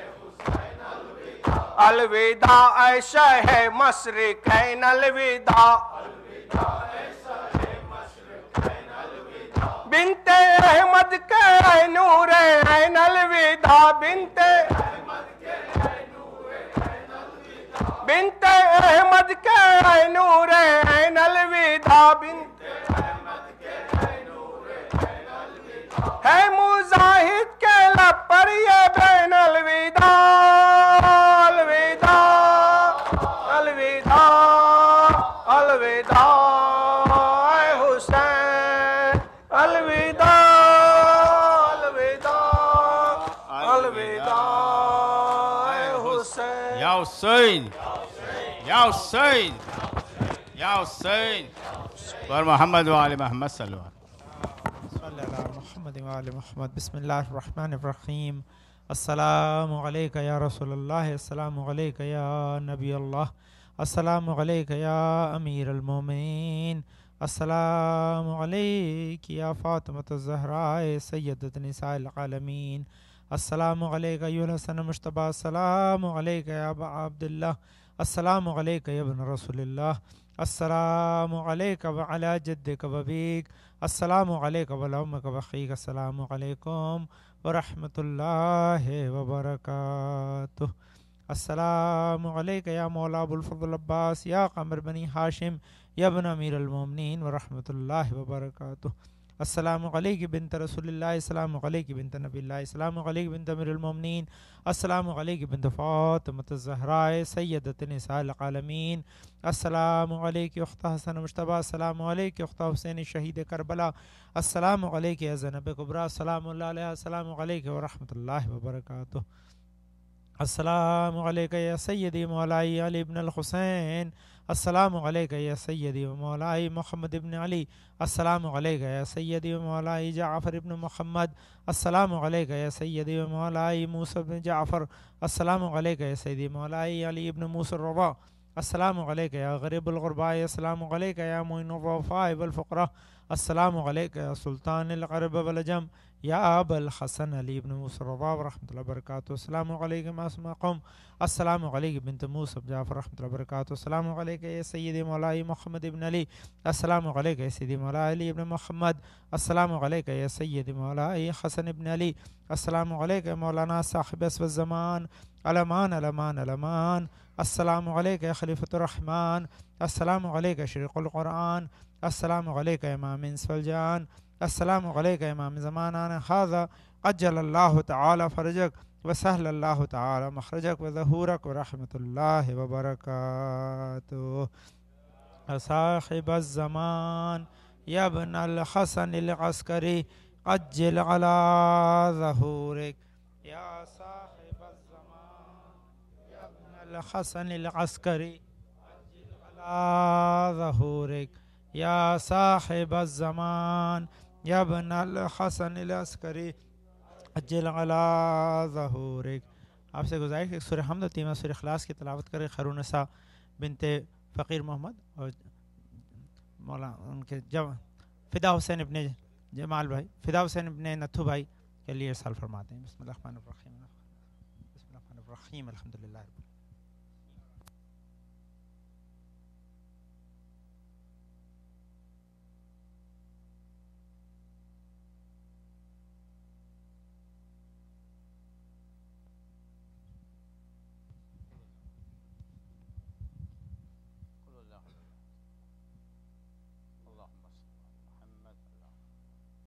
حسین الوداع الوداع اے شہ مشرقین الوداع الوداع اے شہ مشرقین الوداع بنت احمد کے اے نور عین الوداع بنت بنت احمد کے اے نور عین الوداع بنت احمد کے اے نور عین الوداع ہے مجاہد کے لب پر یہ بین الوداع الوداع الوداع الوداع اے حسین الوداع الوداع الوداع اے حسین یا حسین یا حسین یا حسین اور محمد و آل محمد صلی اللہ صلی اللہ محمد و آل محمد بسم اللہ الرحمن الرحیم السلام علیکہ یا رسول اللہ السلام علیکہ یا نبی اللہ السلام علیکہ یا امیر المومنین السلام علیکہ یا فاطمۃ الزہراء سیدۃ نساء العالمین السلام علیکہ یا الحسن مجتبی السلام علیکہ یا ابا عبداللہ السلام علیکہ یا ابن رسول اللہ السلام علیکہ وعلی جدک وبیک السلام علیکہ وعلی امک وخیک السلام علیکم ورحمۃ اللہ وبرکاتہ السلام علیکہ یا مولا ابو الفضل عباس یا قمر بنی ہاشم یا ابن امیر المومنین ورحمۃ اللہ وبرکاتہ السلام علیکہ بنت رسول اللہ السلام علیکہ بنت نبی اللہ السلام علیکہ بنت امیر المومنین السلام علیکہ بنت فاطمۃ الزہراء سیدۃ نساء العالمین السلام علیکہ اختہ حسن مجتبی السلام علیکہ اختہ حسین شہید کربلا السلام علیکہ یا زینب کبریٰ السلام اللہ علیہ السلام علیکہ ورحمۃ اللہ وبرکاتہ السلام علیکہ یا سیدی مولائی علی بن الحسین السلام علیکہ یا سیدی و مولائی محمد ابن علی السلام علیکہ یا سیدی و مولائی جعفر ابن محمد السلام علیکہ یا سیدی و مولائی موسیٰ بن جعفر السلام علیکہ یا سیدی مولائی علی ابن موسیٰ الرضا السلام علیکہ یا غریب الغرباء السلام علیکہ یا معین الضعفاء والفقراء السلام علیکہ یا سلطان العرب والعجم یا ابا الحسن علی ابن موسیٰ الرضا ورحمۃ اللہ وبرکاتہ السلام علیکم اسما قوم السلام علیکم بنت موسیٰ جعفر رحمۃ اللہ وبرکاتہ السلام علیکہ یا سیدی مولائی محمد ابن علی السلام علیکہ یا سیدی مولائی علی ابن محمد السلام علیکہ یا سیدی مولائی حسن ابن علی السلام علیکہ مولانا صاحب اسو الزمان علمان علمان علمان السلام علیکہ یا خلیفۃ الرحمن السلام علیکہ شریق القرآن السلام علیکہ امام انس والجان السلام علیکہ امام زمانان هذا عجل اللہ تعالی فرجک وسهل اللہ تعالی مخرجک وظہورک ورحمۃ اللہ وبرکاتہ صاحب الزمان یا ابن الحسن العسکری عجل علی ظہورک یا صاحب الزمان یا ابن الحسن العسکری عجل علی ظہورک یا صاحب الزمان یا ابن الحسن العسکری عجل علی ظہورک۔ آپ سے گزارش کہ سورہ حمد و تیمہ سورہ اخلاص کی تلاوت کرے خیرون نساء بنت فقیر محمد اور مولانا ان کے فدا حسین ابن جمال بھائی، فدا حسین ابن نتھو بھائی کے لیے ارسال فرماتے ہیں۔ بسم اللہ الرحمن الرحیم، بسم اللہ الرحمن الرحیم، الحمدللہ۔